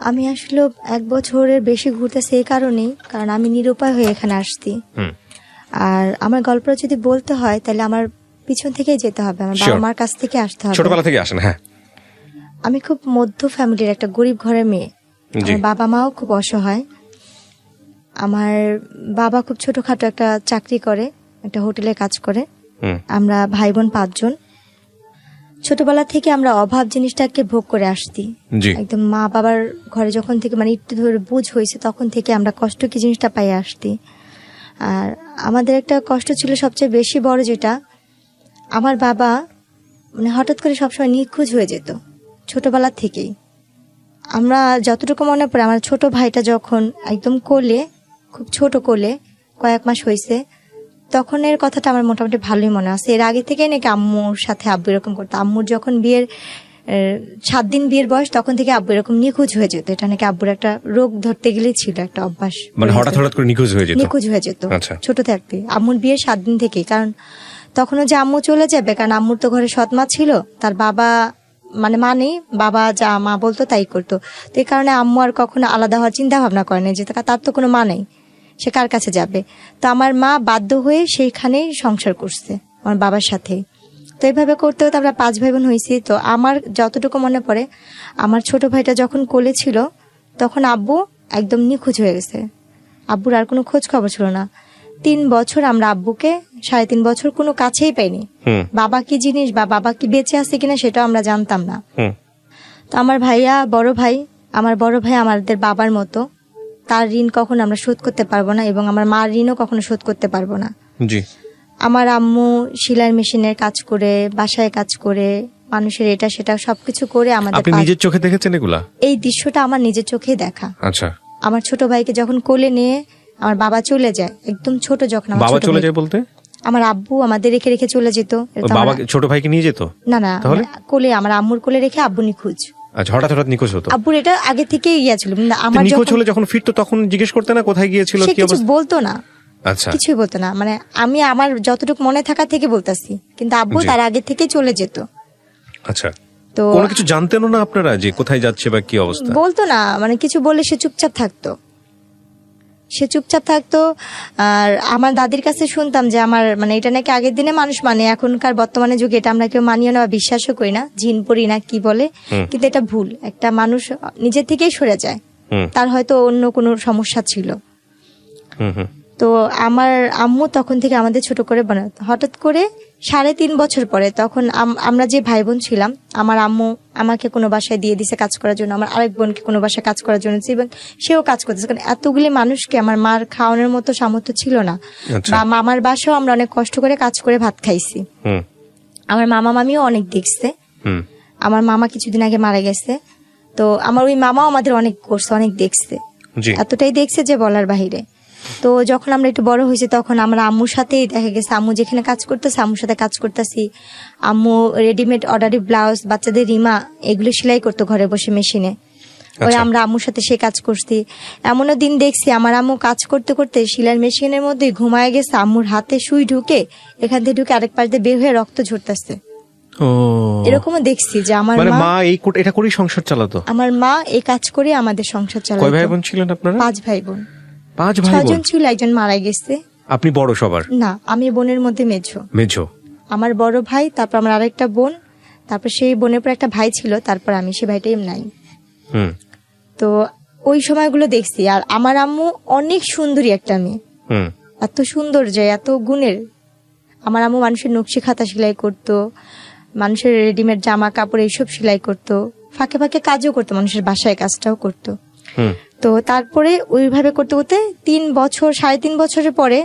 আমি আসলে 1 বছরের বেশি ঘুরতেছি এই কারণেই, কারণ আমি নিরুপায় হয়ে এখানে আসছি। আর আমার গল্পটা যদি বলতে হয় তাহলে আমার পিছন থেকেই যেতে হবে, আমার বাবা মার কাছ থেকে আসতে হবে। ছোটবেলা থেকে আসেন? হ্যাঁ, আমি খুব মধ্য ফ্যামিলির একটা গরিব ঘরের মেয়ে। আমার বাবা মাও খুব অসহায়। আমার বাবা খুব ছোটখাটো একটা চাকরি করে, একটা হোটেলে কাজ করে। আমরা ভাই বোন 5 জন। ছোটবেলা থেকে আমরা অভাব জিনিসটাকে ভোগ করে আসছি। একদম মা বাবার ঘরে যখন থেকে মানে একটু ধরে বুঝ হয়েছে তখন থেকে আমরা কষ্ট কি জিনিসটা পাই আসছি। আর আমাদের একটা কষ্ট ছিল সবচেয়ে বেশি বড়, যেটা আমার বাবা মানে হঠাৎ করে সবসময় নিখোঁজ হয়ে যেত ছোটবেলা থেকেই। আমরা যতটুকু মনে পড়ে, আমার ছোট ভাইটা যখন একদম কোলে, খুব ছোট কোলে, কয়েক মাস হয়েছে, তখন এর কথাটা আমার মোটামুটি ভালোই মনে আছে। এর আগে থেকে নাকি আম্মুর সাথে আব্বু এরকম করতো। আম্মুর যখন বিয়ের 7 দিন বিয়ের বয়স, তখন থেকে আব্বু এরকম নিখোঁজ হয়ে যেত। এটা নাকি আব্বুর একটা রোগ ধরতে গেলেই ছিল, একটা অভ্যাস, মানে হঠাৎ করে নিখোঁজ হয়ে যেত ছোট থাকতে। আম্মুর বিয়ের 7 দিন থেকেই, কারণ তখনও যে আম্মু চলে যাবে, কারণ আম্মুর তো ঘরে সৎ মা ছিল, তার বাবা মানে মা নেই, বাবা যা মা বলতো তাই করতো। তো এই কারণে আম্মু আর কখনো আলাদা হওয়ার চিন্তা ভাবনা করে না, যে তার তো কোনো মা নেই, সে কার কাছে যাবে। তো আমার মা বাধ্য হয়ে সেইখানেই সংসার করছে আমার বাবার সাথে। তো এইভাবে করতে হতে আমরা 5 ভাই বোন হয়েছি। তো আমার যতটুকু মনে পড়ে, আমার ছোট ভাইটা যখন কোলে ছিল তখন আব্বু একদম নিখোঁজ হয়ে গেছে। আব্বুর আর কোনো খোঁজ খবর ছিল না। 3 বছর আমরা আব্বুকে, 3.5 বছর কোনো কাছেই পাইনি। বাবা কি জিনিস বা বাবা কি বেঁচে আছে কিনা সেটাও আমরা জানতাম না। তো আমার ভাইয়া, আমার বড় ভাই আমাদের বাবার মতো, তার ঋণ কখনো আমরা শোধ করতে পারবো না, এবং আমার মার ঋণও কখনো শোধ করতে পারবো না। আমার আম্মু সেলাই মেশিনের কাজ করে, বাসায় কাজ করে, মানুষের এটা সেটা সবকিছু করে আমাদের। আপনি নিজের চোখে দেখেছেন এগুলা? এই দৃশ্যটা আমার নিজের চোখেই দেখা। আচ্ছা। আমার ছোট ভাইকে যখন কোলে নিয়ে আমার বাবা চলে যায়, একদম ছোট যখন। বাবা চলে যায় বলতে? আমার আব্বু আমাদের রেখে রেখে চলে যেত। বাবা ছোট ভাইকে নিয়ে যেত? না, কোলে, আমার আম্মুর কোলে রেখে আব্বু নিখোঁজ। আচ্ছা, হঠাৎ নিখোঁজ হতো? আব্বুর এটা আগে থেকেই ছিল। আমার নিখোঁজ হলে যখন ফিরতো তখন জিজ্ঞেস করতে না কোথায় গিয়েছিল, কি অবস্থা? বলতো না। আচ্ছা, কিছুই বলতো না। মানে আমি আমার যতটুকু মনে থাকা থেকে বলতাছি, কিন্তু আব্বু তার আগে থেকে চলে যেত। আচ্ছা, তো কোনো কিছু জানতেনও না আপনারা যে কোথায় যাচ্ছে বা কি অবস্থা? বলতো না, মানে কিছু বললে সে চুপচাপ থাকতো। আর আমার দাদির কাছে শুনতাম যে আমার মানে এটা নাকি আগের দিনে মানুষ মানে, এখনকার বর্তমানে যুগে এটা আমরা কেউ মানিও না বা বিশ্বাসও করি না, জিন পড়ি না কি বলে, কিন্তু এটা ভুল। একটা মানুষ নিজে থেকেই সরে যায়, তার হয়তো অন্য কোনো সমস্যা ছিল। তো আমার আম্মু তখন থেকে আমাদের ছোট করে বানাতো। হঠাৎ করে 3.5 বছর পরে, তখন আমরা যে ভাই বোন ছিলাম, আমার আম্মু আমাকে কোনো বাসায় দিয়ে দিছে কাজ করার জন্য, আমার আরেক বোনকে কোনো বাসায় কাজ করার জন্য, এবং সেও কাজ করতেছে। কারণ এতগুলি মানুষকে আমার মার খাওয়ানোর মতো সামর্থ্য ছিল না। বা মামার বাসাও আমরা অনেক কষ্ট করে কাজ করে ভাত খাইছি। আমার মামা মামিও অনেক দেখছে। আমার মামা কিছুদিন আগে মারা গেছে। তো আমার ওই মামাও আমাদের অনেক করছে, অনেক দেখছে, এতটাই দেখছে যে বলার বাহিরে। তো যখন আমরা একটু বড় হয়েছি তখন আমরা আম্মুর সাথেই দেখা গেছে, আম্মু যেখানে কাজ করতেছে আম্মুর সাথে কাজ করতেছি। আম্মু রেডিমেড অর্ডারি ব্লাউজ, বাচ্চাদের রিমা, এগুলো সেলাই করতো ঘরে বসে মেশিনে। ওই আমরা আম্মুর সাথে সে কাজ করছি। এমনও দিন দেখছি আমার আম্মু কাজ করতে করতে সেলাই মেশিনের মধ্যে ঘুমায় গেছে, আম্মুর হাতে সুই ঢুকে এখান থেকে ঢুকে আরেক পাশ দিয়ে বের হয়ে রক্ত ঝরতেছে। এরকমও দেখছি যে আমার মা এটা করেই সংসার চালাতো। আমার মা এই কাজ করে আমাদের সংসার চালাতো। কয় ভাই বোন ছিলেন আপনারা? 5 ভাই বোন। 6 জন ছিল, একজন মারা গেছে। আপনি বড় সবার? না, আমি বোনের মধ্যে মেঝো। আমার বড় ভাই, তারপর আমার আরেকটা বোন, তারপর সেই বোনের পর একটা ভাই ছিল, তারপর আমি, সে ভাইটাই নাই। তো ওই সময়গুলো দেখছি। আর আমার আম্মু অনেক সুন্দরী একটা মেয়ে, এত সুন্দর যে এত গুণের। আমার আম্মু মানুষের নকশি খাতা সেলাই করতো, মানুষের রেডিমেড জামা কাপড় এইসব সেলাই করতো, ফাঁকে ফাঁকে কাজও করতো, মানুষের বাসায় কাজটাও করতো। তো তারপরে ওইভাবে করতে করতে 3 বছর 3.5 বছরের পরে,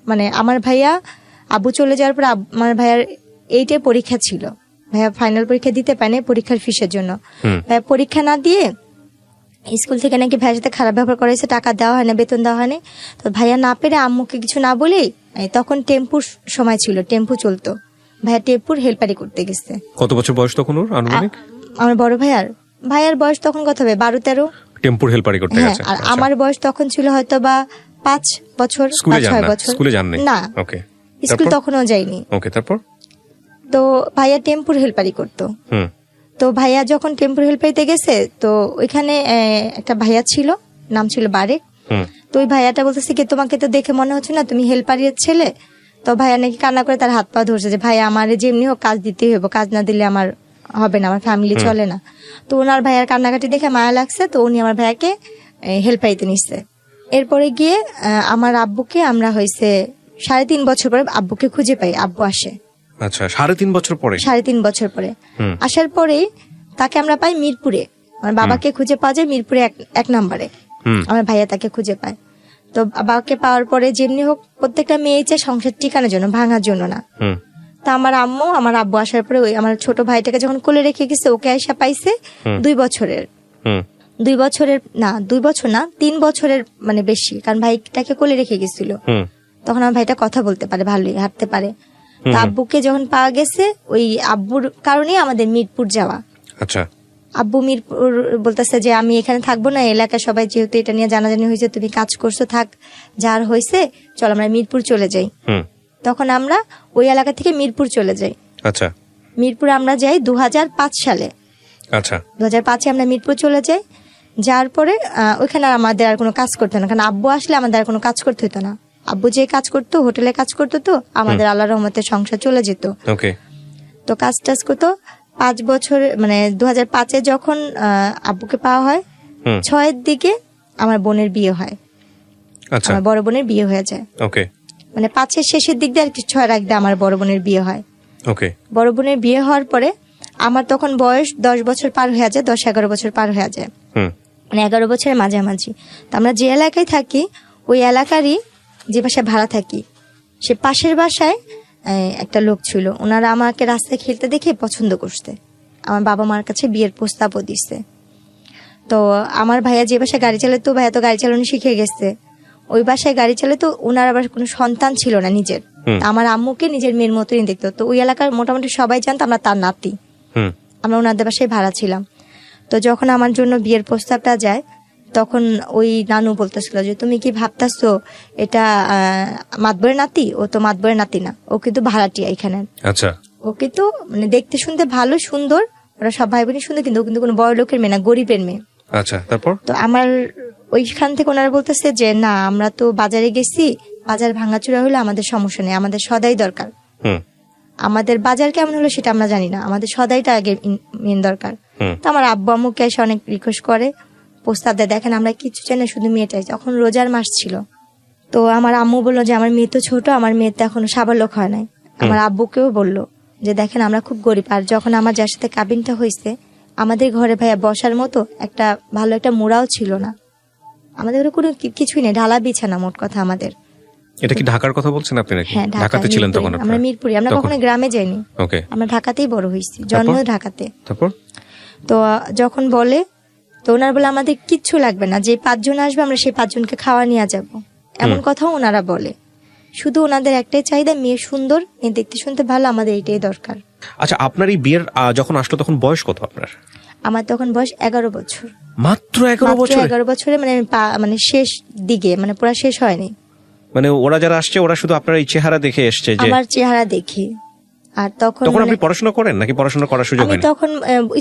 মানে আমার ভাইয়া আব্বু চলে যাওয়ার পর আমার ভাইয়ার 8 পরীক্ষা ছিল। ভাইয়া ফাইনাল পরীক্ষা দিতে পারেনি পরীক্ষার ফিসের জন্য। ভাইয়া পরীক্ষা না দিয়ে স্কুল থেকে নাকি ভাইয়ের সাথে খারাপ ব্যবহার করেছে, টাকা দেওয়া হয় না, বেতন দেওয়া হয়নি। তো ভাইয়া না পেরে আম্মুকে কিছু না বলেই, তখন টেম্পুর সময় ছিল, টেম্পু চলতো, ভাইয়া টেম্পুর হেল্পারি করতে গেছে। কত বছর বয়স তখন ওর আনুমানিক? আমার বড় ভাইয়ার বয়স তখন কত হবে, 12-13। টেম্পুর হেল্পারি করতে গেছে। আর আমার বয়স তখন ছিল হয়তো বা 5 বছর, 6 বছর। স্কুলে যাননি? না, ওকে। স্কুল তখনও যাইনি। ওকে, তারপর? তো ভাইয়া টেম্পুর হেল্পারি করতো। তো ভাইয়া যখন টেম্পোর হেল্পারিতে গেছে, তো ওইখানে একটা ভাইয়া ছিল, নাম ছিল বারেক। তো ওই ভাইয়াটা বলতেছে কি, তোমাকে তো দেখে মনে হচ্ছে না তুমি হেল্পারির ছেলে। তো ভাইয়া নাকি কান্না করে তার হাত পা ধরছে যে ভাইয়া আমার যেমনি হোক কাজ দিতেই হবে, কাজ না দিলে আমার হবে না, আমার ফ্যামিলি চলে না। তো ওনার ভাইয়ার কান্নাকাটি দেখে মায়া লাগছে, তো উনি আমার ভাইয়াকে হেল্পারিতে নিচ্ছে। এরপরে গিয়ে আমার আব্বুকে আমরা হয়েছে 3.5 বছর পরে আব্বুকে খুঁজে পাই, আব্বু আসে। আচ্ছা, 3.5 বছর পরে? 3.5 বছর পরে আসার পরে তাকে আমরা পাই মিরপুরে। আমার বাবাকে খুঁজে পাওয়া যায় মিরপুরে 1 নম্বরে। আমার ভাইয়া তাকে খুঁজে পায়। তো বাবাকে পাওয়ার পরে যেমনি হোক প্রত্যেকটা মেয়ে চায় সংসার টিকানোর জন্য, ভাঙার জন্য না। তা আমার আব্বু আসার পরে ওই আমার ছোট ভাইটাকে যখন কোলে রেখে গেছে, ওকে আইসা পাইছে 2 বছরের। 2 বছরের না, 2 বছর না, 3 বছরের মানে বেশি, কারণ ভাইটাকে কোলে রেখে গেছিল। তখন আমার ভাইটা কথা বলতে পারে, ভালোই হাঁটতে পারে। তা আব্বুকে যখন পাওয়া গেছে, ওই আব্বুর কারণে আমাদের মিরপুর যাওয়া। আচ্ছা, আব্বু মিরপুর বলতেছে যে আমি এখানে থাকবো না, এলাকায় সবাই যেহেতু এটা নিয়ে জানাজানি হয়েছে, তুমি কাজ করছো, থাক, যার হয়েছে চল আমরা মিরপুর চলে যাই। তখন আমরা ওই এলাকা থেকে মিরপুর চলে যাই। আচ্ছা, মিরপুর আমরা যাই 2005 সালে। আচ্ছা, 2005-এ আমরা মিরপুর চলে যাই। যার পরে ওইখানে আমাদের আর কোনো কাজ করতে না, কারণ আব্বু আসলে আমাদের আর কোনো কাজ করতে হতো না। আব্বু যে কাজ করতো, হোটেলে কাজ করতো, তো আমাদের আল্লাহর রহমতে সংসার চলে যেত। ওকে। তো কাজ টাজ করতো 5 বছর, মানে 2005-এ যখন আব্বুকে পাওয়া হয়, 6-এর দিকে আমার বোনের বিয়ে হয়। আচ্ছা, আমার বড় বোনের বিয়ে হয়ে যায়। ওকে। মানে 5-এর শেষের দিক দিয়ে আর কি 6-এর আগে দিয়ে আমার বড় বোনের বিয়ে হয়। ওকে। বড় বোনের বিয়ে হওয়ার পরে আমার তখন বয়স 10 বছর পার হয়ে যায়, 10-11 বছর পার হয়ে যায়, মানে 11 বছরের মাঝামাঝি। তো আমরা যে এলাকায় থাকি, ওই এলাকারই যে বাসায় ভাড়া থাকি, সে পাশের বাসায় একটা লোক ছিল। ওনারা আমাকে রাস্তায় খেলতে দেখে পছন্দ করছে, আমার বাবা মার কাছে বিয়ের প্রস্তাবও দিচ্ছে। তো আমার ভাইয়া যে বাসায় গাড়ি চালাতো, ভাইয়া তো গাড়ি চালানো শিখে গেছে, ওই বাসায় গাড়ি চালাতো। ওনার আবার কোনো সন্তান ছিল না নিজের, আমার আম্মুকে নিজের মেয়ের মতোই দেখতো। তো ওই এলাকার মোটামুটি সবাই জানতো আমরা তার নাতি। আমরা ওনাদের বাসায় ভাড়া ছিলাম। তো যখন আমার জন্য বিয়ের প্রস্তাবটা যায়, তখন ওই নানু বলতেছিল যে তুমি কি ভাবতেছো এটা মাতবরের নাতি? ও তো মাতবরের নাতি না, ও কিন্তু ভাড়াটিয়া এখানে। আচ্ছা, ও কিন্তু মানে দেখতে শুনতে ভালো, সুন্দর, ওরা সব ভাই বোনই সুন্দর, কিন্তু ও কিন্তু কোনো বড় লোকের মেয়ে না, গরিবের মেয়ে। আচ্ছা, তারপর? তো আমার ওইখান থেকে ওনারা বলতেছে যে না, আমরা তো বাজারে গেছি, বাজার ভাঙাচুরা হলে আমাদের সমস্যা নেই, আমাদের সদাই দরকার। আমাদের বাজার কেমন হলো সেটা আমরা জানি না, আমাদের সদাইটা আগে মেন দরকার। তো আমার আব্বু আম্মুকে এসে অনেক রিকোয়েস্ট করে, প্রস্তাব দেয়, দেখেন আমরা কিছু চাই না, শুধু মেয়েটাই। তখন রোজার মাস ছিল। তো আমার আম্মু বললো যে আমার মেয়ে তো ছোট, আমার মেয়ে তো এখনো সাবালক হয় নাই। আমার আব্বুকেও বললো যে দেখেন আমরা খুব গরিব, আর যখন আমার যার সাথে কাবিনটা হয়েছে, আমাদের ঘরে ভাইয়া বসার মতো একটা ভালো একটা মোড়াও ছিল না, আমাদের ঘরে কোনো কিছুই নেই, ঢালা বিছানা মোট কথা আমাদের। এটা কি ঢাকার কথা বলছেন আপনি নাকি? হ্যাঁ, ঢাকাতে ছিলেন তখন? আমরা মিরপুরে, আমরা কখনো গ্রামে যাইনি। ওকে। আমরা ঢাকাতেই বড় হয়েছি, জন্ম ঢাকাতে। তারপর তো যখন বলে, তো ওনার বলে আমাদের কিচ্ছু লাগবে না, যে 5 জন আসবে আমরা সেই 5 জনকে খাওয়া নিয়ে যাব, এমন কথাও ওনারা বলে। শুধু ওনাদের একটাই চাহিদা, মেয়ে সুন্দর, মেয়ে দেখতে শুনতে ভালো, আমাদের এটাই দরকার। আচ্ছা, আপনার এই বিয়ের যখন আসলো তখন বয়স কত আপনার? আমার তখন বয়স 11 বছর। মাত্র 11 বছর? 11 বছরে, মানে শেষ দিকে, মানে পুরো শেষ হয়নি। মানে ওরা যারা আসছে ওরা শুধু আপনার এই চেহারা দেখে এসছে? যে আমার চেহারা দেখে। আর তখন আপনি পড়াশোনা করেন নাকি পড়াশোনা করার সুযোগ হয়নি? আমি তখন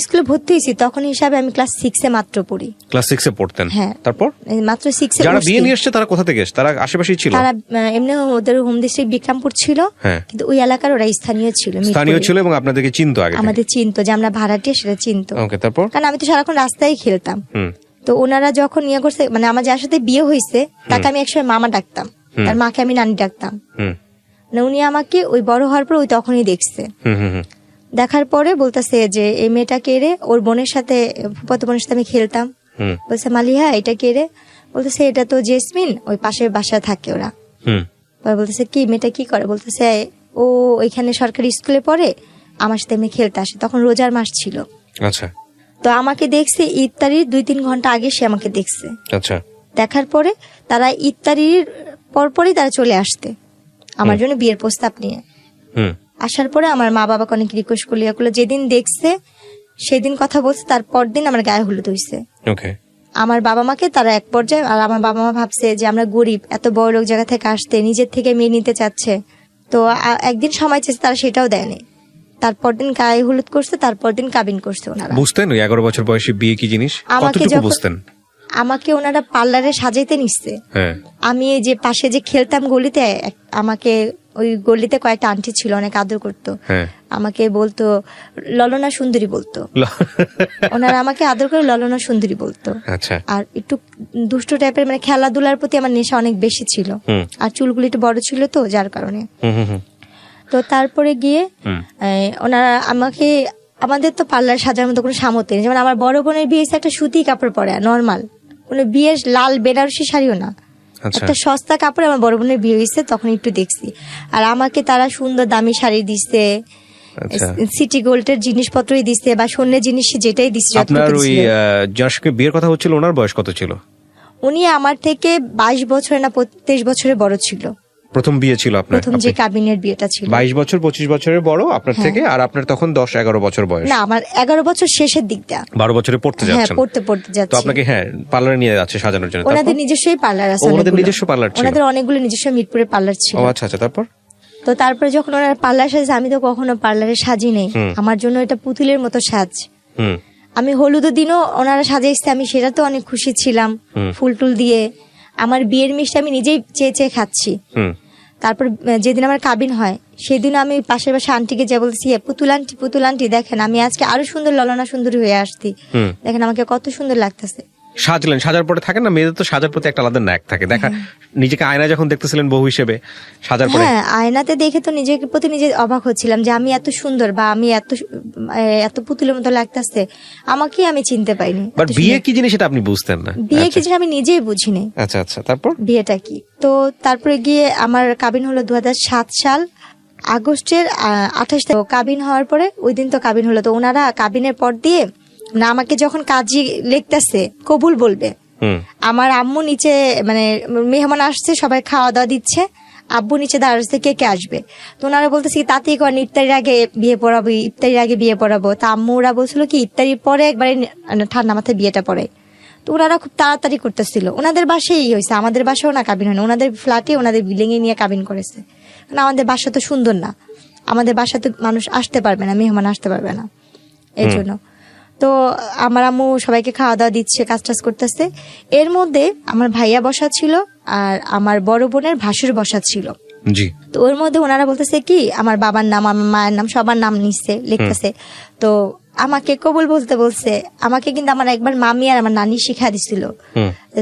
স্কুলে ভর্তি হয়েছি, তখন হিসাবে আমি ক্লাস 6-এ মাত্র পড়ি। ক্লাস 6-এ পড়তেন? হ্যাঁ। তারপর মাত্র 6-এ। যারা বিয়ে নিয়ে আসছে তারা কোথা থেকে এসেছে? তারা আশেপাশেই ছিল? তারা এমনি ওদের হোম ডিস্ট্রিক্ট বিক্রমপুর ছিল, কিন্তু ওই এলাকার ওরা স্থানীয় ছিল এবং আপনাদেরকে চিনতো আগে? আমাদের চিনতো, যে আমরা ভাড়াটিয়া সেটা চিনতো। ওকে, তারপর? কারণ আমি তো সারাক্ষণ রাস্তায় খেলতাম। তো ওনারা যখন ইয়ে করছে, মানে আমার যার সাথে বিয়ে হয়েছে তাকে আমি একসময় মামা ডাকতাম, তার মাকে আমি নানি ডাকতাম। উনি আমাকে ওই বড় হওয়ার পর ওই তখনই দেখছে। দেখার পরে বলতেছে যে এই মেয়েটা কে রে? ওর বোনের সাথে, ফুফাতো বোনের সাথে আমি খেলতাম। বলছে মালিহা এটা কে রে? বলতেছে এটা তো জেসমিন, ওই পাশের বাসায় থাকে ওরা। বলতেছে কি মেয়েটা কি করে? বলতেছে ও ওইখানে সরকারি স্কুলে পড়ে, আমার সাথে এমনি খেলতে আসে। তখন রোজার মাস ছিল। আচ্ছা। তো আমাকে দেখছে ইফতারির 2-3 ঘন্টা আগে, সে আমাকে দেখছে। আচ্ছা। দেখার পরে তারা ইফতারির পরপরই তারা চলে আসতে আমার জন্য বিয়ের প্রস্তাব নিয়ে। আসার পরে আমার মা বাবাকে অনেক রিকোয়েস্ট করলো, যেদিন দেখছে সেদিন কথা বলছে, তারপর দিন আমার গায়ে হলুদ হয়েছে। আমার বাবা মাকে তারা এক পর্যায়ে, আর আমার বাবা মা ভাবছে যে আমরা গরিব, এত বড় লোক জায়গা থেকে আসতে, নিজের থেকে মেয়ে নিতে চাচ্ছে। তো একদিন সময় চেয়েছে, তারা সেটাও দেয়নি। তারপর দিন গায়ে হলুদ করছে, তারপর দিন কাবিন করছে ওনারা। বুঝতেন ওই 11 বছর বয়সে বিয়ে কি জিনিস? কতটুকু বুঝতেন? আমাকে ওনারা পার্লারে সাজাইতে নিচ্ছে। হ্যাঁ, আমি এই যে পাশে যে খেলতাম গলিতে, আমাকে ওই গলিতে কয়েকটা আন্টি ছিল, অনেক আদর করতো। হ্যাঁ, আমাকে বলতো ললনা সুন্দরী বলতো। ওনারা আমাকে আদর করে ললনা সুন্দরী বলতো। আচ্ছা। আর একটু দুষ্ট টাইপের, মানে খেলাধুলার প্রতি আমার নেশা অনেক বেশি ছিল। আর চুলগুলি একটু বড় ছিল তো, যার কারণে। তো তারপরে গিয়ে ওনারা আমাকে, আমাদের তো পার্লার সাজার মতো কোনো সামর্থ্য নেই। যেমন আমার বড় বোনের বিয়ে একটা সুতি কাপড় পরে, নর্মাল কোনো বিয়ের লাল বেনারসি শাড়িও না, একটা সস্তা কাপড় আমার বড় বোনের বিয়ে হয়েছে, তখন একটু দেখছি। আর আমাকে তারা সুন্দর দামি শাড়ি দিচ্ছে, সিটি গোল্ডের জিনিসপত্রই দিচ্ছে, বা স্বর্ণের জিনিস যেটাই দিচ্ছে। আপনার ওই যার সঙ্গে বিয়ের কথা হচ্ছিল ওনার বয়স কত ছিল? উনি আমার থেকে 22 বছর না 23 বছরের বড় ছিল। প্রথম বিয়ে ছিল আপনার? প্রথম যে কাবিনের বিয়েটা ছিল। 22 বছর 25 বছরের বড় আপনার থেকে। আর আপনার তখন 10-11 বছর বয়স? না, আমার 11 বছর শেষের দিকটা। 12 বছরে পড়তে যাচ্ছেন? হ্যাঁ, পড়তে যাচ্ছি। তো আপনাকে পার্লারে নিয়ে যাচ্ছে সাজানোর জন্য? ওনাদের নিজস্বই পার্লার আছে। ওনাদের নিজস্ব পার্লার ছিল? ওনাদের অনেকগুলো নিজস্ব মিরপুরে পার্লার ছিল। ও আচ্ছা আচ্ছা। তারপর? তো তারপরে যখন ওনারা পার্লার সাজে, আমি তো কখনো পার্লারে সাজি নেই। আমার জন্য এটা পুতুলের মতো সাজ। আমি হলুদের দিনও ওনারা সাজাইছে, আমি সেটা তো অনেক খুশি ছিলাম, ফুল টুল দিয়ে। আমার বিয়ের মিষ্টি আমি নিজেই চেয়ে চেয়ে খাচ্ছি। তারপর যেদিন আমার কাবিন হয়, সেদিন আমি পাশের বাসা আন্টিকে যা বলছি, পুতুল আন্টি দেখেন আমি আজকে আরো সুন্দর ললনা সুন্দরী হয়ে আসছি, দেখেন আমাকে কত সুন্দর লাগতেছে। সাজলেন, সাজার পরে থাকে না মেয়েদের তো সাজার প্রতি একটা আলাদা ন্যাক থাকে, দেখা নিজেকে আয়না যখন দেখতেছিলেন বউ হিসেবে সাজার পরে? হ্যাঁ, আয়নাতে দেখে তো নিজের প্রতি নিজে অবাক হচ্ছিলাম যে আমি এত সুন্দর, বা আমি এত পুতুলের মতো লাগতেছে, আমাকে আমি চিনতে পাইনি। বাট বিয়ে কি জিনিস সেটা আপনি বুঝতেন না? বিয়ে কি জিনিস আমি নিজেই বুঝিনি। আচ্ছা আচ্ছা। তারপর বিয়েটা কি? তো তারপরে গিয়ে আমার কাবিন হলো 2007 সাল আগস্টের 28 তারিখ। কাবিন হওয়ার পরে ওই দিন তো কাবিন হলো, তো ওনারা কাবিনের পর দিয়ে না আমাকে যখন কাজী লিখতেছে কবুল বলবে, আমার আম্মু নিচে, মানে মেহমান আসছে, সবাই খাওয়া দাওয়া দিচ্ছে, আব্বু নিচে দাঁড়াচ্ছে কে কে আসবে। তো ওনারা বলতেছে কি তাতেই করেন, ইফতারির আগে বিয়ে পড়াবো, ইফতারির আগে বিয়ে পড়াবো। তা আম্মু ওরা বলছিল কি ইফতারির পরে একবারে ঠান্ডা মাথায় বিয়েটা পড়ে। তো ওনারা খুব তাড়াতাড়ি করতেছিল। ওনাদের বাসায় হয়েছে, আমাদের বাসাও না কাবিন হয় না, ওনাদের ফ্ল্যাটে ওনাদের বিল্ডিং এ নিয়ে কাবিন করেছে। কারণ আমাদের বাসা তো সুন্দর না, আমাদের বাসাতে মানুষ আসতে পারবে না, মেহমান আসতে পারবে না, এই জন্য। তো আমার আম্মু সবাইকে খাওয়া দাওয়া দিচ্ছে, কাজ টাজ করতেছে। এর মধ্যে আমার ভাইয়া বসা ছিল, আর আমার বড় বোনের ভাসুর বসা ছিল। জি। তো ওর মধ্যে ওনারা বলতেছে কি আমার বাবার নাম, আমার মায়ের নাম, সবার নাম নিচ্ছে, লিখতেছে। তো আমাকে কবুল বলতে বলছে। আমাকে কিন্তু আমার একবার মামি আর আমার নানি শিখা দিছিল,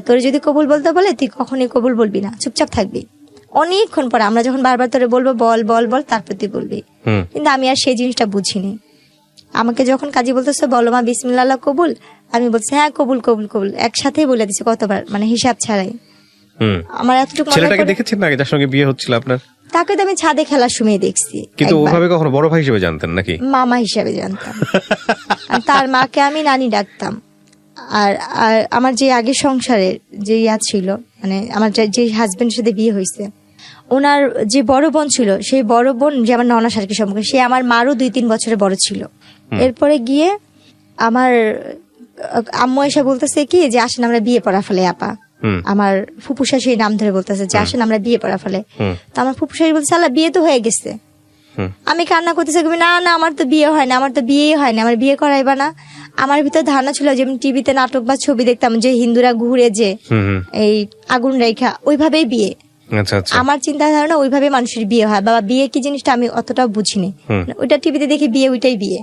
তোর যদি কবুল বলতে বলে তুই কখনই কবুল বলবি না, চুপচাপ থাকবি। অনেকক্ষণ পরে আমরা যখন বারবার তোরে বলবো বল বল বল, তারপর তুই বলবি। কিন্তু আমি আর সেই জিনিসটা বুঝিনি। আমাকে যখন কাজী বলতেছে বলো মা বিসমিল্লাহ কবুল, আমি বলছি হ্যাঁ কবুল কবুল কবুল, একসাথেই বলে দিচ্ছে কতবার, মানে হিসাব ছাড়াই। আমার এতটুকু ছেলেটাকে দেখেছেন না যার সঙ্গে বিয়ে হচ্ছিল আপনার? তাকে তো আমি ছাদে খেলার সময় দেখছি, কিন্তু ওভাবে কখনো বড় ভাই হিসেবে জানতেন নাকি? মামা হিসেবে জানতাম। আর তার মাকে আমি নানি ডাকতাম। আর আমার যে আগে সংসারের যে ছিল, মানে আমার যে হাজবেন্ডের সাথে বিয়ে হয়েছে, ওনার যে বড় বোন ছিল, সেই বড় বোন যে আমার ননা শারকি সম্পর্কে, সে আমার মারও 2-3 বছরের বড় ছিল। এরপরে গিয়ে আমার আম্মু এসে বলতেছে কি যে আসেন আমরা বিয়ে পড়া ফেলে আপা। আমার ফুপুসা সেই নাম ধরে বলতেছে যে আসেন আমরা বিয়ে পড়া ফেলে। তো আমার ফুপুসা বলছে আল্লাহ বিয়ে তো হয়ে গেছে। আমি কান্না করতেছি, না না আমার তো বিয়ে হয় না, আমার তো বিয়ে হয় না, আমার বিয়ে করাইবা না। আমার ভিতর ধারণা ছিল যেমন টিভিতে নাটক বা ছবি দেখতাম যে হিন্দুরা ঘুরে যে এই আগুন রেখা, ওইভাবেই বিয়ে। আমার চিন্তা ধারণা ওইভাবে মানুষের বিয়ে হয়। বাবা বিয়ে কি জিনিসটা আমি অতটা বুঝিনি, ওইটা টিভিতে দেখে বিয়ে, ওইটাই বিয়ে।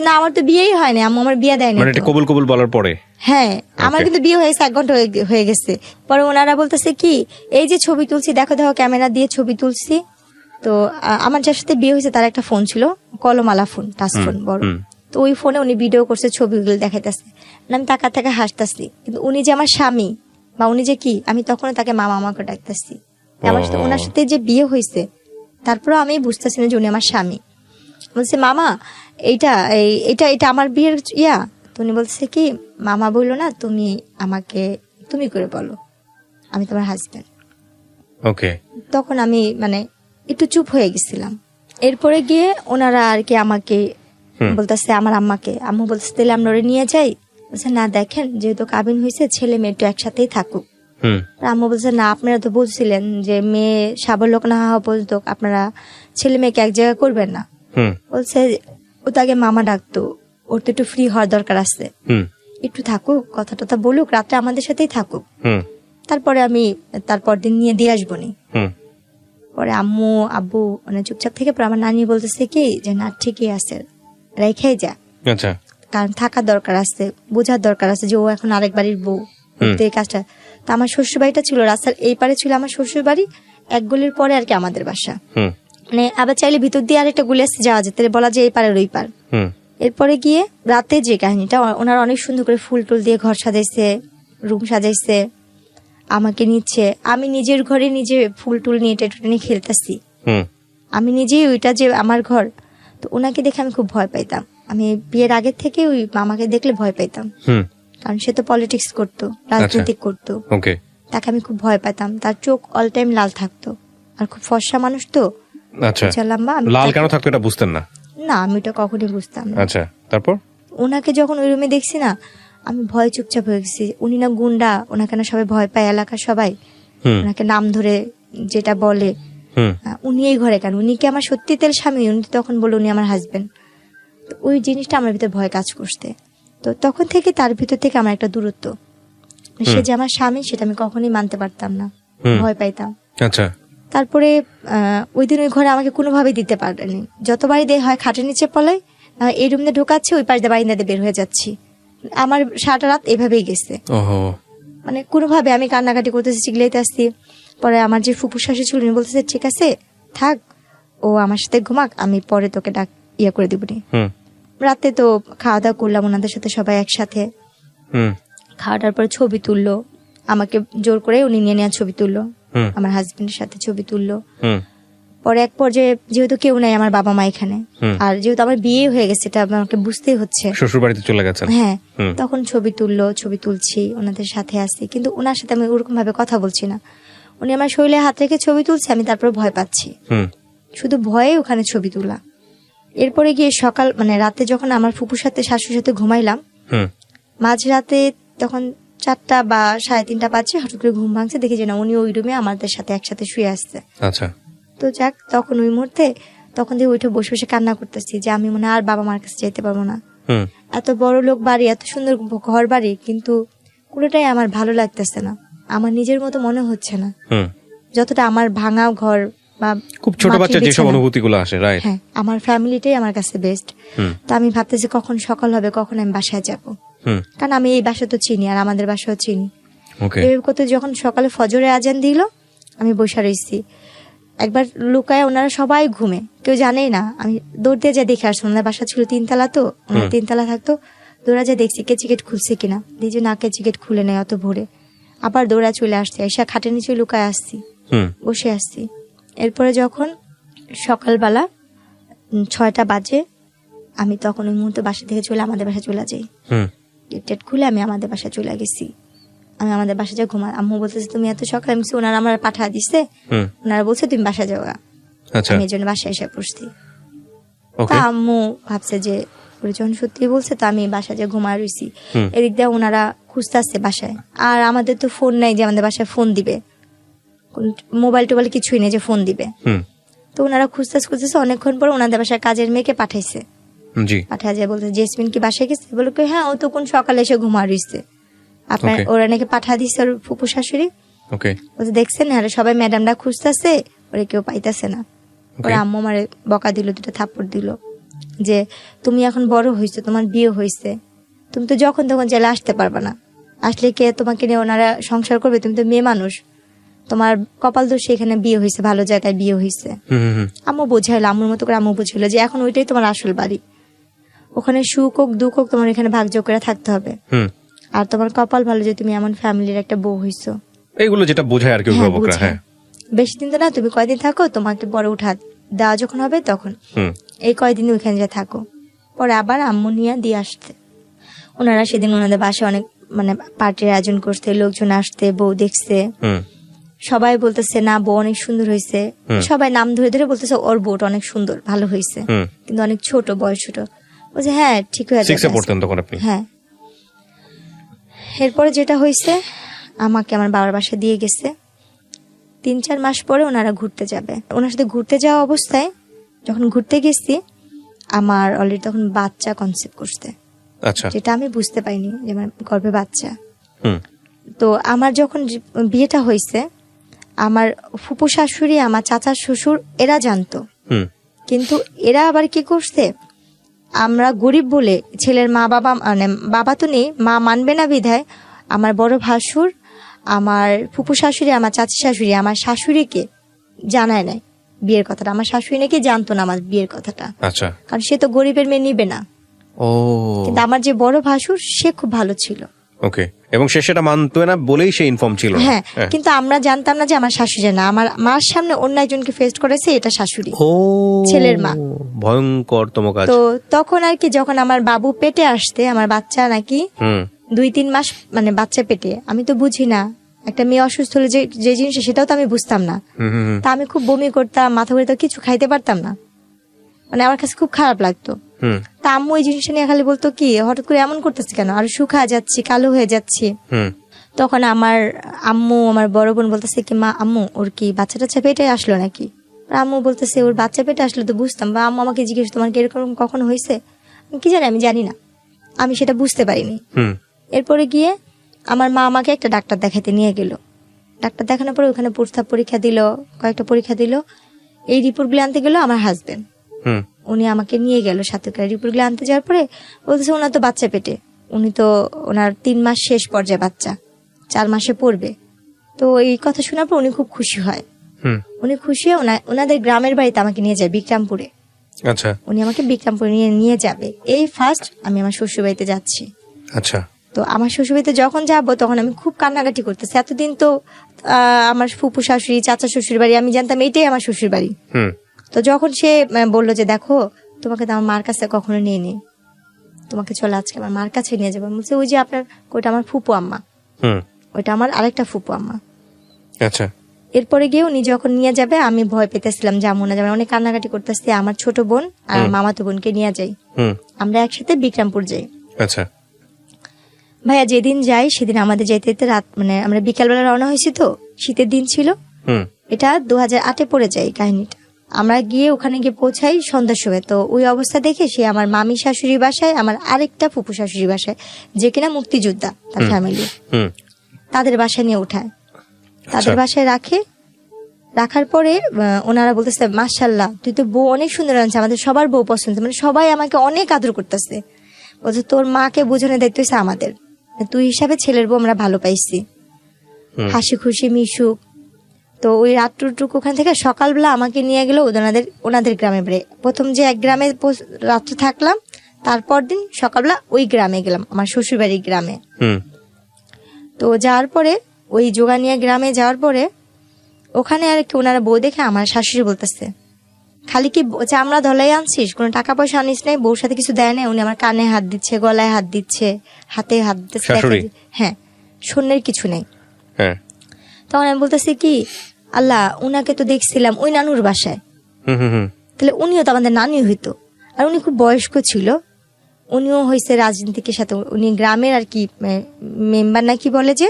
না আমার তো বিয়েই হয় না, আমার বিয়ে দেয়নি। কবুল কবুল বলার পরে হ্যাঁ আমার কিন্তু বিয়ে হয়েছে 1 ঘন্টা হয়ে গেছে। পরে ওনারা বলতেছে কি এই যে ছবি তুলছি, দেখো দেখো ক্যামেরা দিয়ে ছবি তুলছি। তো আমার যার সাথে বিয়ে হয়েছে তার একটা ফোন ছিল, কলমালা ফোন, টাচ ফোন বড়। তো ওই ফোনে উনি ভিডিও করছে, ছবিগুলো দেখাইতেছে। আমি টাকা থেকে হাসতেছি, কিন্তু উনি যে আমার স্বামী বা উনি যে কি, আমি তখন তাকে মামা আমাকে ডাকতেছি। আমার সাথে ওনার সাথে যে বিয়ে হয়েছে, তারপরে আমি বুঝতেছি না যে উনি আমার স্বামী। বলছে মামা এইটা এটা এটা আমার বিয়ের ইয়া। তো উনি বলছে কি মামা বললো না, তুমি আমাকে তুমি করে বলো, আমি তোমার হাজবেন্ড। ওকে। তখন আমি মানে একটু চুপ হয়ে গেছিলাম। এরপরে গিয়ে ওনারা আর কি আমাকে বলতেছে, আমার আম্মাকে, আম্মু বলতেছে তাহলে আমরা ওরে নিয়ে যাই। বলছে না দেখেন যেহেতু কাবিন হয়েছে, ছেলে মেয়ে একটু একসাথেই থাকুক। আম্মু বলছে না আপনারা তো বলছিলেন যে মেয়ে সাবলক না হওয়া পর্যন্ত আপনারা ছেলে মেয়েকে এক জায়গায় করবেন না। হুম বলছে ও তো আগে মামা ডাকতো, ওর তো একটু ফ্রি হওয়ার দরকার আছে, হুম একটু থাকুক, কথা টথা বলুক, রাত্রে আমাদের সাথেই থাকুক, হুম তারপরে আমি তারপর দিন নিয়ে দিয়ে আসবো নি। হুম পরে আম্মু আব্বু মানে চুপচাপ থেকে পরে আমার নানি বলতেছে কি যে না ঠিকই আছে, রেখেই যা, আচ্ছা কারণ থাকার দরকার আছে, বোঝার দরকার আছে যে ও এখন আরেক বাড়ির বউ, তো এই কাজটা। তো আমার শ্বশুর বাড়িটা ছিল রাস্তার এই পারে ছিল আমার শ্বশুর বাড়ি, এক গলির পরে আর কি আমাদের বাসা। হুম মানে আবার চাইলে ভিতর দিয়ে আরেকটা গলি আসতে যাওয়া যেত, বলা যায় এই পারের ওই পার। হুম এরপরে গিয়ে রাতে যে কাহিনীটা, ওনারা অনেক সুন্দর করে ফুল টুল দিয়ে ঘর সাজাইছে, রুম সাজাইছে, আমাকে নিচ্ছে, আমি নিজের ঘরে নিজে ফুল টুল নিয়ে টেটুটে নিয়ে খেলতেছি, হুম আমি নিজেই ওইটা যে আমার ঘর। তো ওনাকে দেখে আমি খুব ভয় পাইতাম, আমি বিয়ের আগের থেকে ওই মামাকে দেখলে ভয় পাইতাম, হুম কারণ সে তো পলিটিক্স করতো, রাজনৈতিক করতো, ওকে তাকে আমি খুব ভয় পাইতাম। তার চোখ অল টাইম লাল থাকতো, আর খুব ফর্সা মানুষ তো, আচ্ছা লম্বা। আমি লাল কেন থাকতো এটা বুঝতেন না? না, আমি ওটা কখনোই বুঝতাম না। আচ্ছা তারপর? ওনাকে যখন ওই রুমে দেখছি না, আমি ভয় চুপচাপ হয়ে গেছি। উনি না গুন্ডা, ওনাকে না সবাই ভয় পায়, এলাকার সবাই হুম ওনাকে নাম ধরে যেটা বলে। হুম উনি এই ঘরে কেন, উনি কি আমার সত্যি তেল স্বামী? উনি তো তখন বলে উনি আমার হাজবেন্ড। তো ওই জিনিসটা আমার ভিতরে ভয় কাজ করছে। তো তখন থেকে তার ভিতর থেকে আমার একটা দূরত্ব, সে যে আমার স্বামী সেটা আমি কখনোই মানতে পারতাম না, ভয় পাইতাম। আচ্ছা তারপরে ওই দিন ওই ঘরে আমাকে কোনোভাবেই দিতে পারেনি, যতবারই দেয় হয় খাটের নিচে পলাই, এই রুমে ঢোকাচ্ছে, ওই পাশ দিয়ে বারিন্দাতে বের হয়ে যাচ্ছি। আমার সারাটা রাত এভাবেই গেছে, ওহো মানে কোনোভাবে আমি কান্নাকাটি করতেছি, চিগলাইতে আসছি। পরে আমার যে ফুপু শাশু ছিল উনি বলতেছে ঠিক আছে থাক, ও আমার সাথে ঘুমাক, আমি পরে তোকে ডাক ইয়ে করে দিব নি। হুম রাতে তো খাওয়া দাওয়া করলাম ওনাদের সাথে সবাই একসাথে, হুম খাওয়াটার পরে ছবি তুললো, আমাকে জোর করে উনি নিয়ে নেওয়া ছবি তুললো, হুম আমার হাজবেন্ডের সাথে ছবি তুললো। হুম পরে এক পর্যায়ে যেহেতু কেউ নাই আমার বাবা মা এখানে, হুম। আর যেহেতু আমার বিয়ে হয়ে গেছে এটা আমাকে বুঝতেই হচ্ছে, শ্বশুর বাড়িতে চলে গেছেন? হ্যাঁ। হুম। তখন ছবি তুললো, ছবি তুলছি, ওনাদের সাথে আছি, কিন্তু ওনার সাথে আমি ওরকম ভাবে কথা বলছি না। উনি আমার শরীরে হাত রেখে ছবি তুলছে, আমি তারপর ভয় পাচ্ছি, হুম শুধু ভয়ে ওখানে ছবি তোলা। এরপরে গিয়ে সকাল মানে রাতে যখন আমার ফুপুর সাথে শাশুর সাথে ঘুমাইলাম, হুম মাঝরাতে তখন 4টা বা 3:30 বাজছে, হঠাৎ করে ঘুম ভাঙছে, দেখি যে না উনি ওই রুমে আমাদের সাথে একসাথে শুয়ে আসছে। আচ্ছা তো যাক, তখন ওই মুহূর্তে তখন দিয়ে উঠে বসে বসে কান্না করতেছি যে আমি মনে হয় আর বাবা মার কাছে যেতে পারবো না। হুম এত বড় লোক বাড়ি, এত সুন্দর ঘর বাড়ি, কিন্তু কোনোটাই আমার ভালো লাগতেছে না, আমার নিজের মতো মনে হচ্ছে না। হুম যতটা আমার ভাঙা ঘর বা খুব ছোট মাটির বাচ্চা যেসব বিছানা, অনুভূতিগুলো আসে, রাইট? হ্যাঁ, আমার ফ্যামিলিটাই আমার কাছে বেস্ট। হুম তো আমি ভাবতেছি কখন সকাল হবে, কখন আমি বাসায় যাব, হুম কারণ আমি এই বাসা তো চিনি আর আমাদের বাসাও চিনি। ওকে এভাবে করতে যখন সকালে ফজরে আজান দিল, আমি বসে রয়েছি। একবার লুকায়, ওনারা সবাই ঘুমে, কেউ জানেই না, আমি দৌড় দিয়ে যা দেখে আসছি, ওনার বাসা ছিল 3তলা, তো ওনার 3তলা থাকতো, দৌড়া যা দেখছি কেচিকেট খুলছে কিনা, দেখছি না কেচিকেট খুলে নেই অত ভোরে, আবার দৌড়া চলে আসছি, এসে খাটের নিচে লুকায় আসছি, হুম বসে আসছি। এরপরে যখন সকালবেলা 6টা বাজে, আমি তখন ওই মুহূর্তে বাসা থেকে চলে আমাদের বাসায় চলে যাই, হুম গেট খুলে আমি আমাদের বাসায় চলে গেছি। আমি আমাদের বাসা যা ঘুমা, আম্মু বলতেছে তুমি এত সকালে, আমি বলছি, ওনারা আমার পাঠা দিছে, হুম ওনারা বলছে তুমি বাসা যাওয়া, আচ্ছা আমি এই জন্য বাসায় এসে পড়ছি। ওকে তা আম্মু ভাবছে যে ওরা যখন সত্যি বলছে, তো আমি বাসায় যে ঘুমায় রয়েছি। হুম। এদিক দিয়ে ওনারা খুঁজতে আসছে বাসায়, আর আমাদের তো ফোন নাই যে আমাদের বাসায় ফোন দিবে, মোবাইল টোবাইল কিছুই নেই যে ফোন দিবে। হুম তো ওনারা খুঁজতেছে, অনেকক্ষণ পর ওনাদের বাসায় কাজের মেয়েকে পাঠাইছে, জি পাঠায় যায় বলতে জেসমিন কি বাসায় গেছে, বলে কি হ্যাঁ ও তো কোন সকালে এসে ঘুমায় রয়েছে, আপনার Okay. ওরা নাকি পাঠা দিচ্ছে ওর ফুপু শাশুড়ি। ওকে বলছে দেখছেন, আরে সবাই ম্যাডামরা খুঁজতেছে, ওরে কেউ পাইতেছে না। ওরা আম্মু মারে বকা দিল, 2টা থাপ্পড় দিল, যে তুমি এখন বড় হয়েছো, তোমার বিয়ে হয়েছে, তুমি তো যখন তখন জেলে আসতে পারবে না, আসলে কে তোমাকে নিয়ে ওনারা সংসার করবে, তুমি তো মেয়ে মানুষ, তোমার কপাল দোষে এখানে বিয়ে হয়েছে, ভালো জায়গায় বিয়ে হয়েছে। হুম হুম হুম আম্মু বোঝাইলো, আম্মুর মতো করে আম্মু বুঝাইলো যে এখন ওইটাই তোমার আসল বাড়ি, ওখানে সুখ হোক দুঃখ হোক তোমার এখানে ভাগযোগ করে থাকতে হবে, হুম আর তোমার কপাল ভালো যে তুমি এমন ফ্যামিলির একটা বউ হইছো। এইগুলো যেটা বোঝায় আর কি হ্যাঁ, অভিভাবকরা। বুঝায়। হ্যাঁ বেশি দিন তো না, তুমি কয়দিন থাকো, তোমাকে বড় উঠা দেওয়া যখন হবে তখন হুম এই কয়দিন ওইখানে যা থাকো, পরে আবার আম্মু নিয়ে দিয়ে আসতে। ওনারা সেদিন ওনাদের বাসায় অনেক মানে পার্টির আয়োজন করতে, লোকজন আসতে, বউ দেখছে, হুম সবাই বলতেছে না বউ অনেক সুন্দর হয়েছে, সবাই নাম ধরে ধরে বলতেছে ওর বউটা অনেক সুন্দর, ভালো হয়েছে, হুম কিন্তু অনেক ছোট, বয়স ছোট। বলছে হ্যাঁ ঠিক হয়ে 6 এ যাবে। পড়তেন তখন আপনি? হ্যাঁ। এরপরে যেটা হয়েছে, আমাকে আমার বাবার বাসায় দিয়ে গেছে, 3-4 মাস পরে ওনারা ঘুরতে যাবে, ওনার সাথে ঘুরতে যাওয়া অবস্থায় যখন ঘুরতে গেছি, আমার অলরেডি তখন বাচ্চা কনসেপ্ট করতে, আচ্ছা যেটা আমি বুঝতে পারিনি যে আমার গর্ভে বাচ্চা। হুম তো আমার যখন বিয়েটা হয়েছে, আমার ফুপু শাশুড়ি, আমার চাচা শ্বশুর এরা জানতো, হুম কিন্তু এরা আবার কি করছে, আমরা গরিব বলে ছেলের মা বাবা, মানে বাবা তো নেই, মা মানবে না বিধায় আমার বড় ভাসুর, আমার ফুপু শাশুড়ি, আমার চাচি শাশুড়ি আমার শাশুড়িকে জানায় নাই বিয়ের কথাটা। আমার শাশুড়ি নাকি জানতো না আমার বিয়ের কথাটা, আচ্ছা কারণ সে তো গরিবের মেয়ে নিবে না। ও কিন্তু আমার যে বড় ভাসুর সে খুব ভালো ছিল। ওকে, এবং সে সেটা মানতো না বলেই সে ইনফর্ম ছিল না। হ্যাঁ, কিন্তু আমরা জানতাম না যে আমার শাশুড়ি জানে, আমার মার সামনে অন্য একজনকে ফেস করেছে, এটা শাশুড়ি, ও ছেলের মা। ভয়ঙ্কর তম কাজ। তো তখন আর কি, যখন আমার বাবু পেটে আসতে, আমার বাচ্চা নাকি 2-3 মাস মানে বাচ্চা পেটে, আমি তো বুঝি না একটা মেয়ে অসুস্থ হলে যে জিনিস সেটাও তো আমি বুঝতাম না। তা আমি খুব বমি করতাম, মাথা ঘুরে, তো কিছু খাইতে পারতাম না, মানে আমার কাছে খুব খারাপ লাগতো। তা আম্মু এই জিনিসটা নিয়ে খালি বলতো কি হঠাৎ করে এমন করতেছি কেন, আর শুকা যাচ্ছি, কালো হয়ে যাচ্ছি। তখন আমার আম্মু, আমার বড় বোন বলতেছে কি, মা আম্মু ওর কি বাচ্চা টাচ্চা পেটে আসলো নাকি? আম্মু বলতেছে ওর বাচ্চা পেটে আসলো তো বুঝতাম, বা আম্মু আমাকে জিজ্ঞেস তোমার কি এরকম কখনো হয়েছে? কি জানি, আমি জানি না, আমি সেটা বুঝতে পারিনি। এরপরে গিয়ে আমার মা আমাকে একটা ডাক্তার দেখাতে নিয়ে গেল। ডাক্তার দেখানোর পরে ওখানে প্রস্তাব পরীক্ষা দিল, কয়েকটা পরীক্ষা দিল। এই রিপোর্টগুলো আনতে গেল আমার হাজবেন্ড, উনি আমাকে নিয়ে গেল সাথে করে। রিপোর্টগুলো আনতে যাওয়ার পরে বলতেছে ওনার তো বাচ্চা পেটে, উনি তো ওনার 3 মাস শেষ পর্যায়ে, বাচ্চা 4 মাসে পড়বে। তো এই কথা শোনার পর উনি খুব খুশি হয়। উনি খুশি হয়ে ওনাদের গ্রামের বাড়িতে আমাকে নিয়ে যায়, বিক্রমপুরে। আচ্ছা, উনি আমাকে বিক্রমপুরে নিয়ে যাবে। এই ফার্স্ট আমি আমার শ্বশুর বাড়িতে যাচ্ছি। আচ্ছা, তো আমার শ্বশুর বাড়িতে যখন যাবো তখন আমি খুব কান্নাকাটি করতেছি। এতদিন তো আমার ফুপু শাশুড়ি, চাচা শ্বশুর বাড়ি আমি জানতাম এটাই আমার শ্বশুর বাড়ি। তো যখন সে বললো যে দেখো তোমাকে তো আমার মার কাছে কখনো নিয়ে নি, তোমাকে চলে আজকে আমার মার কাছে নিয়ে যাবো। বলছে ওই যে আপনার, ওইটা আমার ফুপু আম্মা, ওইটা আমার আরেকটা ফুপু আম্মা। আচ্ছা। এরপরে গিয়ে উনি যখন নিয়ে যাবে আমি ভয় পেতেছিলাম, যাবো না যাবো, অনেক কান্নাকাটি করতেছি। আমার ছোট বোন আর মামাতো বোনকে নিয়ে যাই, আমরা একসাথে বিক্রমপুর যাই। আচ্ছা ভাইয়া, যেদিন যাই সেদিন আমাদের যাইতে যেতে রাত, মানে আমরা বিকালবেলা রওনা হয়েছি, তো শীতের দিন ছিল, এটা 2008-এ পড়ে যায় কাহিনীটা। আমরা গিয়ে ওখানে গিয়ে পৌঁছাই সন্ধ্যার সময়। তো ওই অবস্থা দেখে সে আমার মামি শাশুড়ির বাসায়, আমার আরেকটা ফুপু শাশুড়ির বাসায়, যে কিনা মুক্তিযোদ্ধা, তার ফ্যামিলি, তাদের বাসায় নিয়ে উঠায়, তাদের বাসায় রাখার পরে ওনারা বলতেছে মাশাআল্লাহ তুই তো বউ অনেক সুন্দর আনছে, আমাদের সবার বউ পছন্দ, মানে সবাই আমাকে অনেক আদর করতেছে। বলছে তোর মাকে বোঝানোর দায়িত্ব হচ্ছে আমাদের, তুই হিসাবে ছেলের বউ আমরা ভালো পাইছি, হাসি খুশি মিশুক। তো ওই রাত্রটুকু ওখান থেকে সকালবেলা আমাকে নিয়ে গেল ওনাদের গ্রামে বেড়ে। প্রথম যে এক গ্রামে রাত্রে থাকলাম, তারপর দিন সকালবেলা ওই গ্রামে গেলাম, আমার শ্বশুরবাড়ির গ্রামে। তো যাওয়ার পরে ওই জোগানিয়া গ্রামে যাওয়ার পরে ওখানে আর কি ওনারা বউ দেখে আমার শাশুড়ি বলতেছে খালি কি চামড়া ধলাই আনছিস, কোনো টাকা পয়সা আনিস নাই, বউর সাথে কিছু দেয় না। উনি আমার কানে হাত দিচ্ছে, গলায় হাত দিচ্ছে, হাতে হাত দিচ্ছে। হ্যাঁ, শূন্যের কিছু নেই। তখন আমি বলতেছি কি আল্লাহ, উনাকে তো দেখছিলাম ওই নানুর বাসায়, তাহলে উনিও তো আমাদের নানি হইতো। আর উনি খুব বয়স্ক ছিল, উনিও হয়েছে রাজনীতিকের সাথে, উনি গ্রামের আর কি মেম্বার নাকি বলে যে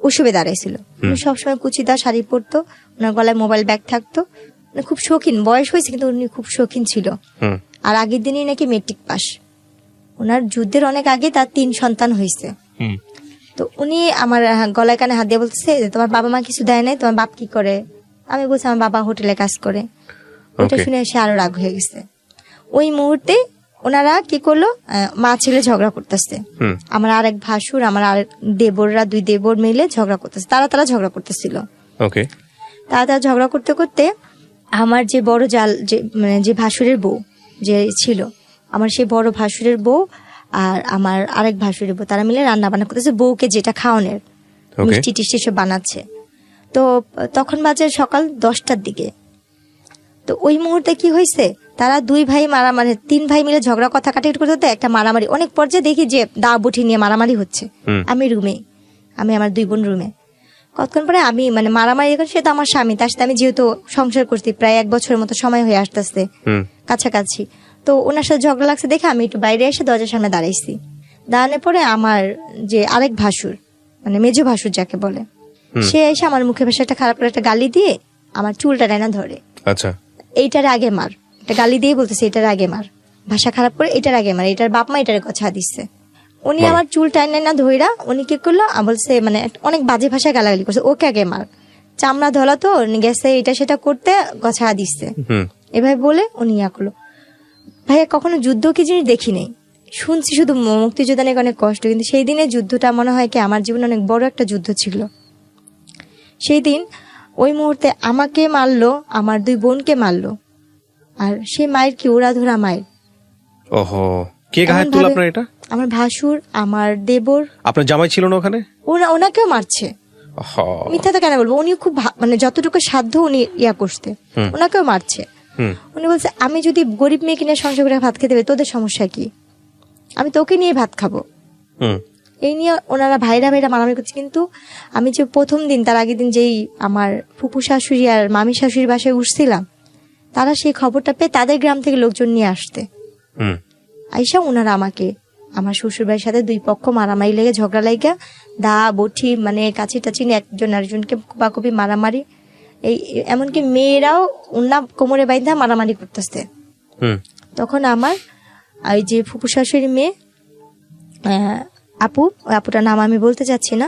ওসবে দাঁড়াইছিল। উনি সবসময় কুচিদার শাড়ি পরতো, ওনার গলায় মোবাইল ব্যাগ থাকতো, খুব শৌখিন, বয়স হয়েছে কিন্তু উনি খুব শৌখিন ছিল। আর আগের দিনই নাকি মেট্রিক পাস, ওনার যুদ্ধের অনেক আগে তার 3 সন্তান হয়েছে। তো উনি আমার গলায় কানে হাত দিয়ে বলতেছে তোমার বাবা মা কিছু দেয় নাই, তোমার বাপ কি করে? আমি বলছি আমার বাবা হোটেলে কাজ করে। ওটা শুনে সে আরো রাগ হয়ে গেছে। ওই মুহূর্তে ওনারা কি করলো, মা ছেলে ঝগড়া করতেছে। আমার আরেক ভাসুর, আমার আরেক দেবররা, 2 দেবর মিলে ঝগড়া করতেছে, তারা ঝগড়া করতেছিল। তারা ঝগড়া করতে করতে আমার যে বড় যে ভাসুরের বউ যে ছিল, আমার সেই বড় ভাসুরের বউ আর আমার আরেক ভাসুরের বউ, তারা মিলে রান্না বান্না করতেছে, বউকে যেটা খাওয়ানোর মিষ্টি টিষ্টি সব বানাচ্ছে। তো তখন বাজে সকাল 10টার দিকে। তো ওই মুহূর্তে কি হয়েছে, তারা 2 ভাই মারামারি, 3 ভাই মিলে ঝগড়া কথা কাটাকাটি করতে একটা মারামারি, অনেক পর্যায়ে দেখি যে দা বটি নিয়ে মারামারি হচ্ছে। আমি আমার 2 বোন রুমে। কতক্ষণ পরে আমি মানে মারামারি, সে তো আমার স্বামী, তার সাথে আমি যেহেতু সংসার করছি প্রায় 1 বছরের মতো সময় হয়ে আসতেছে কাছাকাছি। তো ওনার সাথে ঝগড়া লাগছে দেখে আমি একটু বাইরে এসে দরজার সামনে দাঁড়াইছি। দাঁড়ানোর পরে আমার যে আরেক ভাসুর, মানে মেজো ভাসুর যাকে বলে, সে এসে আমার মুখে ভাষা একটা খারাপ করে একটা গালি দিয়ে আমার চুলটা টানা ধরে। আচ্ছা, এইটার আগে মার, একটা গালি দিয়ে বলতেছে এটার আগে মার। ভাষা খারাপ করে এটার আগে মানে এটার বাপ মা এটার কথা দিচ্ছে। উনি আমার চুল টাইনে না ধইরা উনি কি করলো বলছে মানে অনেক বাজে ভাষায় গালাগালি করছে, ওকে আগে মার, চামড়া ধলা তো গেছে এটা সেটা করতে কথা দিচ্ছে এভাবে বলে উনি ইয়া করলো। ভাইয়া কখনো যুদ্ধ কি জিনিস দেখি নেই, শুনছি শুধু মুক্তিযোদ্ধা নাকি অনেক কষ্ট, কিন্তু সেই দিনের যুদ্ধটা মনে হয় কি আমার জীবনে অনেক বড় একটা যুদ্ধ ছিল। সেই দিন ওই মুহূর্তে আমাকে মারলো, আমার 2 বোনকে মারলো, আর সেই মায়ের কি ওরা ধরা মায়ের। ওহো, কে গায়ে তুল আপনার? এটা আমার ভাসুর, আমার দেবর। আপনার জামাই ছিল না ওখানে? ওনাকেও মারছে। মিথ্যা তো কেন বলবো, উনি খুব মানে যতটুকু সাধ্য উনি ইয়া করতে, ওনাকেও মারছে। উনি বলছে আমি যদি গরিব মেয়েকে নিয়ে সংসার করে ভাত খেতে পারি তোদের সমস্যা কি, আমি তোকে নিয়ে ভাত খাবো। এই নিয়ে ওনারা ভাইরা মারামারি করছে। কিন্তু আমি যে প্রথম দিন তার আগের দিন যেই আমার ফুপু শাশুড়ি আর মামি শাশুড়ির বাসায় উঠছিলাম, তারা সেই খবরটা পেয়ে তাদের গ্রাম থেকে লোকজন নিয়ে আসতে আইসা ওনারা আমাকে আমার শ্বশুর বাড়ির সাথে 2 পক্ষ মারামারি লেগে ঝগড়া লাগা দা বঠি মানে কাছি টাচি একজন আরেকজনকে কুপাকুপি মারামারি, এই এমনকি মেয়েরাও উন্না কোমরে বাইন্ধা মারামারি করতেছে। তখন আমার ওই যে ফুপু শাশুড়ির মেয়ে আপু, ওই আপুটার নাম আমি বলতে চাচ্ছি না,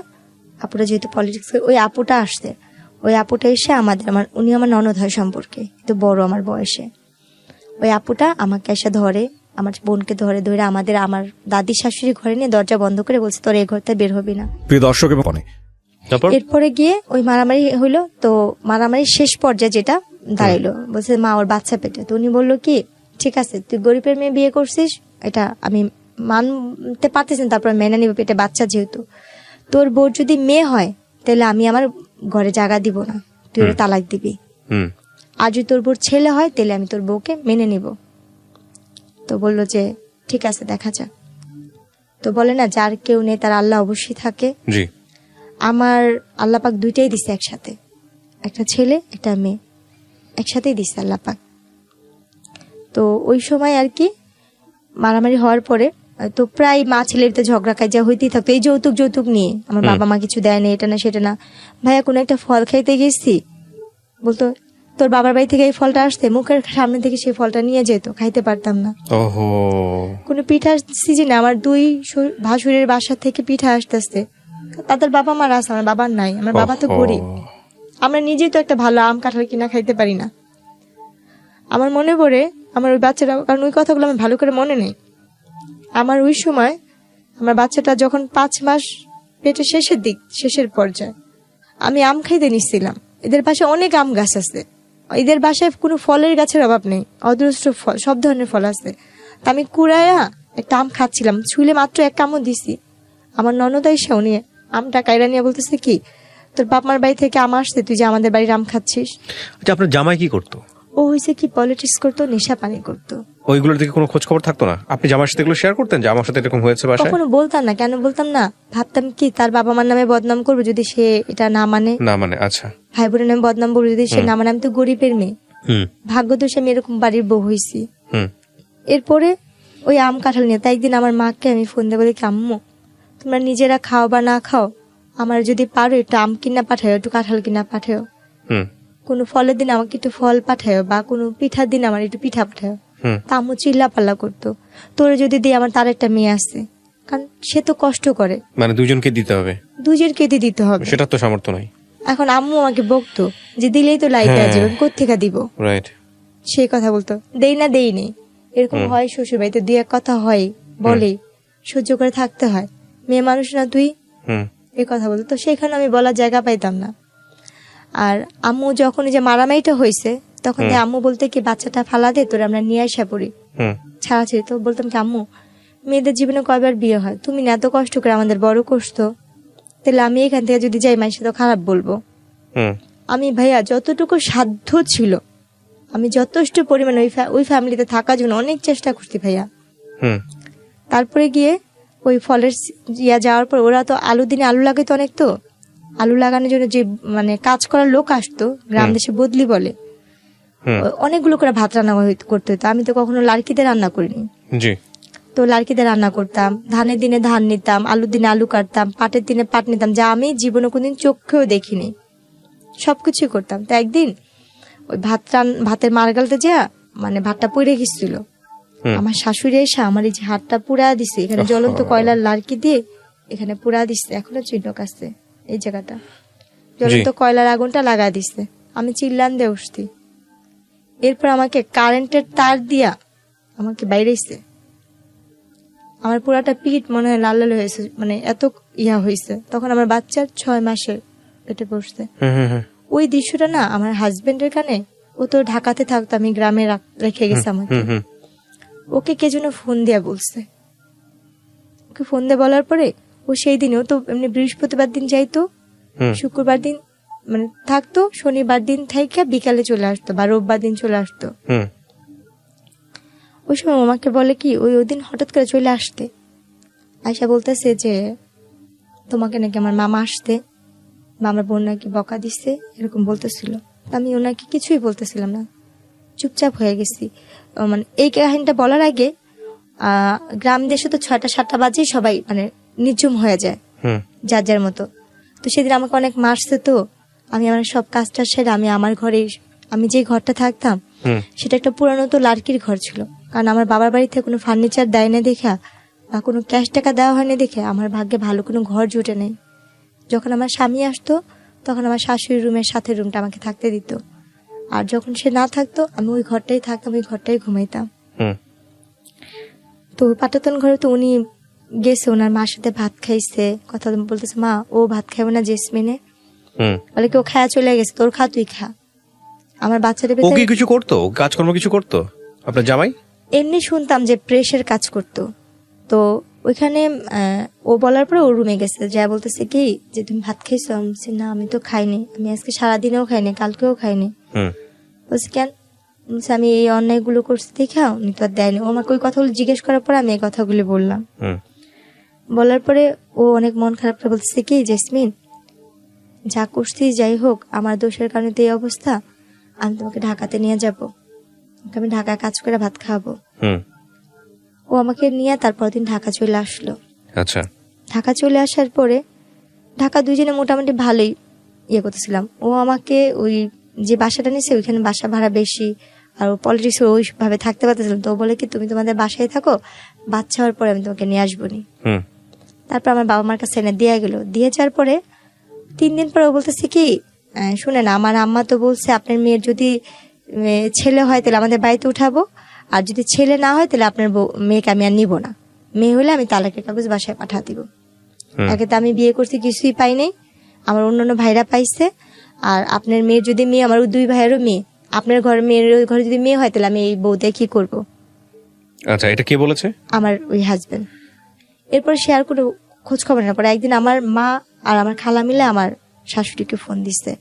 আপুটা যেহেতু পলিটিক্স, ওই আপুটা আসছে। ওই আপুটা এসে উনি আমার ননদ হয় সম্পর্কে, তো বড় আমার বয়সে। ওই আপুটা আমাকে এসে ধরে, আমার বোনকে ধরে আমার দাদি শাশুড়ি ঘরে নিয়ে দরজা বন্ধ করে বলছে তোর এই ঘরটা বের হবি না। প্রিয় দর্শক, এরপরে গিয়ে ওই মারামারি হইলো। তো মারামারি শেষ পর্যায়ে যেটা দাঁড়াইলো, বলছে মা ওর বাচ্চা পেটে। তো উনি বললো কি ঠিক আছে তুই গরিবের মেয়ে বিয়ে করছিস, এটা আমি মানতে পারতেছেন, তারপর মেনে নিব, পেটে বাচ্চা যেহেতু। তোর বোর যদি মেয়ে হয় তাহলে আমি আমার ঘরে জায়গা দিব না, তুই ওর তালাক দিবি। আর যদি তোর বোর ছেলে হয় তাহলে আমি তোর বউকে মেনে নিব। তো বললো যে ঠিক আছে দেখা যাক। তো বলে না যার কেউ নেই তার আল্লাহ অবশ্যই থাকে। আমার আল্লাহ পাক 2টাই দিছে একসাথে, একটা ছেলে একটা মেয়ে একসাথেই দিছে আল্লাহ পাক। তো ওই সময় আর কি মারামারি হওয়ার পরে তো প্রায় মা ছেলের তো ঝগড়া কাজা হইতেই থাকতো এই যৌতুক নিয়ে। আমার বাবা মা কিছু দেয় না, এটা না সেটা না। ভাইয়া কোনো একটা ফল খাইতে গেছি, বলতো তোর বাবার বাড়ি থেকে এই ফলটা আসতে, মুখের সামনে থেকে সেই ফলটা নিয়ে যেত, খাইতে পারতাম না। কোনো পিঠার সিজনে আমার 2 ভাসুরের বাসা থেকে পিঠা আসতে, তাদের বাবা মার আছে, আমার বাবার নাই। আমার বাবা তো গরিব, আমরা নিজেই তো একটা ভালো আম কাঁঠাল কিনা খাইতে পারি না। আমার মনে পড়ে আমার ওই বাচ্চাটা, কারণ ওই কথাগুলো আমি ভালো করে মনে নেই। আমার ওই সময় আমার বাচ্চাটা যখন 5 মাস পেটে শেষের পর্যায়ে, আমি আম খাইতে নিচ্ছিলাম। এদের বাসায় অনেক আম গাছ আছে, এদের বাসায় কোনো ফলের গাছের অভাব নেই, অদৃষ্ট ফল, সব ধরনের ফল আছে। তা আমি কুড়াইয়া একটা আম খাচ্ছিলাম, ছুলে মাত্র 1 কামড় দিছি। আমার ননদ এসে উনি আমটা কাইরা নিয়ে বলতেছে কি তোর বাপ মার বাড়ি থেকে আম আসছে, তুই যে আমাদের বাড়ির আম খাচ্ছিস। আচ্ছা, আপনার জামাই কি করতো? ও হয়েছে কি পলিটিক্স করতো, নেশা পানি করতো। ওইগুলোর দিকে কোনো খোঁজ খবর থাকতো না? আপনি জামার সাথে এগুলো শেয়ার করতেন যে আমার সাথে এরকম হয়েছে বাসায়? কখনো বলতাম না। কেন বলতাম না? ভাবতাম কি তার বাবা মার নামে বদনাম করবো যদি সে এটা না মানে। আচ্ছা, ভাই বোনের নামে বদনাম করবো যদি সে না মানে। আমি তো গরিবের মেয়ে, ভাগ্য দোষে আমি এরকম বাড়ির বউ হয়েছি। এরপরে ওই আম কাঁঠাল নিয়ে তাই একদিন আমার মাকে আমি ফোন দিয়ে বলি কি আম্মু তোমরা নিজেরা খাও বা না খাও, আমার যদি পারো একটু আম কিনা পাঠাও, একটু কাঁঠাল কিনা পাঠাও, কোনো ফলের দিন আমাকে একটু ফল পাঠাও, বা কোনো পিঠার দিন আমার একটু পিঠা পাঠাও। তা আম্মু চিল্লা পাল্লা করতো, তোরে যদি দিই আমার তার একটা মেয়ে আছে, কারণ সে তো কষ্ট করে, মানে দুজনকে দিতে হবে, দুজনকে দিতে হবে, সেটা তো সামর্থ্য নাই। এখন আম্মু আমাকে বকতো যে দিলেই তো লাইটে আসবে, কোত্থেকে দিব, সেই কথা বলতো। দেই না দেই নেই, এরকম হয় শ্বশুর বাড়িতে 2-1 কথা হয়, বলে সহ্য করে থাকতে হয়, মেয়ে মানুষ না তুই, এই কথা বলতো। তো সেখানে আমি বলার জায়গা পাইতাম না। আর আম্মু যখন যে মারামারিটা হয়েছে তখন আম্মু বলতে কি বাচ্চাটা ফালা দে, তোর আমরা নিয়ে আসা পড়ি ছাড়াছাড়ি। তো বলতাম কি আম্মু মেয়েদের জীবনে কয়বার বিয়ে হয়, তুমি না এত কষ্ট করে আমাদের বড় করছো, তাহলে আমি এখান থেকে যদি যাই মানুষ তো খারাপ বলবো। আমি ভাইয়া যতটুকু সাধ্য ছিল আমি যথেষ্ট পরিমাণে ওই ফ্যামিলিতে থাকার জন্য অনেক চেষ্টা করছি ভাইয়া। তারপরে গিয়ে ওই ফলের যাওয়ার পর ওরা তো দিনে আলু লাগাইতো অনেক, তো আলু লাগানোর জন্য যে মানে কাজ করার লোক আসতো, গ্রাম দেশে বদলি বলে, অনেকগুলো করে ভাত রান্না করতে হতো। আমি তো কখনো লাড়কিতে রান্না করিনি, তো লাড়কিতে রান্না করতাম, ধানের দিনে ধান নিতাম, আলুর দিনে আলু কাটতাম, পাটের দিনে পাট নিতাম, যা আমি জীবনে কোনদিন চোখেও দেখিনি, সবকিছুই করতাম। তো একদিন ওই ভাতের মারগালতে যা মানে ভাতটা পড়ে গেছিল, আমার শাশুড়ি এসে আমার এই যে হাতটা পুড়া দিছে, এখানে জ্বলন্ত কয়লার লার্কি দিয়ে এখানে পুড়া দিচ্ছে, এখনো চিহ্ন কাছে এই জায়গাটা জ্বলন্ত কয়লার আগুনটা লাগা দিচ্ছে। আমি চিল্লান দিয়ে উঠছি। এরপর আমাকে কারেন্টের তার দিয়া আমাকে বাইরেছে। আমার পুরাটা পিঠ মনে হয় লাল লাল হয়েছে, মানে এত ইয়া হয়েছে। তখন আমার বাচ্চার 6 মাসের পেটে পড়ছে। ওই দৃশ্যটা না আমার হাজবেন্ডের কানে, ও তো ঢাকাতে থাকতো, আমি গ্রামে রেখে গেছি আমাকে। ওকে কে যেন ফোন দিয়া বলছে, ওকে ফোন দিয়ে বলার পরে ও সেই দিনে, ও তো এমনি বৃহস্পতিবার দিন যাইতো, শুক্রবার দিন মানে থাকতো, শনিবার দিন থেকে বিকালে চলে আসতো বা রোববার দিন চলে আসতো। ওই সময় আমাকে বলে কি ওই দিন হঠাৎ করে চলে আসতে, আয়সা বলতেছে যে তোমাকে নাকি আমার মামা আসতে বা আমার বোন নাকি বকা দিচ্ছে, এরকম বলতেছিল। আমি ওনাকে কিছুই বলতেছিলাম না, চুপচাপ হয়ে গেছি। মানে এই কাহিনীটা বলার আগে গ্রাম দেশে তো 6টা-7টা বাজেই সবাই মানে নিঝুম হয়ে যায় যার যার মতো। তো সেদিন আমাকে অনেক মারছে, তো আমি আমার সব কাজটা সেরে আমি আমার ঘরে, আমি যে ঘরটা থাকতাম সেটা একটা পুরানো তো লার্কির ঘর ছিল, কারণ আমার বাবার বাড়িতে কোনো ফার্নিচার দেয় না দেখা বা কোনো ক্যাশ টাকা দেওয়া হয়নি দেখে আমার ভাগ্যে ভালো কোনো ঘর জুটে নেই। যখন আমার স্বামী আসতো তখন আমার শাশুড়ির রুমের সাথে রুমটা আমাকে থাকতে দিত, আর যখন সে না থাকতো আমি ওই ঘরটাই থাকতাম, ওই ঘরটাই ঘুমাইতাম। তো পাটাতন ঘরে তো উনি গেছে, ওনার মার সাথে ভাত খাইছে, কথা বলতেছে, মা ও ভাত খাইবে না জেসমিনে, বলে কি ও খায়া চলে গেছে, তোর খা, তুই খা। আমার বাচ্চাটা ও কি কিছু করতো, কাজকর্ম কিছু করতো আপনার জামাই? এমনি শুনতাম যে প্রেসের কাজ করতো। তো ওইখানে ও বলার পরে ও রুমে গেছে, যা বলতেছে কি যে তুমি ভাত খাইছো? আমি বলছি না, আমি তো খাইনি, আমি আজকে সারাদিনেও খাইনি, কালকেও খাইনি। বলছি কেন? বলছে আমি এই অন্যায়গুলো করছি দেখা উনি তো আর দেয়নি। ও আমাকে ওই কথাগুলো জিজ্ঞেস করার পর আমি এই কথাগুলি বললাম। বলার পরে ও অনেক মন খারাপ করে বলতেছে কি, জেসমিন যা করছি যাই হোক, আমার দোষের কারণে তো এই অবস্থা, আমি তোমাকে ঢাকাতে নিয়ে যাবো, আমি ঢাকায় কাজ করে ভাত খাওয়াবো। ও আমাকে নিয়ে তারপর দিন ঢাকা চলে আসলো। আচ্ছা, ঢাকা চলে আসার পরে ঢাকা দুজনে মোটামুটি ভালোই ইয়ে করতেছিলাম। ও আমাকে ওই যে বাসাটা নিয়েছে ওইখানে বাসা ভাড়া বেশি, আর ও পলিটিক্স ওইভাবে থাকতে পারতেছিলাম। তো ও বলে কি তুমি তোমাদের বাসায় থাকো, বাচ্চা হওয়ার পরে আমি তোমাকে নিয়ে আসবো নি। তারপর আমার বাবা মার কাছে এনে দিয়ে গেলো। দিয়ে যাওয়ার পরে 3 দিন পরে ও বলতেছে কি, শুনেন আমার আম্মা তো বলছে আপনার মেয়ের যদি ছেলে হয় তাহলে আমাদের বাড়িতে উঠাবো, আর যদি ছেলে না হয় তাহলে আপনার মেয়েকে আমি আর নিবো না, মেয়ে হলে আমি তালাকের কাগজ বাসায় পাঠা দিব। একে তো আমি বিয়ে করছি কিছুই পাই নাই, আমার অন্যান্য ভাইরা পাইছে, আর আপনার মেয়ের যদি মেয়ে, আমার 2 ভাইয়েরও মেয়ে, আপনার মেয়ের ঘরে যদি মেয়ে হয় তাহলে আমি এই বউ দিয়ে কি করবো। আচ্ছা, এটা কে বলেছে? আমার ওই হাজবেন্ড। এরপর সে আর কোনো খোঁজ খবর না। পরে একদিন আমার মা আর আমার খালা মিলে আমার শাশুড়িকে ফোন দিচ্ছে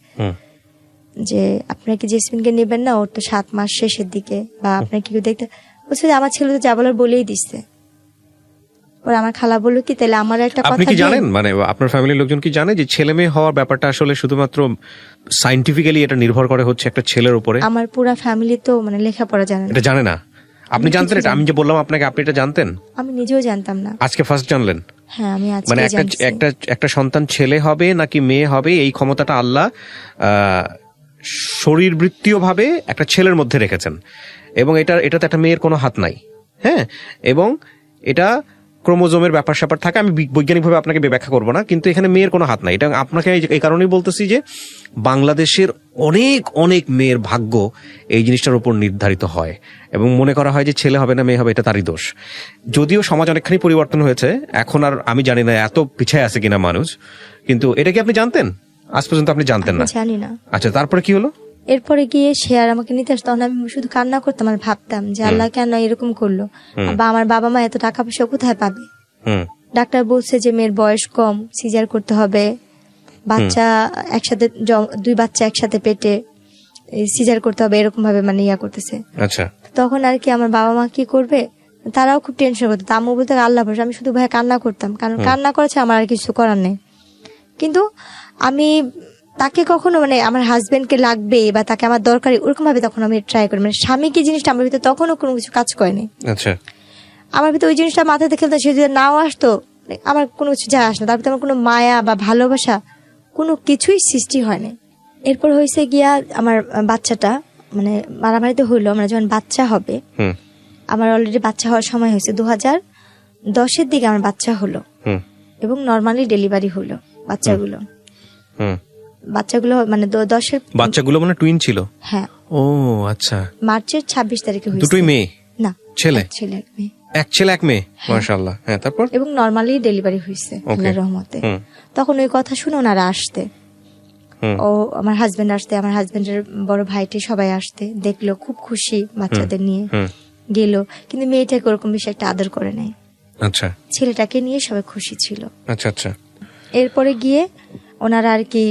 যে আপনার কি জেসমিনকে নেবেন না, ওর তো 7 মাস শেষের দিকে, বা আপনার কি দেখতে বলছে যে আমার ছেলে তো যা বলার বলেই দিচ্ছে। পরে আমার খালা বললো কি তাহলে আমার একটা কথা, আপনি কি জানেন, মানে আপনার ফ্যামিলির লোকজন কি জানে যে ছেলে মেয়ে হওয়ার ব্যাপারটা আসলে শুধুমাত্র সায়েন্টিফিক্যালি এটা নির্ভর করে হচ্ছে একটা ছেলের উপরে? আমার পুরো ফ্যামিলি তো মানে লেখাপড়া জানে না। এটা জানে না? আপনি জানতেন এটা? আমি যে বললাম আপনাকে, আপনি এটা জানতেন? আমি নিজেও জানতাম না। আজকে ফার্স্ট জানলেন? হ্যাঁ, আমি আজকে মানে জানছি। একটা সন্তান ছেলে হবে নাকি মেয়ে হবে এই ক্ষমতাটা আল্লাহ শরীরবৃত্তীয় ভাবে একটা ছেলের মধ্যে রেখেছেন, এবং এটাতে একটা মেয়ের কোনো হাত নাই। হ্যাঁ, এবং এটা ক্রোমোজোমের ব্যাপার স্যাপার থাকে, আমি বৈজ্ঞানিকভাবে আপনাকে ব্যাখ্যা করবো না, কিন্তু এখানে মেয়ের কোনো হাত নাই। এটা আপনাকে এই কারণেই বলতেছি যে বাংলাদেশের অনেক অনেক মেয়ের ভাগ্য এই জিনিসটার উপর নির্ধারিত হয়, এবং মনে করা হয় যে ছেলে হবে না মেয়ে হবে এটা তারই দোষ। যদিও সমাজ অনেকখানি পরিবর্তন হয়েছে, এখন আর আমি জানি না এত পিছায় আছে কিনা মানুষ, কিন্তু এটা কি আপনি জানতেন? আজ পর্যন্ত আপনি জানতেন না? জানি না। আচ্ছা, তারপরে কি হলো? এরপরে গিয়ে সে আর আমাকে নিতে আসতো, তখন আমি শুধু কান্না করতাম আর ভাবতাম যে আল্লাহ কেন এরকম করলো, বা আমার বাবা মা এত টাকা পয়সা কোথায় পাবে। ডাক্তার বলছে যে মেয়ের বয়স কম, সিজার করতে হবে, বাচ্চা একসাথে 2 বাচ্চা একসাথে পেটে সিজার করতে হবে, এরকম ভাবে মানে ইয়া করতেছে। আচ্ছা, তখন আর কি আমার বাবা মা কি করবে, তারাও খুব টেনশন করতো। আম্মু বলতে আল্লাহ ভরসা, আমি শুধু ভাই কান্না করতাম, কারণ কান্না করেছে আমার আর কিছু করার নেই। কিন্তু আমি তাকে কখনো মানে আমার হাজবেন্ডকে লাগবে বা তাকে আমার দরকারি ওরকম ভাবে তখন আমি ট্রাই করি, মানে স্বামী কি জিনিসটা আমার ভিতরে তখনও কোনো কিছু কাজ করেনি। আচ্ছা, আমার ভিতরে ওই জিনিসটা মাথাতে খেলতো, সে যদি নাও আসতো আমার কোনো কিছু যায় আসে না, তার ভিতরে আমার কোনো মায়া বা ভালোবাসা কোনো কিছুই সৃষ্টি হয়নি। এরপর হয়েছে গিয়া আমার বাচ্চাটা মানে মারামারিতে হইলো, আমরা যখন বাচ্চা হবে আমার অলরেডি বাচ্চা হওয়ার সময় হয়েছে, 2010-এর দিকে আমার বাচ্চা হলো এবং নর্মালি ডেলিভারি হলো বাচ্চাগুলো। বাচ্চাগুলো মানে 10-এর বাচ্চাগুলো মানে টুইন ছিল? হ্যাঁ। ও আচ্ছা। মার্চের 26 তারিখে হয়েছে। দুটোই মেয়ে? না, ছেলে। ছেলে এক মেয়ে। এক ছেলে এক মেয়ে, মাশাআল্লাহ। হ্যাঁ, তারপর? এবং নর্মালি ডেলিভারি হয়েছে আল্লাহর রহমতে। তখন ওই কথা শুনে ওনারা আসতে, ও আমার হাজবেন্ড আসতে, আমার হাজবেন্ডের বড় ভাইটি সবাই আসতে, দেখলো খুব খুশি বাচ্চাদের নিয়ে গেল, কিন্তু মেয়েটাকে ওরকম বেশি একটা আদর করে নাই। আচ্ছা। ছেলেটাকে নিয়ে সবাই খুশি ছিল। আচ্ছা আচ্ছা। এরপরে গিয়ে ওনারা আর কি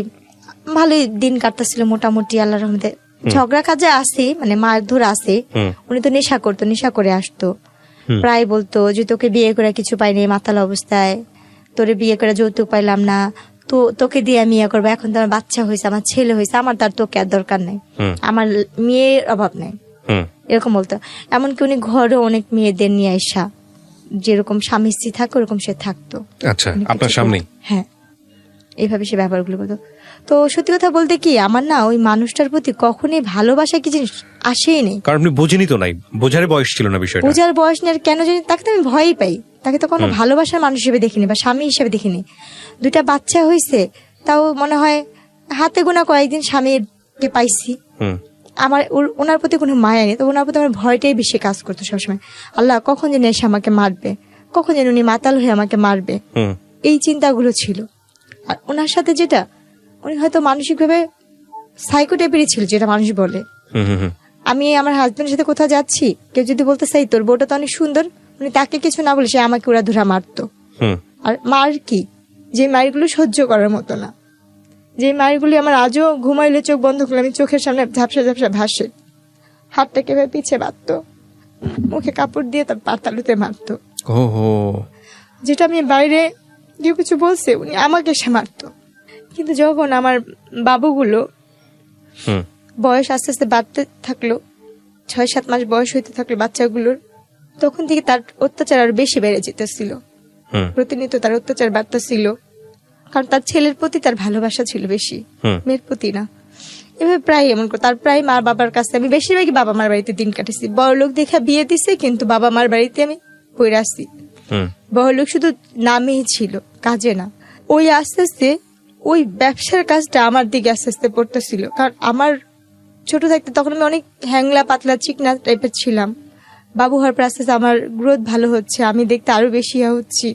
ভালোই দিন কাটতেছিল মোটামুটি আল্লাহর রহমতে। ঝগড়া কাজে আসে, মানে মারধর আসে। উনি তো নেশা করতো, নেশা করে আসতো, প্রায় বলতো যে তোকে বিয়ে করে কিছু পাইনি মাতাল অবস্থায়, তোরে বিয়ে করে যৌতুক পাইলাম না, তো তোকে দিয়ে আমি ইয়ে করবো, এখন তো আমার বাচ্চা হয়েছে, আমার ছেলে হয়েছে, আমার তার তোকে আর দরকার নেই, আমার মেয়ের অভাব নেই, এরকম বলতো। এমনকি উনি ঘরে অনেক মেয়েদের নিয়ে আসা, যেরকম স্বামী স্ত্রী থাকে ওরকম সে থাকতো। আচ্ছা, আপনার সামনে? হ্যাঁ, এইভাবে সে ব্যাপারগুলো করতো। তো সত্যি কথা বলতে কি, আমার না ওই মানুষটার প্রতি কখনোই ভালোবাসা কি জিনিস আসেই নেই। কারণ আপনি বোঝেনি তো, নাই বোঝার বয়স ছিল না বিষয়টা। বোঝার বয়স নেই, কেন জানি তাকে তো আমি ভয়ই পাই, তাকে তো কোনো ভালোবাসার মানুষ হিসেবে দেখিনি বা স্বামী হিসেবে দেখিনি। 2টা বাচ্চা হয়েছে, তাও মনে হয় হাতে গোনা কয়েকদিন স্বামীকে পাইছি। আমার ওনার প্রতি কোনো মায়া নেই, তো ওনার প্রতি আমার ভয়টাই বেশি কাজ করতো সবসময়। আল্লাহ কখন যেন এসে আমাকে মারবে, কখন যেন উনি মাতাল হয়ে আমাকে মারবে, এই চিন্তাগুলো ছিল। আর ওনার সাথে যেটা, উনি হয়তো মানসিকভাবে সাইকো টাইপেরই ছিল, যেটা মানুষ বলে। আমি আমার হাজবেন্ডের সাথে কোথাও যাচ্ছি, কেউ যদি বলতে চাই তোর বউটা তো অনেক সুন্দর, উনি তাকে কিছু না বলে সে আমাকে ওরা ধরা মারতো। আর মার কি, যে মারগুলো সহ্য করার মতো না, যে মারগুলি আমার আজও ঘুমাইলে চোখ বন্ধ করলে আমি চোখের সামনে ঝাপসা ঝাপসা ভাসে। হাতটাকে এভাবে পিছে বাঁধতো, মুখে কাপড় দিয়ে তার পাতালুতে মারতো। যেটা আমি বাইরে কেউ কিছু বলছে উনি আমাকে সে মারতো। কিন্তু যখন আমার বাবুগুলো বয়স আস্তে আস্তে বাড়তে থাকলো, 6-7 মাস বয়স হইতে থাকলো বাচ্চাগুলোর, তখন থেকে তার অত্যাচার আরো বেশি বেড়ে যেতেছিল। প্রতিনিয়ত তার অত্যাচার বাড়তেছিল, কারণ তার ছেলের প্রতি তার ভালোবাসা ছিল বেশি, মেয়ের প্রতি না। এভাবে প্রায় এমন করে তার প্রায় মা বাবার কাছে, আমি বেশিরভাগই বাবা মার বাড়িতে দিন কাটেছি। বড় লোক দেখা বিয়ে দিছে, কিন্তু বাবা মার বাড়িতে আমি পড়ে আসছি। বড় লোক শুধু নামেই ছিল, কাজে না। ওই আস্তে আস্তে ওই ব্যবসার কাজটা আমার দিকে আস্তে আস্তে পড়তেছিল। কারণ আমার ছোট থাকতে তখন আমি অনেক হ্যাংলা পাতলা চিকনা টাইপের ছিলাম। বাবু হওয়ার পর আস্তে আস্তে আমার গ্রোথ ভালো হচ্ছে, আমি দেখতে আরো বেশি হচ্ছি।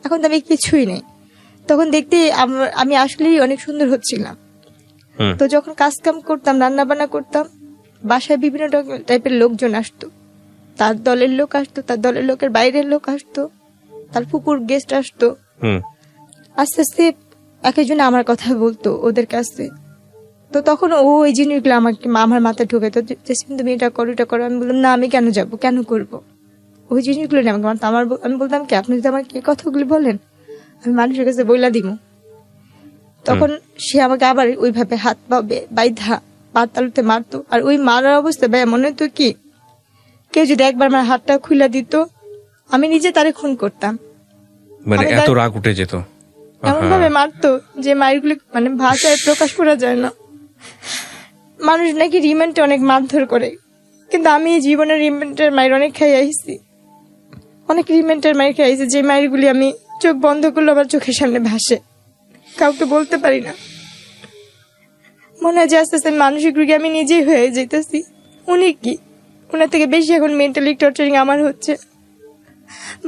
এখন তো আমি কিছুই নেই, তখন দেখতে আমি আসলেই অনেক সুন্দর হচ্ছিলাম। তো যখন কাজ কাম করতাম, রান্না বান্না করতাম, বাসায় বিভিন্ন টাইপের লোকজন আসতো। তার দলের লোক আসতো, তার দলের লোকের বাইরের লোক আসতো, তার ফুপুর গেস্ট আসতো। আস্তে আস্তে এক একজন আমার কথা বলতো ওদের কাছে। তো তখন ও এই জিনিসগুলো আমাকে আমার মাথায় ঢুকাইতো, তুমি এটা করো এটা করো। আমি বললাম না, আমি কেন যাব, কেন করব, ওই জিনিসগুলো নিয়ে আমাকে মারতো। আমি বলতাম কি, আপনি যদি আমাকে এই কথাগুলি বলেন আমি মানুষের কাছে বইলা দিব। তখন সে আমাকে আবার ওইভাবে হাত পা বাইধা পাতালুতে মারতো। আর ওই মারার অবস্থা ভাই মনে হতো কি, কেউ যদি একবার আমার হাতটা খুলে দিত, আমি নিজে তারে খুন করতাম। মানে এত রাগ উঠে যেত, এমন ভাবে মারতো যে মারগুলি মানে ভাষায় প্রকাশ করা যায় না। মানুষ নাকি রিমেন্টে অনেক মারধর করে, কিন্তু আমি জীবনের রিমেন্টের মায়ের অনেক খাই আইছি, অনেক রিমেন্টের মায়ের খাই আইছি, যে মায়েরগুলি আমি চোখ বন্ধ করলে আমার চোখের সামনে ভাসে, কাউকে বলতে পারি না। মনে হয় যে আস্তে আস্তে মানসিক রোগী আমি নিজেই হয়ে যেতেছি। উনি কি, ওনার থেকে বেশি এখন মেন্টালি টর্চারিং আমার হচ্ছে।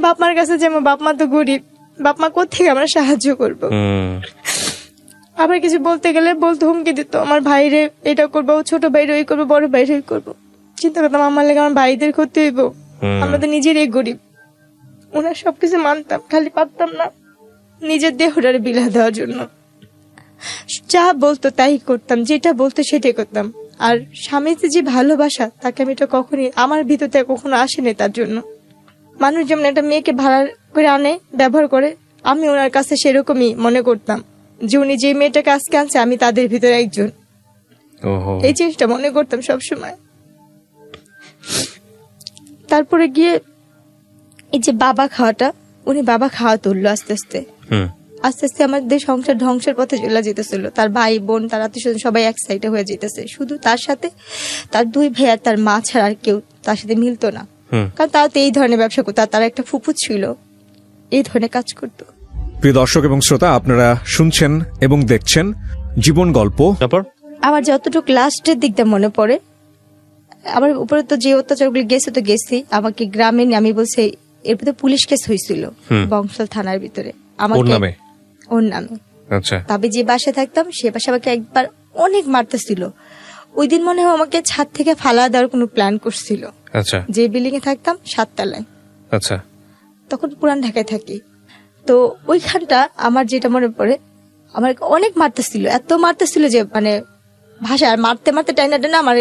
বাপ মার কাছে যেমন, বাপ মা তো গরিব, বাপ মা কোথেকে আমরা সাহায্য করবো। আবার কিছু বলতে গেলে বলতে হুমকি দিত, আমার ভাইরে এটা করবো, ছোট ভাইরে ওই করবো, বড় ভাইরে ওই করবো। চিন্তা করতাম আমার লেগে আমার ভাইদের ক্ষতি হইব, আমরা তো নিজেরই গরিব। ওনার সবকিছু মানতাম, খালি পারতাম না নিজের দেহটারে বিলা দেওয়ার জন্য। যা বলতো তাই করতাম, যেটা বলতো সেটাই করতাম। আর স্বামীতে যে ভালোবাসা, তাকে আমি এটা কখনই আমার ভিতর থেকে কখনো আসেনি। তার জন্য মানুষ যেমন একটা মেয়েকে ভাড়া করে আনে, ব্যবহার করে, আমি ওনার কাছে সেরকমই মনে করতাম যে উনি যে মেয়েটাকে আজকে আনছে আমি তাদের ভিতরে একজন। এই জিনিসটা মনে করতাম সবসময়। তারপরে গিয়ে এই যে বাবা খাওয়াটা, উনি বাবা খাওয়া তুললো আস্তে আস্তে আস্তে আস্তে আমাদের সংসার ধ্বংসের পথে চলে যেতেছিল। তার ভাই বোন, তার আত্মীয় সবাই এক সাইডে হয়ে যেতেছে। শুধু তার সাথে তার 2 ভাই আর তার মা ছাড়া আর কেউ তার সাথে মিলতো না। কারণ তারা তো এই ধরনের ব্যবসা করতো, আর তারা একটা ফুফু ছিল, এই ধরনের কাজ করতো। প্রিয় দর্শক এবং শ্রোতা, আপনারা শুনছেন এবং দেখছেন জীবন গল্প। তারপর আমার যতটুকু লাস্টের দিকটা মনে পড়ে, আমার উপরে তো যে অত্যাচারগুলো গেছে তো গেছি, আমাকে গ্রামে আমি বলছি এরপর তো পুলিশ কেস হয়েছিল বংশাল থানার ভিতরে ওর নামে। ওর নামে। আচ্ছা। তবে যে বাসায় থাকতাম সে বাসায় আমাকে একবার অনেক মারতেছিল। ওই দিন মনে হয় আমাকে ছাদ থেকে ফালা দেওয়ার কোনো প্ল্যান করছিল। আচ্ছা। যে বিল্ডিং এ থাকতাম 7 তলায়, আচ্ছা। তখন পুরান ঢাকায় থাকি। তো ওইখানটা আমার যেটা মনে পড়ে, আমার অনেক মারতেছিল, এত মারতেছিল যে মানে ভাষা, আর মারতে মারতে টাইনা টাইনা আমার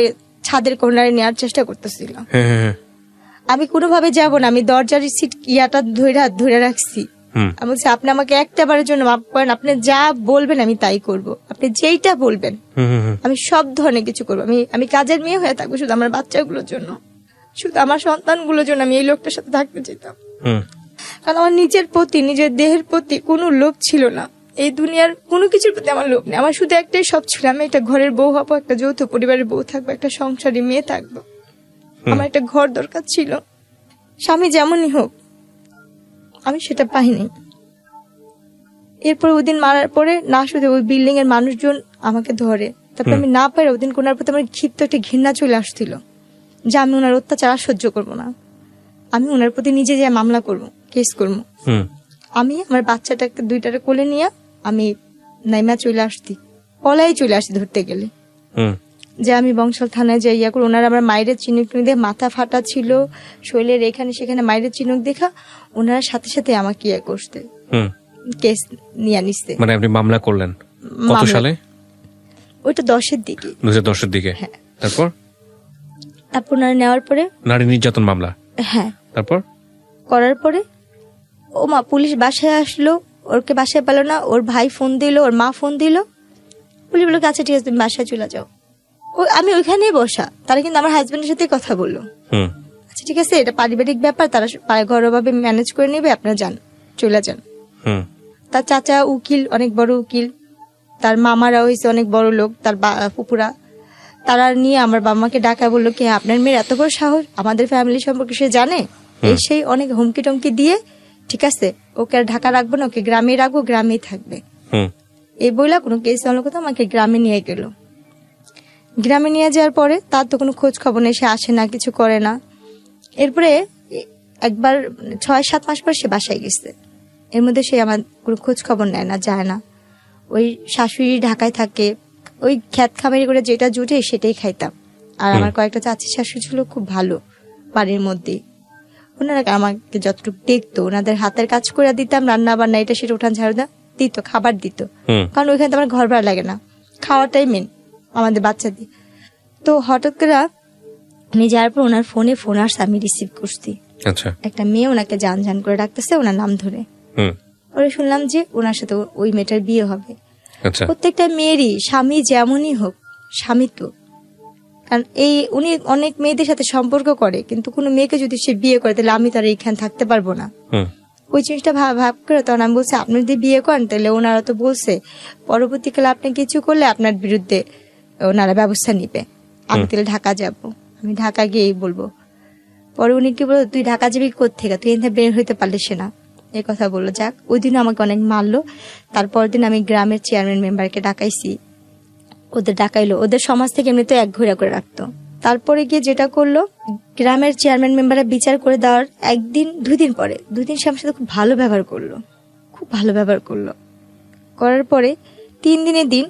ছাদের কর্নারে নেওয়ার চেষ্টা করতেছিল। আমি কোনোভাবে যাব না, আমি দরজার সিট ইয়াটা ধরে রাখছি। আমি বলছি আপনি আমাকে একটা বারের জন্য মাফ করেন, আপনি যা বলবেন আমি তাই করব, আপনি যেইটা বলবেন আমি সব ধরনের কিছু করবো। আমি কাজের মেয়ে হয়ে থাকবো শুধু আমার বাচ্চাগুলোর জন্য, শুধু আমার সন্তানগুলোর জন্য আমি এই লোকটার সাথে থাকতে যেতাম। কারণ আমার নিজের প্রতি, নিজের দেহের প্রতি কোনো লোভ ছিল না, এই দুনিয়ার কোনো কিছুর প্রতি আমার লোভ নেই। আমার শুধু একটাই সব ছিল, আমি একটা ঘরের বউ হবো, একটা যৌথ পরিবারের বউ থাকবো, একটা সংসারী মেয়ে থাকবো। আমার একটা ঘর দরকার ছিল, স্বামী যেমনই হোক, আমি সেটা পাইনি। এরপর ওদিন মারার পরে না শুধু ওই বিল্ডিং এর মানুষজন আমাকে ধরে, তারপর আমি না পারি ওদিন কোনার প্রতি আমার ক্ষিপ্ত একটা ঘৃণা চলে আসছিল যে আমি ওনার অত্যাচার আর সহ্য করবো না, আমি ওনার প্রতি নিজে যে মামলা করবো, কেস করবো। আমি আমার বাচ্চাটাকে দুইটারে কোলে নিয়ে আমি নাইমা চলে আসতি, পলাই চলে আসি ধরতে গেলে, যে আমি বংশাল থানায় যাই ইয়া করে। ওনারা আমার মায়ের চিনুক দিয়ে মাথা ফাটা ছিল, শরীরের এখানে সেখানে মায়ের চিনুক দেখা, ওনারা সাথে সাথে আমাকে ইয়া করতে কেস নিয়ে নিচ্ছে। মানে আপনি মামলা করলেন কত সালে? ওইটা 10-এর দিকে, 2010-এর দিকে। তারপর ওনারা নেওয়ার পরে নারী নির্যাতন মামলা। হ্যাঁ। তারপর করার পরে ও মা পুলিশ বাসায় আসলো, ওরকে বাসায় পেল না, ওর ভাই ফোন দিল, ওর মা ফোন দিল, পুলিশ বলল আচ্ছা ঠিক আছে তুমি বাসায় চলে যাও। আমি ওইখানেই বসা, তারা কিন্তু আমার হাজবেন্ডের সাথে কথা বললো, আচ্ছা ঠিক আছে এটা পারিবারিক ব্যাপার, তারা ঘরোয়াভাবে ম্যানেজ করে নেবে, আপনারা যান, চলে যান। তার চাচা উকিল, অনেক বড় উকিল, তার মামারা হয়েছে অনেক বড় লোক, তার ফুপুরা, তারা নিয়ে আমার বাবাকে ডাকা বললো কি আপনার মেয়ের এত বড় সাহস, আমাদের ফ্যামিলি সম্পর্কে সে জানে, এই সেই অনেক হুমকি টমকি দিয়ে ঠিক আছে ওকে আর ঢাকা রাখবো না, ওকে গ্রামে রাখবো, গ্রামেই থাকবে। এই বইলা কোনো কেস হলো কথা আমাকে গ্রামে নিয়ে গেল। গ্রামে নিয়ে যাওয়ার পরে তার তো কোনো খোঁজ খবর নেই, সে আসে না, কিছু করে না। এরপরে একবার 6-7 মাস পর সে বাসায় গেছে, এর মধ্যে সে আমার কোনো খোঁজ খবর নেয় না, যায় না। ওই শাশুড়ি ঢাকায় থাকে, ওই খ্যাত খামারি করে যেটা জুটে সেটাই খাইতাম। আর আমার কয়েকটা চাচি শাশুড়ি ছিল খুব ভালো বাড়ির মধ্যে, ওনারা আমাকে যতটুকু দেখতো, ওনাদের হাতের কাজ করে দিতাম, রান্না বান্না এটা সেটা উঠান ঝাড়ু দিত, খাবার দিত, কারণ ওইখানে তো আমার ঘর ভাড়া লাগে না, খাওয়াটাই মেন আমাদের বাচ্চাদের। তো হঠাৎ করে উনি যাওয়ার পর ওনার ফোনে ফোন আসছে, আমি রিসিভ করছি। একটা মেয়ে ওনাকে জান জান করে ডাকতেছে ওনার নাম ধরে, ওরা শুনলাম যে ওনার সাথে ওই মেয়েটার বিয়ে হবে। প্রত্যেকটা মেয়েরই স্বামী যেমনই হোক, স্বামী তো, কারণ উনি অনেক মেয়েদের সাথে সম্পর্ক করে, কিন্তু কোনো মেয়েকে যদি সে বিয়ে করে তাহলে আমি তার এইখানে থাকতে পারবো না, ওই জিনিসটা ভাব করে। তখন আমি বলছি আপনি যদি বিয়ে করেন তাহলে ওনারা তো বলছে পরবর্তীকালে আপনি কিছু করলে আপনার বিরুদ্ধে ওনারা ব্যবস্থা নিবে, আমি তাহলে ঢাকা যাব, আমি ঢাকা গিয়েই বলবো। পরে উনি কি বললো তুই ঢাকা যাবি কোত্থেকে, তুই এখানে বের হইতে পারলিস না, এই কথা বললো। যাক ওই দিন আমাকে অনেক মারলো। তারপর দিন আমি গ্রামের চেয়ারম্যান মেম্বারকে ডাকাইছি, ওদের ডাকাইলো, ওদের সমাজ থেকে এমনি তো এক ঘোরা করে রাখতো। তারপরে গিয়ে যেটা করলো, গ্রামের চেয়ারম্যান মেম্বাররা বিচার করে দেওয়ার 2 দিন পরে 2 দিন সে আমার সাথে খুব ভালো ব্যবহার করলো, খুব ভালো ব্যবহার করলো। করার পরে 3 দিনের দিন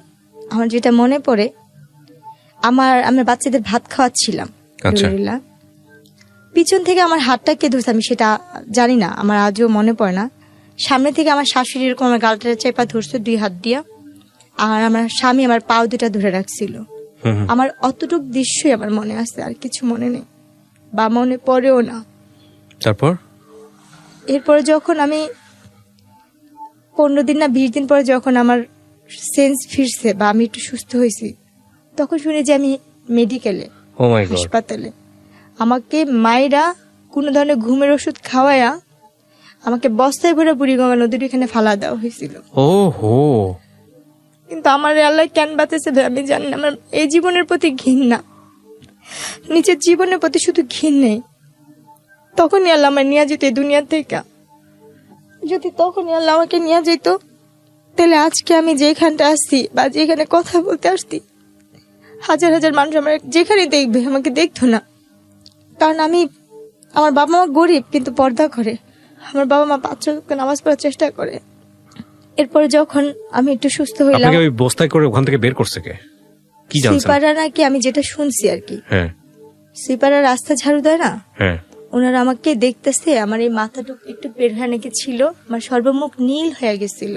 আমার যেটা মনে পড়ে, আমার বাচ্চাদের ভাত খাওয়াচ্ছিলাম, পিছন থেকে আমার হাতটা কে ধরছে আমি সেটা জানি না, আমার আজও মনে পড়ে না। সামনে থেকে আমার শাশুড়ি এরকম আমার গালটা চেপা ধরছে 2 হাত দিয়া, আর আমার স্বামী আমার পাও 2টা ধরে রাখছিল। আমার অতটুক দৃশ্যই আমার মনে আছে, আর কিছু মনে নেই বা মনে পড়েও না। তারপর এরপরে যখন আমি 15 দিন না 20 দিন পরে যখন আমার সেন্স ফিরছে বা আমি একটু সুস্থ হয়েছি, তখন শুনে যে আমি মেডিকেলে, হাসপাতালে, আমাকে মায়েরা কোনো ধরনের ঘুমের ওষুধ খাওয়ায়া আমাকে বস্তায় ভরে বুড়িগঙ্গা নদীর এখানে ফালা দেওয়া হয়েছিল। কিন্তু আমার আল্লাহ কেন বাঁচাইছে আমি জানি না। আমার এই জীবনের প্রতি ঘৃণা, নিজের জীবনের প্রতি শুধু ঘৃণ নেই, তখনই আল্লাহ আমার নিয়ে যেত এই দুনিয়া থেকে। যদি তখনই আল্লাহ আমাকে নিয়ে যেত, তাহলে আজকে আমি যেখানটা আসছি বা যেখানে কথা বলতে আসছি, হাজার হাজার মানুষ আমার যেখানে দেখবে আমাকে দেখতো না। কারণ আমার বাবা মা গরিব কিন্তু পর্দা করে, আমার বাবা মা 5 ওয়াক্ত নামাজ পড়ার চেষ্টা করে। এরপরে যখন আমি একটু সুস্থ হইলাম, আপনাকে ওই বস্তায় করে ওখান থেকে বের করছে কে, কি জানছেন? সুইপাররা নাকি, আমি যেটা শুনছি আর কি, হ্যাঁ সুইপাররা রাস্তা ঝাড়ু দেয় না, হ্যাঁ, ওনারা আমাকে দেখতেছে, আমার এই মাথাটুকু একটু বের হয়ে নাকি ছিল, আমার সর্বমুখ নীল হয়ে গেছিল।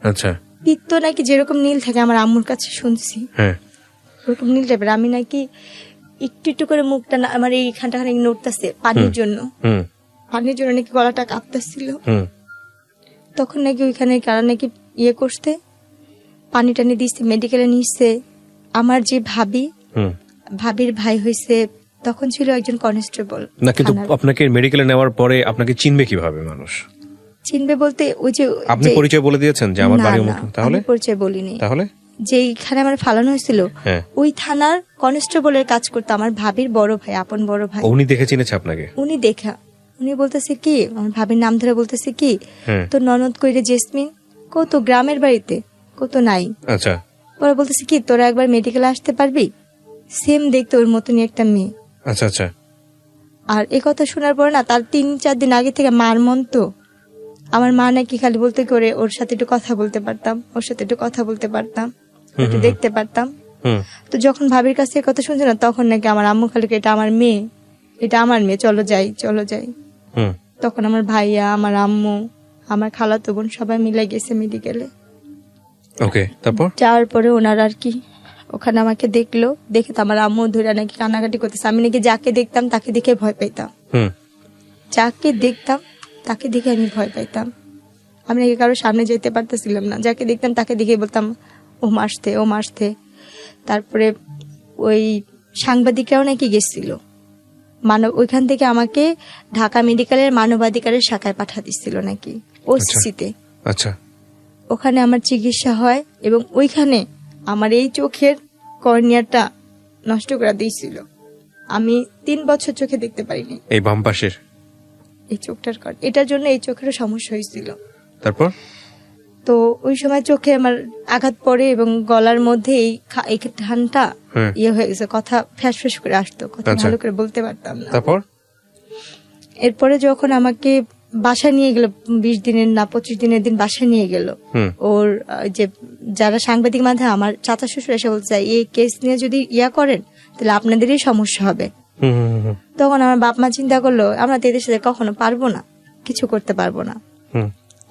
আচ্ছা, পিত্ত নাকি যেরকম নীল থাকে, আমার আম্মুর কাছে শুনছি হ্যাঁ, ওরকম নীল টাইপের। আমি নাকি একটু একটু করে মুখটা আমার এইখানটা খানিক নড়তেছে পানির জন্য, পানির জন্য নাকি গলাটা কাঁপতেছিল। তখন নাকি ওইখানে কারা নাকি করতে পানি টানি দিচ্ছে, মেডিকেলে নিচ্ছে। আমার যে ভাবির ভাই হয়েছে, তখন ছিল একজন কনস্টেবল না, কিন্তু আপনাকে মেডিকেলে নেওয়ার পরে আপনাকে চিনবে কিভাবে মানুষ? চিনবে বলতে ওই যে আপনি পরিচয় বলে দিয়েছেন যে আমার বাড়ি অমুক, তাহলে পরিচয় বলিনি। তাহলে যেইখানে আমার ফালানো হয়েছিল ওই থানার কনস্টেবলের কাজ করতো আমার ভাবির বড় ভাই, আপন বড় ভাই। উনি দেখে চিনেছে আপনাকে? উনি বলতেছে কি, আমার ভাবির নাম ধরে বলতেছে কি, তো ননদ কইরে জেসমিন, কত গ্রামের বাড়িতে কত নাই। আচ্ছা, পরে বলতেছে কি, তোরা একবার মেডিকেলে আসতে পারবি, সেম দেখতে ওর মতনই একটা মেয়ে। আচ্ছা আচ্ছা। আর এই কথা শোনার পরে না, তার 3-4 দিন আগে থেকে মার মন তো, আমার মা নাকি খালি বলতে করে ওর সাথে একটু কথা বলতে পারতাম, ওর সাথে একটু কথা বলতে পারতাম, একটু দেখতে পারতাম। তো যখন ভাবির কাছে কথা শুনছে না, তখন নাকি আমার আম্মু খালি এটা আমার মেয়ে, এটা আমার মেয়ে, চলো যাই চলো যাই। তখন আমার ভাইয়া, আমার আম্মু, আমার খালাতো বোন সবাই মিলে গেছে মেডিকেলে। ওকে, তারপর যাওয়ার পরে ওনার আর কি ওখানে আমাকে দেখলো, দেখে তো আমার আম্মু ধরে নাকি কান্নাকাটি করতেছে। আমি নাকি যাকে দেখতাম তাকে দেখে ভয় পাইতাম, যাকে দেখতাম তাকে দেখে আমি ভয় পাইতাম। আমি নাকি কারোর সামনে যেতে পারতেছিলাম না, যাকে দেখতাম তাকে দেখে বলতাম ও মারতে ও মারতে। তারপরে ওই সাংবাদিকরাও নাকি গেছিল, ওইখান থেকে আমাকে ঢাকা মেডিকেলের মানবাধিকারের শাখায় পাঠা দিচ্ছিল নাকি, ওসিতে। আচ্ছা, ওখানে আমার চিকিৎসা হয় এবং ওইখানে আমার এই চোখের কর্নিয়াটা নষ্ট করে দিয়েছিল। আমি 3 বছর চোখে দেখতে পারিনি, এই বাম পাশের এই চোখটার এটার জন্য এই চোখের সমস্যা হয়েছিল। তারপর তো ওই সময় চোখে আমার আঘাত পড়ে এবং গলার মধ্যে এই ঠানটা হয়ে গেছে, কথা ফ্যাস ফ্যাস করে আসতো, কথা ভালো করে বলতে পারতাম না। তারপর এরপরে যখন আমাকে বাসায় নিয়ে গেল, 20 দিনের না 25 দিনের দিন বাসায় নিয়ে গেল, ওর যে যারা সাংবাদিক মাধ্যমে আমার চাচা শ্বশুর এসে বলছে এই কেস নিয়ে যদি করেন তাহলে আপনাদেরই সমস্যা হবে। তখন আমার বাপ মা চিন্তা করলো আমরা তো এদের সাথে কখনো পারবো না, কিছু করতে পারবো না।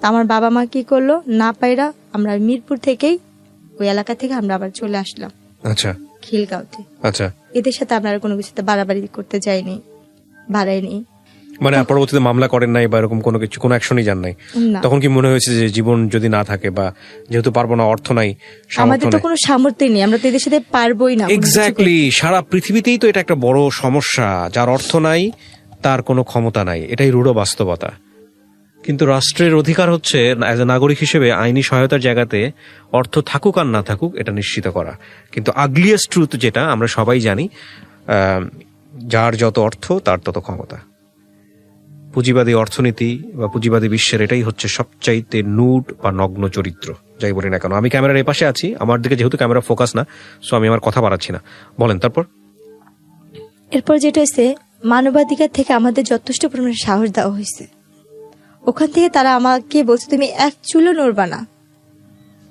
আমার বাবা মা কি করলো, না পাইরা আমরা মিরপুর থেকেই ওই এলাকা থেকে আমরা আবার চলে আসলাম। আচ্ছা, খিলগাঁওতে। আচ্ছা, এদের সাথে আপনারা কোনো কিছুতে বাড়াবাড়ি করতে যায়নি, বাড়ায়নি। মানে পরবর্তীতে মামলা করেন নাই বা এরকম কোনো কিছু, কোনো অ্যাকশনই যান নাই? তখন কি মনে হয়েছে যে জীবন যদি না থাকে বা যেহেতু পারবো না, অর্থ নাই, আমাদের তো কোনো সামর্থ্য নেই, আমরা তো এদের সাথে পারবোই না। এক্স্যাক্টলি, সারা পৃথিবীতেই তো এটা একটা বড় সমস্যা, যার অর্থ নাই তার কোনো ক্ষমতা নাই, এটাই রূঢ় বাস্তবতা। কিন্তু রাষ্ট্রের অধিকার হচ্ছে অ্যাজ এ নাগরিক হিসেবে আইনি সহায়তার জায়গাতে অর্থ থাকুক আর না থাকুক এটা নিশ্চিত করা। কিন্তু আগলিয়েস্ট ট্রুথ যেটা আমরা সবাই জানি, যার যত অর্থ তার তত ক্ষমতা। পুঁজিবাদী অর্থনীতি বা পুঁজিবাদী বিশ্বের এটাই হচ্ছে সবচাইতে নুড বা নগ্ন চরিত্র, যাই বলি না কেন। আমি ক্যামেরার এই পাশে আছি, আমার দিকে যেহেতু ক্যামেরা ফোকাস না, সো আমি আমার কথা বাড়াচ্ছি না, বলেন। এরপর যেটা হয়েছে, মানবাধিকার থেকে আমাদের যথেষ্ট পরিমাণে সাহস দেওয়া হয়েছে। ওখান থেকে তারা আমাকে বলছে তুমি 1 চুলও নড়বা না,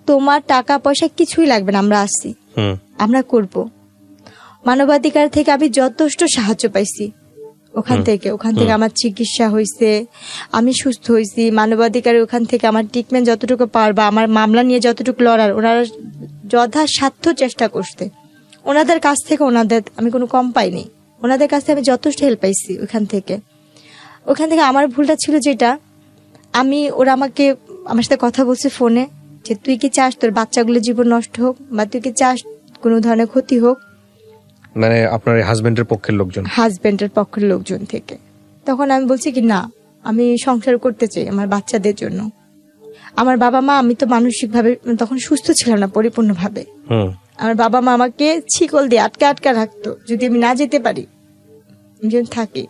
তোমার টাকা পয়সা কিছুই লাগবে না, আমরা আসছি, আমরা করব। মানবাধিকার থেকে আমি যথেষ্ট সাহায্য পাইছি ওখান থেকে আমার চিকিৎসা হয়েছে, আমি সুস্থ হয়েছি। মানবাধিকারের ওখান থেকে আমার ট্রিটমেন্ট যতটুকু পারবা, আমার মামলা নিয়ে যতটুকু লড়ার, ওনারা যথাসাধ্য চেষ্টা করতে। ওনাদের কাছ থেকে আমি কোনো কম পাইনি, ওনাদের কাছ থেকে আমি যথেষ্ট হেল্প পাইছি। ওখান থেকে আমার ভুলটা ছিল যেটা, ওরা আমার সাথে কথা বলছে ফোনে যে তুই কি চাস তোর বাচ্চাগুলো জীবন নষ্ট হোক, বা তুই কি চাস কোনো ধরনের ক্ষতি হোক, মানে আপনার হাজবেন্ডের পক্ষের লোকজন থেকে। তখন আমি বলছি কি না, আমি সংসার করতে চাই আমার বাচ্চাদের জন্য। আমার বাবা মা, আমি তো মানসিকভাবে তখন সুস্থ ছিলাম না পরিপূর্ণভাবে, আমার বাবা মা আমাকে ছিকল দিয়ে আটকা রাখতো যদি আমি না যেতে পারি, থাকি।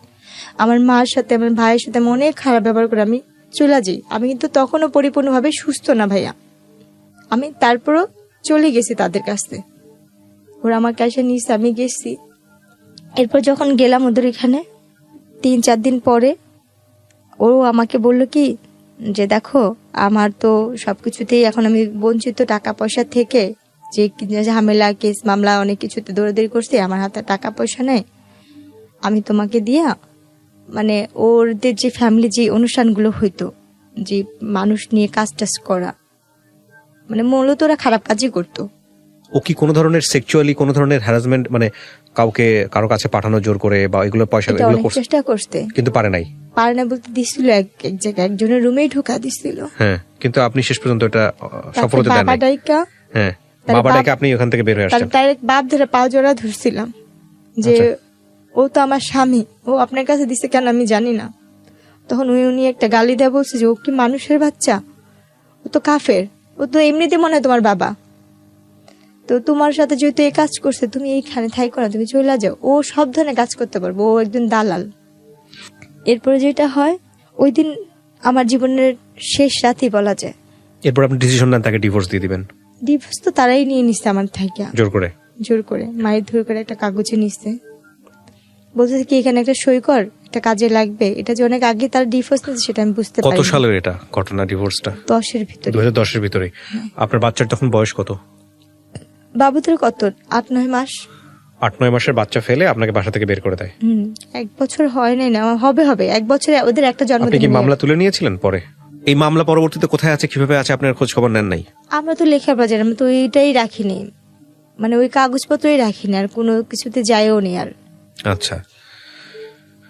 আমার মার সাথে আমার ভাইয়ের সাথে আমি অনেক খারাপ ব্যবহার করে আমি চলে যাই। আমি কিন্তু তখনও পরিপূর্ণভাবে সুস্থ না ভাইয়া, আমি তারপরও চলে গেছি তাদের কাছে, ওরা আমার কাছে নিয়েছে, আমি গেছি। এরপর যখন গেলাম ওদের এখানে 3-4 দিন পরে ও আমাকে বললো কি যে দেখো আমার তো সবকিছুতেই এখন আমি বঞ্চিত, টাকা পয়সা থেকে যে ঝামেলা কেস মামলা অনেক কিছুতে দৌড়াদৌড়ি করছি, আমার হাতে টাকা পয়সা নেই, আমি তোমাকে দিয়া মানে ওদের যে ফ্যামিলি যে অনুষ্ঠানগুলো হইতো যে মানুষ নিয়ে কাজ টাজ করা, মানে মূলত ওরা খারাপ কাজই করতো। ও কি কোনো ধরনের সেক্সুয়ালি কোনো ধরনের হ্যারাসমেন্ট মানে কাউকে কারো কাছে পাঠানো জোর করে বা এগুলো পয়সা এটা এগুলো অনেক করছে চেষ্টা করতে কিন্তু পারে নাই? পারে না বলতে দিছিল এক জায়গায় একজনের রুমেই ঢুকা দিছিল। হ্যাঁ, কিন্তু আপনি শেষ পর্যন্ত এটা সফল হতে দেন নাই। বাবাটাইকা হ্যাঁ, বাবাটাকে আপনি ওখান থেকে বের হয়ে আসছেন। তার বাপ ধরে পা জোড়া ধরছিলাম যে ও তো আমার স্বামী, ও আপনার কাছে দিছে কেন আমি জানি না। তখন উনি একটা গালি দেয়, বলছে যে ও কি মানুষের বাচ্চা, ও তো কাফের, ও তো এমনিতে মনে হয় তোমার বাবা, তো তোমার সাথে যেহেতু এই কাজ করছে তুমি এইখানে থাইকো না, তুমি চলে যাও। ও সব ধরনের কাজ করতে পারবো, ও একজন দালাল। এরপরে যেটা হয় ওই দিন আমার জীবনের শেষ রাতই বলা যায়। এরপর আপনি ডিসিশন নেন তাকে ডিভোর্স দিয়ে দিবেন? ডিভোর্স তো তারাই নিয়ে নিচ্ছে আমার থাইকা, জোর করে মায়ের ধরে করে একটা কাগজে নিচ্ছে, বলতেছে কি এখানে একটা সই কর, একটা কাজে লাগবে। এটা যে অনেক আগে তার ডিভোর্স নিয়েছে সেটা আমি বুঝতে পারি। কত সালের এটা ঘটনা ডিভোর্সটা? 10-এর ভিতরে। 2010-এর ভিতরে। আপনার বাচ্চার তখন বয়স কত? বাবুদের কত 8-9 মাস। 8-9 মাসের বাচ্চা ফেলে আপনাকে বাসা থেকে বের করে দেয়? 1 বছর হয় নাই না, হবে 1 বছরে ওদের একটা জন্মদিন। আপনি কি মামলা তুলে নিয়েছিলেন পরে? এই মামলা পরবর্তীতে কোথায় আছে কিভাবে আছে আপনার খোঁজ খবর নেন নাই? আমরা তো লেখাপড়া জানি, আমরা তো ওইটাই রাখিনি, মানে ওই কাগজপত্রই রাখিনি, আর কোনো কিছুতে যাইও নি। আর আচ্ছা,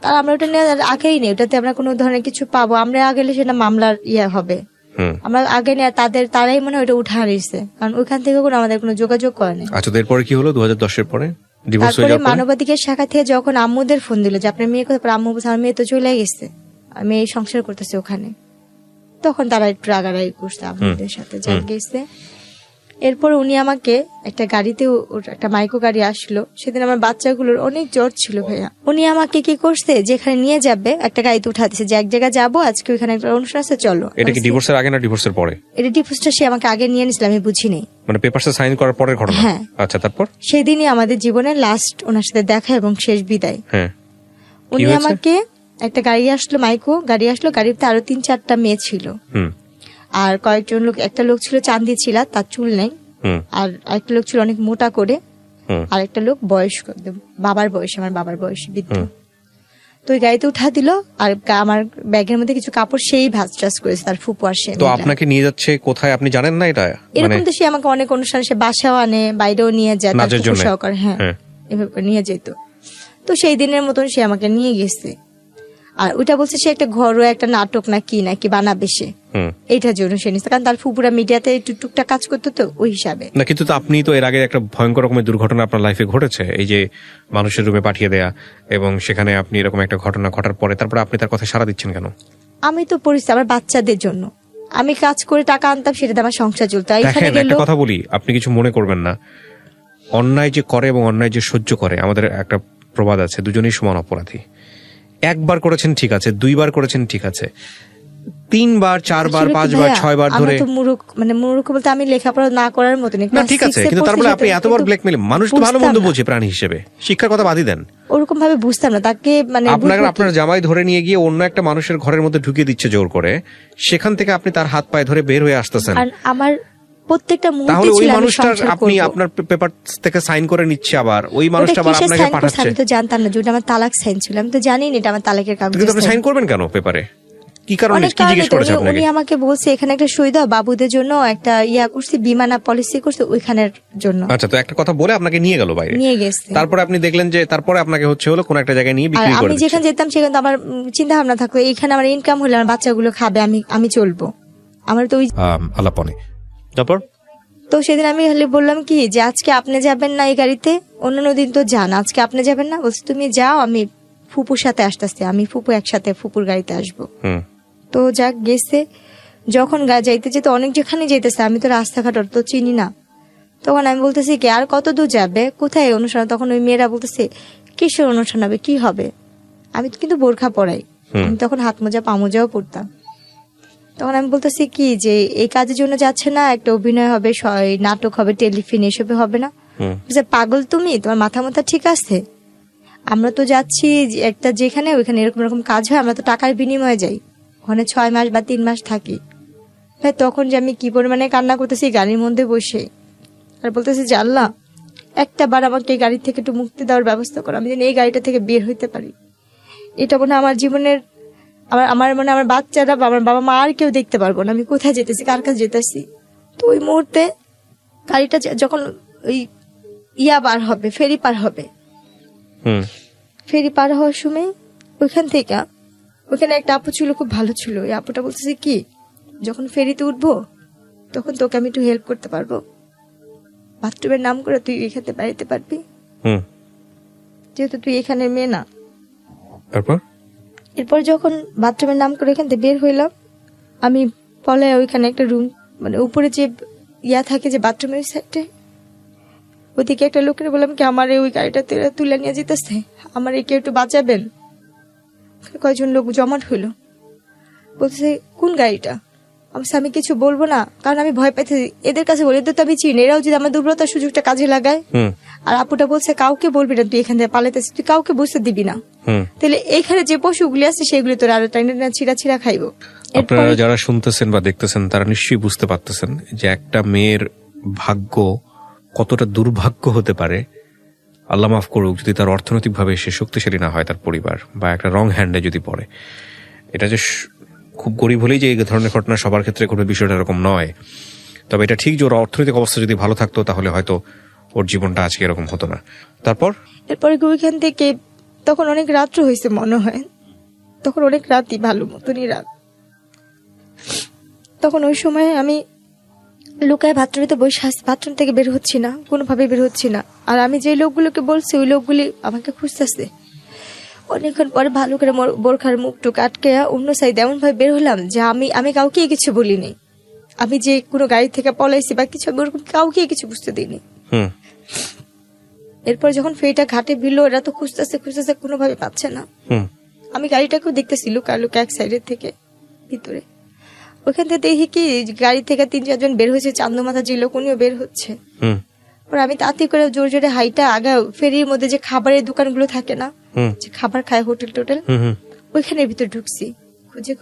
আর আমরা ওটা নিয়ে আগেই নেই, ওটাতে আমরা কোনো ধরনের কিছু পাবো, আমরা আগে সেটা মামলার হবে। আমরা আগে নিয়ে তারাই মনে হয় ওটা উঠা নিয়েছে, কারণ ওইখান থেকে কোনো আমাদের কোনো যোগাযোগ করে নাই। আচ্ছা, এরপরে কি হলো 2010-এর পরে? তারপরে মানবাধিকার শাখা থেকে যখন আম্মুদের ফোন দিল যে আপনার মেয়ে কোথায়, আম্মু বলছে আমার মেয়ে তো চলে গেছে, আমি এই সংসার করতেছি ওখানে, তখন তারা একটু রাগারাগি করছে আম্মুদের সাথে, যা গেছে। এরপর উনি আমাকে একটা গাড়িতে, একটা মাইক্রো গাড়ি আসলো, সেদিন আমার বাচ্চাগুলোর অনেক জ্বর ছিল ভাইয়া। উনি আমাকে কি করছে, যেখানে নিয়ে যাবে একটা গাড়িতে উঠা দিচ্ছে, যে এক জায়গায় যাবো আজকে ওইখানে একটা অনুষ্ঠান আছে চলো। এটা কি ডিভোর্সের আগে না ডিভোর্সের পরে? এটা ডিভোর্সটা সে আমাকে আগে নিয়ে নিছিল, আমি বুঝিনি, মানে পেপারসে সাইন করার পরের ঘটনা? হ্যাঁ। আচ্ছা, তারপর? সেদিনই আমাদের জীবনের লাস্ট ওনার সাথে দেখা এবং শেষ বিদায়। হ্যাঁ, উনি আমাকে একটা গাড়ি আসলো, মাইক্রো গাড়ি আসলো, গাড়িতে আরো 3-4টা মেয়ে ছিল, আর কয়েকজন লোক, একটা লোক ছিল চাঁদি ছিল, তার চুল নেই, আর একটা লোক ছিল অনেক মোটা করে, আর একটা লোক বয়স্ক, বাবার বয়স, আমার বাবার বয়স, বৃদ্ধ। তো ওই গাড়িতে উঠা দিল, আর আমার ব্যাগের মধ্যে কিছু কাপড় সেই ভাঁজ টাজ করেছে তার ফুপু আর সে। তো আপনাকে নিয়ে যাচ্ছে কোথায় আপনি জানেন না এটা? এরকম তো সে আমাকে অনেক অনুষ্ঠানে সে বাসাও আনে, বাইরেও নিয়ে যায়, তার ফুপু সহকারে, হ্যাঁ এভাবে নিয়ে যেত। তো সেই দিনের মতন সে আমাকে নিয়ে গেছে, আর ওইটা বলছে সে একটা ঘরোয়া একটা নাটক না কি বানাবে সে, এইটার জন্য সে নিচ্ছে, কারণ তার ফুপুরা মিডিয়াতে টুকটাক কাজ করতো তো ওই হিসাবে না। কিন্তু আপনি তো এর আগে একটা ভয়ঙ্কর রকমের দুর্ঘটনা আপনার লাইফে ঘটেছে, এই যে মানুষের রুমে পাঠিয়ে দেয়া, এবং সেখানে আপনি এরকম একটা ঘটনা ঘটার পরে তারপরে আপনি তার কথা সাড়া দিচ্ছেন কেন? আমি তো পরিস্থিতি আমার বাচ্চাদের জন্য আমি কাজ করে টাকা আনতাম, সেটাতে আমার সংসার চলতো। একটা কথা বলি, আপনি কিছু মনে করবেন না, অন্যায় যে করে এবং অন্যায় যে সহ্য করে, আমাদের একটা প্রবাদ আছে, দুজনেই সমান অপরাধী। একবার করেছেন ঠিক আছে, 2বার করেছেন ঠিক আছে, 3বার 4বার 5বার 6বার ধরে মূর্খ বলতে আমি লেখাপড়া না করার মতো না, ঠিক আছে, কিন্তু তারপরে আপনি এত বড় ব্ল্যাকমেল, মানুষ তো ভালো মন্দ বোঝে প্রাণী হিসেবে, শিক্ষার কথা বাদই দেন। ওরকম ভাবে বুঝতাম না তাকে, মানে আপনার জামাই ধরে নিয়ে গিয়ে অন্য একটা মানুষের ঘরের মধ্যে ঢুকিয়ে দিচ্ছে জোর করে, সেখান থেকে আপনি তার হাত পায়ে ধরে বের হয়ে আসতেছেন। আর আমার প্রত্যেকটা মুহূর্তে তাহলে ওই মানুষটার আপনি আপনার পেপার থেকে সাইন করে নিচ্ছে, আবার ওই মানুষটা আবার আপনাকে পাঠাচ্ছে। আমি তো জানতাম না যে ওটা আমার তালাক সাইন ছিল, আমি তো জানি না এটা আমার তালাকের কাগজ। কিন্তু আপনি সাইন করবেন কেন পেপারে? কি কারণে, কি জিজ্ঞেস করেছে আপনাকে? উনি আমাকে বলছে এখানে একটা সই দাও, বাবুদের জন্য একটা করছি, বিমানা পলিসি করছে ওইখানের জন্য। আচ্ছা, তো একটা কথা বলে আপনাকে নিয়ে গেল বাইরে, নিয়ে গেছে। তারপরে আপনি দেখলেন যে তারপরে আপনাকে হলো কোন একটা জায়গায় নিয়ে বিক্রি করে দিচ্ছে। আমি যেখানে যেতাম সেখানে তো আমার চিন্তা ভাবনা থাকতো, এইখানে আমার ইনকাম হলে আমার বাচ্চাগুলো খাবে, আমি চলবো, আমার তো ওই আলাপনে। তারপর তো সেদিন আমি বললাম কি যে আজকে আপনি যাবেন না এই গাড়িতে, অন্যান্য দিন তো যান, আজকে আপনি যাবেন না? বলছে তুমি যাও, আমি ফুপুর সাথে আসতেছি, আমি ফুপু একসাথে ফুপুর গাড়িতে আসবো। তো যাক গেছে, যখন যাইতে যেতে অনেক যেখানে যেতেছে, আমি তো রাস্তাঘাট তো চিনি না, তখন আমি বলতেছি কি আর কত দূর যাবে, কোথায় অনুষ্ঠান? তখন ওই মেয়েরা বলতেছে কিসের অনুষ্ঠান হবে, কি হবে? আমি তো কিন্তু বোরখা পরাই, আমি তখন হাত মোজা পা মোজাও পরতাম। তখন আমি বলতেছি কি যে এই কাজের জন্য যাচ্ছে না, একটা অভিনয় হবে, নাটক হবে, টেলিফিল্ম, এসবে হবে না? পাগল তুমি, তোমার মাথা মাথা ঠিক আছে? আমরা তো যাচ্ছি একটা যেখানে ওইখানে এরকম এরকম কাজ হয়, আমরা তো টাকার বিনিময়ে যাই, ওখানে 6 মাস বা 3 মাস থাকি। ভাই তখন যে আমি কি পরিমাণে কান্না করতেছি গাড়ির মধ্যে বসে, আর বলতেছি যে আল্লাহ একটা বার আমাকে এই গাড়ি থেকে একটু মুক্তি দেওয়ার ব্যবস্থা করো, আমি যেন এই গাড়িটা থেকে বের হইতে পারি। এটা মনে হয় আমার জীবনের, আমার মানে আমার বাচ্চারা বা আমার বাবা মা আর কেউ দেখতে পারবো না আমি কোথায় যেতেছি, কার কাছে যেতেছি। তো ওই মুহূর্তে গাড়িটা যখন ওই বার হবে, ফেরি পার হবে, ফেরি পার হওয়ার সময় ওইখানে একটা আপু ছিল, খুব ভালো ছিল। ওই আপুটা বলতেছে কি, যখন ফেরিতে উঠবো তখন তোকে আমি একটু হেল্প করতে পারবো, বাথরুমের নাম করে তুই এখানে বেড়াতে পারবি, যেহেতু তুই এখানের মেয়ে না। এরপর যখন বাথরুমের নাম করে এখান থেকে বের হইলাম, আমি পলে ওইখানে একটা রুম, মানে উপরে যে থাকে যে বাথরুমের সাইডে, ওদিকে একটা লোকের বললাম কি আমার ওই গাড়িটা তুলে নিয়ে যেতেছে, আমার কেউ একটু বাঁচাবেন। কয়েকজন লোক জমাট হইলো, বলছে কোন গাড়িটা? আমি কিছু বলবো না, কারণ আমি ভয় পাইছি। এদের কাছে বলে এদের তো আমি চিনি, এরাও যদি আমার দুর্বলতার সুযোগটা কাজে লাগায়। আর আপুটা বলছে কাউকে বলবি না, তুই এখান থেকে পালাইতেছিস, তুই কাউকে বুঝতে দিবি না, তাহলে এখানে যে পশুগুলি আছে সেগুলি তোর আরো ছিঁড়া ছিঁড়া খাইবো। আপনারা যারা শুনতেছেন বা দেখতেছেন তারা নিশ্চয়ই বুঝতে পারতেছেন যে একটা মেয়ের ভাগ্য কতটা দুর্ভাগ্য হতে পারে। আল্লাহ মাফ করুক যদি তার অর্থনৈতিকভাবে সে শক্তিশালী না হয়, তার পরিবার বা একটা রং হ্যান্ডে যদি পড়ে। এটা যে খুব গরিব হলেই যে এই ধরনের ঘটনা সবার ক্ষেত্রে করবে বিষয়টা এরকম নয়। তবে এটা ঠিক যে ওর অর্থনৈতিক অবস্থা যদি ভালো থাকতো তাহলে হয়তো ওর জীবনটা আজকে এরকম হতো না। এরপরে ওইখান থেকে তখন অনেক রাত্র হয়েছে মনে হয়, তখন অনেক রাতই ভালো মতনই রাত। তখন ওই সময় আমি লুকায় বাথরুমে বসে আসছি, বাথরুম থেকে বের হচ্ছি না, কোনোভাবে বের হচ্ছি না। আর আমি যে লোকগুলোকে বলছি ওই লোকগুলি আমাকে খুঁজতেছে। অনেকক্ষণ পরে ভালো করে বোরখার মুখটুক আটকে অন্য সাইড এমন ভাবে বের হলাম যে আমি কাউকে কিছু বলিনি, আমি যে কোনো গাড়ি থেকে পলাইছি বা কিছু, ওরকম কাউকে কিছু বুঝতে দিইনি। এরপর যখন ফেরিটা ঘাটে ভিড়লো, এরা তো খুঁজতেছে কোনোভাবে পাচ্ছে না। আমি গাড়িটাকেও দেখতেছি লুকা এক সাইডের থেকে ভিতরে। ওইখান থেকে দেখি কি গাড়ি থেকে 3-4 জন বের হয়েছে, চান্দমাথা যে লোক উনিও বের হচ্ছে। আমি তাড়াতাড়ি করে জোরে জোরে হাইটা আগা ফেরির মধ্যে যে খাবারের দোকানগুলো থাকে না, যে খাবার খায় হোটেল টোটেল, ওইখানের ভিতর ঢুকছি খুঁজে।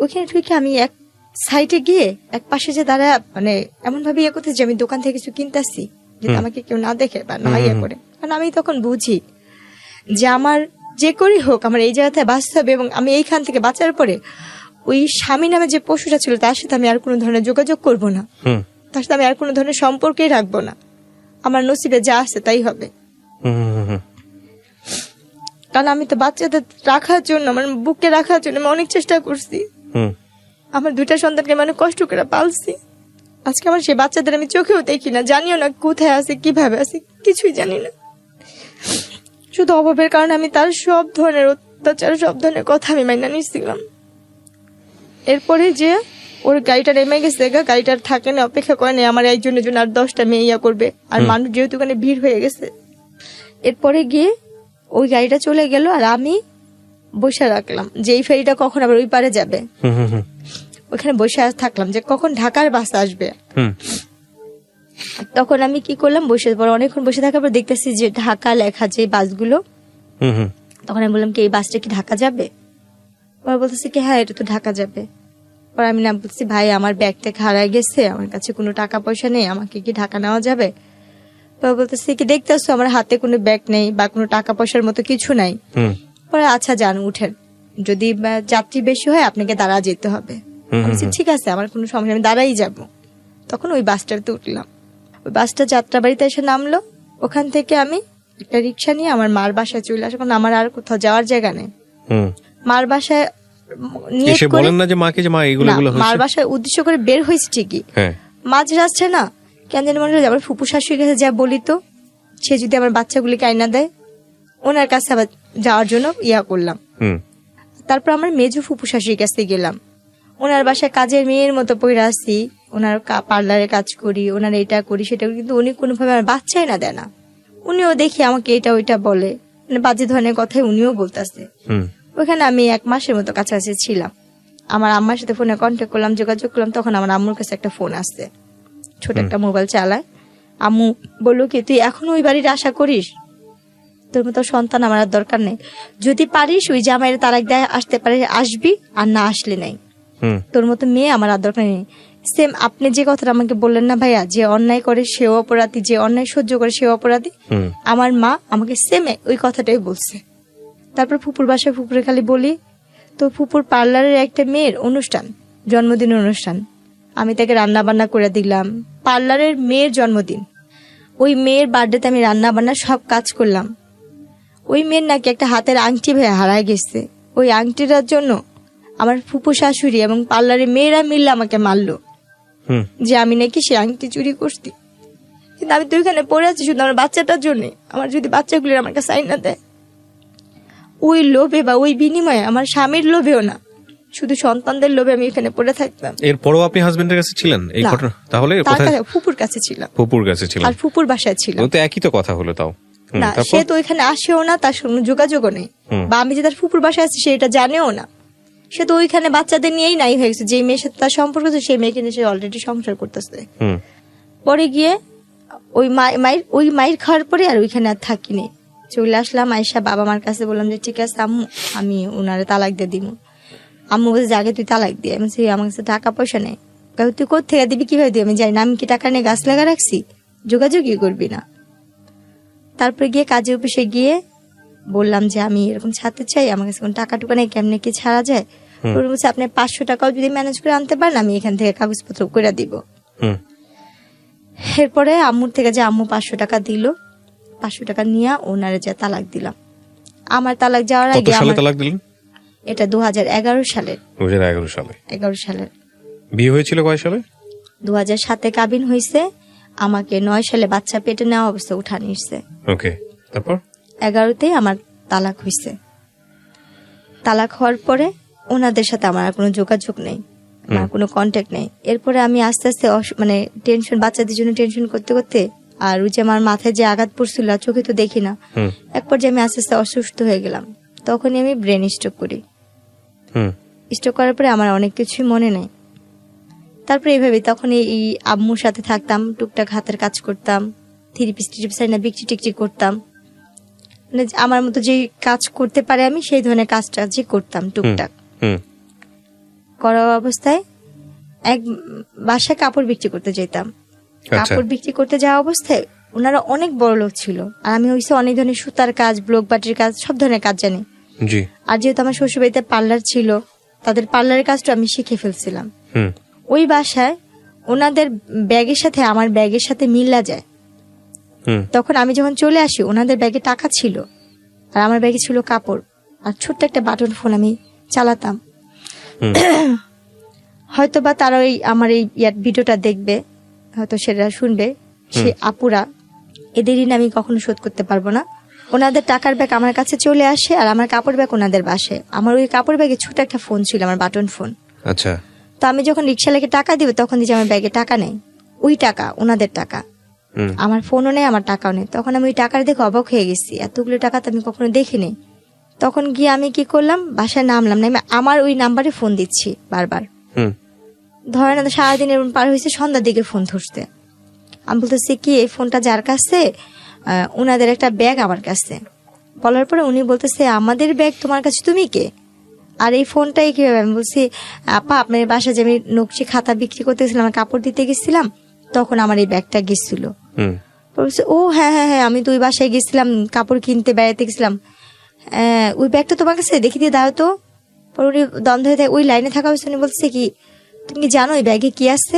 ওইখানে ঢুকে আমি এক সাইডে গিয়ে এক পাশে যে দাঁড়া, মানে এমন ভাবে করতেছি যে আমি দোকান থেকে কিছু কিনতেছি, যাতে আমাকে কেউ না দেখে বা না করে। কারণ আমি তখন বুঝি যে আমার যে করি হোক আমার এই জায়গাতে বাঁচতে হবে, এবং আমি এইখান থেকে বাঁচার পরে ওই স্বামী নামে যে পশুটা ছিল তার সাথে আমি আর কোনো ধরনের যোগাযোগ করব না, তার সাথে আমি আর কোনো ধরনের সম্পর্কেই রাখবো না। আমার নসিবে যা আছে তাই হবে। কারণ আমি তো বাচ্চাদের রাখার জন্য, আমার বুকে রাখার জন্য আমি অনেক চেষ্টা করছি। আমার 2টা সন্তানকে আমি অনেক কষ্ট করে পালছি। আজকে আমার সেই বাচ্চাদের আমি চোখেও দেখি না, জানিও না কোথায় আছে, কিভাবে আছে, কিছুই জানি না। শুধু অভাবের কারণে আমি তার সব ধরনের অত্যাচার, সব ধরনের কথা আমি মাইনা নিচ্ছিলাম। এরপরে যে ওর গাড়িটা নেমে গেছে, গাড়িটার থাকে না, অপেক্ষা করে না আমার একজনের জন্য আর 10টা মেয়ে করবে, আর মানুষ যেহেতু ওখানে ভিড় হয়ে গেছে। এরপরে গিয়ে ওই গাড়িটা চলে গেল, আর আমি বসে রাখলাম যে এই ফেরিটা কখন আবার ওই পারে যাবে। ওখানে বসে থাকলাম যে কখন ঢাকার বাস আসবে। তখন আমি কি করলাম, বসে পরে অনেকক্ষণ বসে থাকার পর দেখতেছি যে ঢাকা লেখা যে বাসগুলো, তখন আমি বললাম কি এই বাসটা কি ঢাকা যাবে? পরে বলতেছে কি হ্যাঁ এটা তো ঢাকা যাবে। পরে আমি নাম বলছি ভাই আমার ব্যাগটা হারাই গেছে, আমার কাছে কোনো টাকা পয়সা নেই, আমাকে কি ঢাকা নেওয়া যাবে? পরে বলতেছে কি দেখতেছো আমার হাতে কোনো ব্যাগ নেই বা কোনো টাকা পয়সার মতো কিছু নাই। পরে আচ্ছা যান উঠেন, যদি যাত্রী বেশি হয় আপনাকে দাঁড়া যেতে হবে। আমি ঠিক আছে আমার কোনো সমস্যা, আমি দাঁড়াই যাব। তখন ওই বাসটাতে উঠলাম, ওই বাসটা যাত্রাবাড়িতে এসে নামলো। ওখান থেকে আমি একটা রিক্সা নিয়ে আমার মার বাসায় চলে আসলাম, কারণ আমার আর কোথাও যাওয়ার জায়গা নেই। মার বাসায় মার বাসায় উদ্দেশ্য করে বের হয়েছে ঠিকই, মাঝ রাস্তায় না কেন জানি মনে হয় আমার ফুপু শাশুড়ির কাছে যা বলি তো সে যদি আমার বাচ্চাগুলিকে আইনা দেয়, ওনার কাছে আবার যাওয়ার জন্য করলাম। তারপর আমার মেজো ফুপু শাশুড়ির কাছে গেলাম, ওনার বাসায় কাজের মেয়ের মতো পড়ে আসি, ওনার পার্লারে কাজ করি, ওনার এটা করি সেটা করি, কিন্তু উনি কোনোভাবে আমার বাচ্চাই না দেয় না। উনিও দেখি আমাকে এটা ওইটা বলে, মানে বাজে ধরনের কথাই উনিও বলতেছে। হুম ওখানে আমি 1 মাসের মতো কাছাকাছি ছিলাম। আমার আম্মার সাথে ফোনে কন্ট্যাক্ট করলাম, যোগাযোগ করলাম। তখন আমার আম্মুর কাছে একটা ফোন আসছে, ছোট একটা মোবাইল চালায়। আম্মু বললো কি, তুই এখন ওই বাড়ির আশা করিস? তোর মতো সন্তান আমার আর দরকার নেই। যদি পারিস ওই জামাইয়ের তালাক দেয় আসতে পারে আসবি, আর না আসলে নাই। হুম তোর মতো মেয়ে আমার আর দরকার নেই। সেম আপনি যে কথাটা আমাকে বললেন না ভাইয়া, যে অন্যায় করে সেও অপরাধী, যে অন্যায় সহ্য করে সেও অপরাধী, হুম আমার মা আমাকে সেম ওই কথাটাই বলছে। তারপর ফুপুর বাসায় ফুপুরে খালি বলি, তো ফুপুর পার্লারের একটা মেয়ের অনুষ্ঠান, জন্মদিন অনুষ্ঠান, আমি তাকে রান্না বান্না করে দিলাম। পার্লারের মেয়ের জন্মদিন, ওই মেয়ের বার্থডেতে আমি রান্না বান্না সব কাজ করলাম। ওই মেয়ের নাকি একটা হাতের আংটি ভাইয়া হারায় গেছে। ওই আংটিটার জন্য আমার ফুপু শাশুড়ি এবং পার্লারের মেয়েরা মিললে আমাকে মারলো, হুম যে আমি নাকি সে আংটি চুরি করছি। কিন্তু আমি তো ওইখানে পড়ে আছি শুধু আমার বাচ্চাটার জন্য। আমার যদি বাচ্চাগুলোর আমার কাছে আইন না দেয়, ওই লোভে বা ওই বিনিময়ে, আমার স্বামীর লোভেও না, শুধু সন্তানদের লোভে আমি এখানে পড়ে থাকতাম। এরপরও আপনি হাজবেন্ডের কাছে ছিলেন এই না। ঘটনা? তাহলে তার কোথায়? কাছে, ফুপুর কাছে ছিলাম। ফুপুর কাছে ছিলেন? আর ফুপুর বাসায় ছিলাম। ও তো একই তো কথা হলো তাও। না, সে তো ওইখানে আসেও না, তার সঙ্গে যোগাযোগও নেই। বা আমি যে তার ফুপুর বাসায় আছি সে এটা জানেও না। সে তো ওইখানে বাচ্চাদের নিয়েই নাই হয়ে গেছে। যে মেয়ের সাথে তার সম্পর্ক আছে সেই মেয়ে কিন্তু সে অলরেডি সংসার করতেছে। হুম পরে গিয়ে ওই মায়ের খাওয়ার পরে আর ওইখানে আর থাকিনি, চলে আসলাম। আয়সা বাবা মার কাছে বললাম যে ঠিক আছে আম্মু, আমি উনারে তালাক দিয়ে দিব। আম্মু বলছে যে আগে তুই তালাক দিয়ে। আমি বলছি আমার কাছে টাকা পয়সা নেই। তুই কোথেকে দিবি, কিভাবে দিবি? আমি জানি না। আমি কি টাকা নিয়ে গাছ লাগা রাখছি? যোগাযোগই করবি না। তারপরে গিয়ে কাজে অফিসে গিয়ে বললাম যে আমি এরকম ছাড়তে চাই, আমার কাছে কোনো টাকা টুকা নেই, কেমনে কি ছাড়া যায়? ওরা বলছে আপনি 500 টাকাও যদি ম্যানেজ করে আনতে পারেন আমি এখান থেকে কাগজপত্র করে দিব। হুম এরপরে আম্মুর থেকে যে আম্মু 500 টাকা দিল, 500 টাকা নিয়ে ওনারে যে তালাক দিলাম। আমার তালাক যাওয়ার কত আগে সালে তালাক দিলেন? এটা 2011 সালের। 2011 সালে। 11 সালের। বিয়ে হয়েছিল কয় সালে? 2007-এ কাবিন হয়েছে। আমাকে 9 সালে বাচ্চা পেটে নেওয়া অবস্থা উঠা নিচ্ছে। ওকে, তারপর 11তে আমার তালাক হয়েছে। তালাক হওয়ার পরে ওনাদের সাথে আমার আর কোনো যোগাযোগ নেই, আমার কোনো কন্ট্যাক্ট নেই। এরপরে আমি আস্তে আস্তে মানে টেনশন, বাচ্চাদের জন্য টেনশন করতে করতে, আর ওই যে আমার মাথায় যে আঘাত পড়ছিল চোখে তো দেখি না, এক পর্যায়ে আমি আস্তে আস্তে অসুস্থ হয়ে গেলাম। তখনই আমি ব্রেন স্ট্রোক করি। স্ট্রোক করার পরে আমার অনেক কিছুই মনে নেই। তারপরে এইভাবে তখন এই আম্মুর সাথে থাকতাম, টুকটাক হাতের কাজ করতাম, থ্রিপিস না বিক্রি টিকচি করতাম। মানে আমার মতো যে কাজ করতে পারে আমি সেই ধরনের কাজটা যে করতাম টুকটাক। করা অবস্থায় এক বাসায় কাপড় বিক্রি করতে যেতাম। কাপড় বিক্রি করতে যাওয়া অবস্থায় ওনারা অনেক বড় লোক ছিল, আর আমি হইছে অনেক ধরনের সুতার কাজ, ব্লক বাটির কাজ, সব ধরনের কাজ জানি। আর যেহেতু আমার শ্বশুরবাড়িতে পার্লার ছিল, তাদের পার্লারের কাজটা আমি শিখে ফেলছিলাম। ওই বাসায় ওনাদের ব্যাগের সাথে আমার ব্যাগের সাথে মিল্লা যায়। তখন আমি যখন চলে আসি ওনাদের ব্যাগে টাকা ছিল আর আমার ব্যাগে ছিল কাপড় আর ছোট্ট একটা বাটন ফোন আমি চালাতাম। হয়তো বা তারা ওই আমার এই ভিডিওটা দেখবে, হয়তো সেটা শুনবে, সে আপুরা এদের ঋণ আমি কখনো শোধ করতে পারবো না। ওনাদের টাকার ব্যাগ আমার কাছে চলে আসে আর আমার কাপড় ব্যাগ ওনাদের বাসে। আমার ওই কাপড় ব্যাগে ছোট একটা ফোন ছিল, আমার বাটন ফোন। আচ্ছা। তো আমি যখন রিক্সাওয়ালাকে টাকা দিবে তখন দিচ্ছে আমার ব্যাগে টাকা নেই, ওই টাকা ওনাদের টাকা, আমার ফোনও নেই, আমার টাকাও নেই। তখন আমি ওই টাকার দেখে অবাক হয়ে গেছি, এতগুলো টাকা তো আমি কখনো দেখিনি। তখন গিয়ে আমি কি করলাম, বাসায় নামলাম, না আমার ওই নাম্বারে ফোন দিচ্ছি বারবার। ধরেন সারাদিন এরকম পার হয়েছে, সন্ধ্যার দিকে ফোন ধরতে। আমি বলতেছি কি এই ফোনটা যার কাছে, ওনাদের একটা ব্যাগ আমার কাছে। বলার পরে উনি বলতেছে আমাদের ব্যাগ তোমার কাছে, তুমি কে? আর এই ফোনটাই কিভাবে? আমি বলছি আপা আপনার বাসায় যে আমি নকশি খাতা বিক্রি করতে গেছিলাম, আমার কাপড় দিতে গেছিলাম, তখন আমার এই ব্যাগটা গেছিল। বলছে ও হ্যাঁ হ্যাঁ হ্যাঁ, আমি তো ওই বাসায় গেছিলাম, কাপড় কিনতে বেড়াতে গেছিলাম, ওই ব্যাগটা তোমার কাছে, দেখি দিয়ে দাও তো। পরে উনি দ্বন্দ্ব হয়ে ওই লাইনে থাকা হয়েছে। উনি বলছে কি তুমি কি জানো ওই ব্যাগে কি আছে?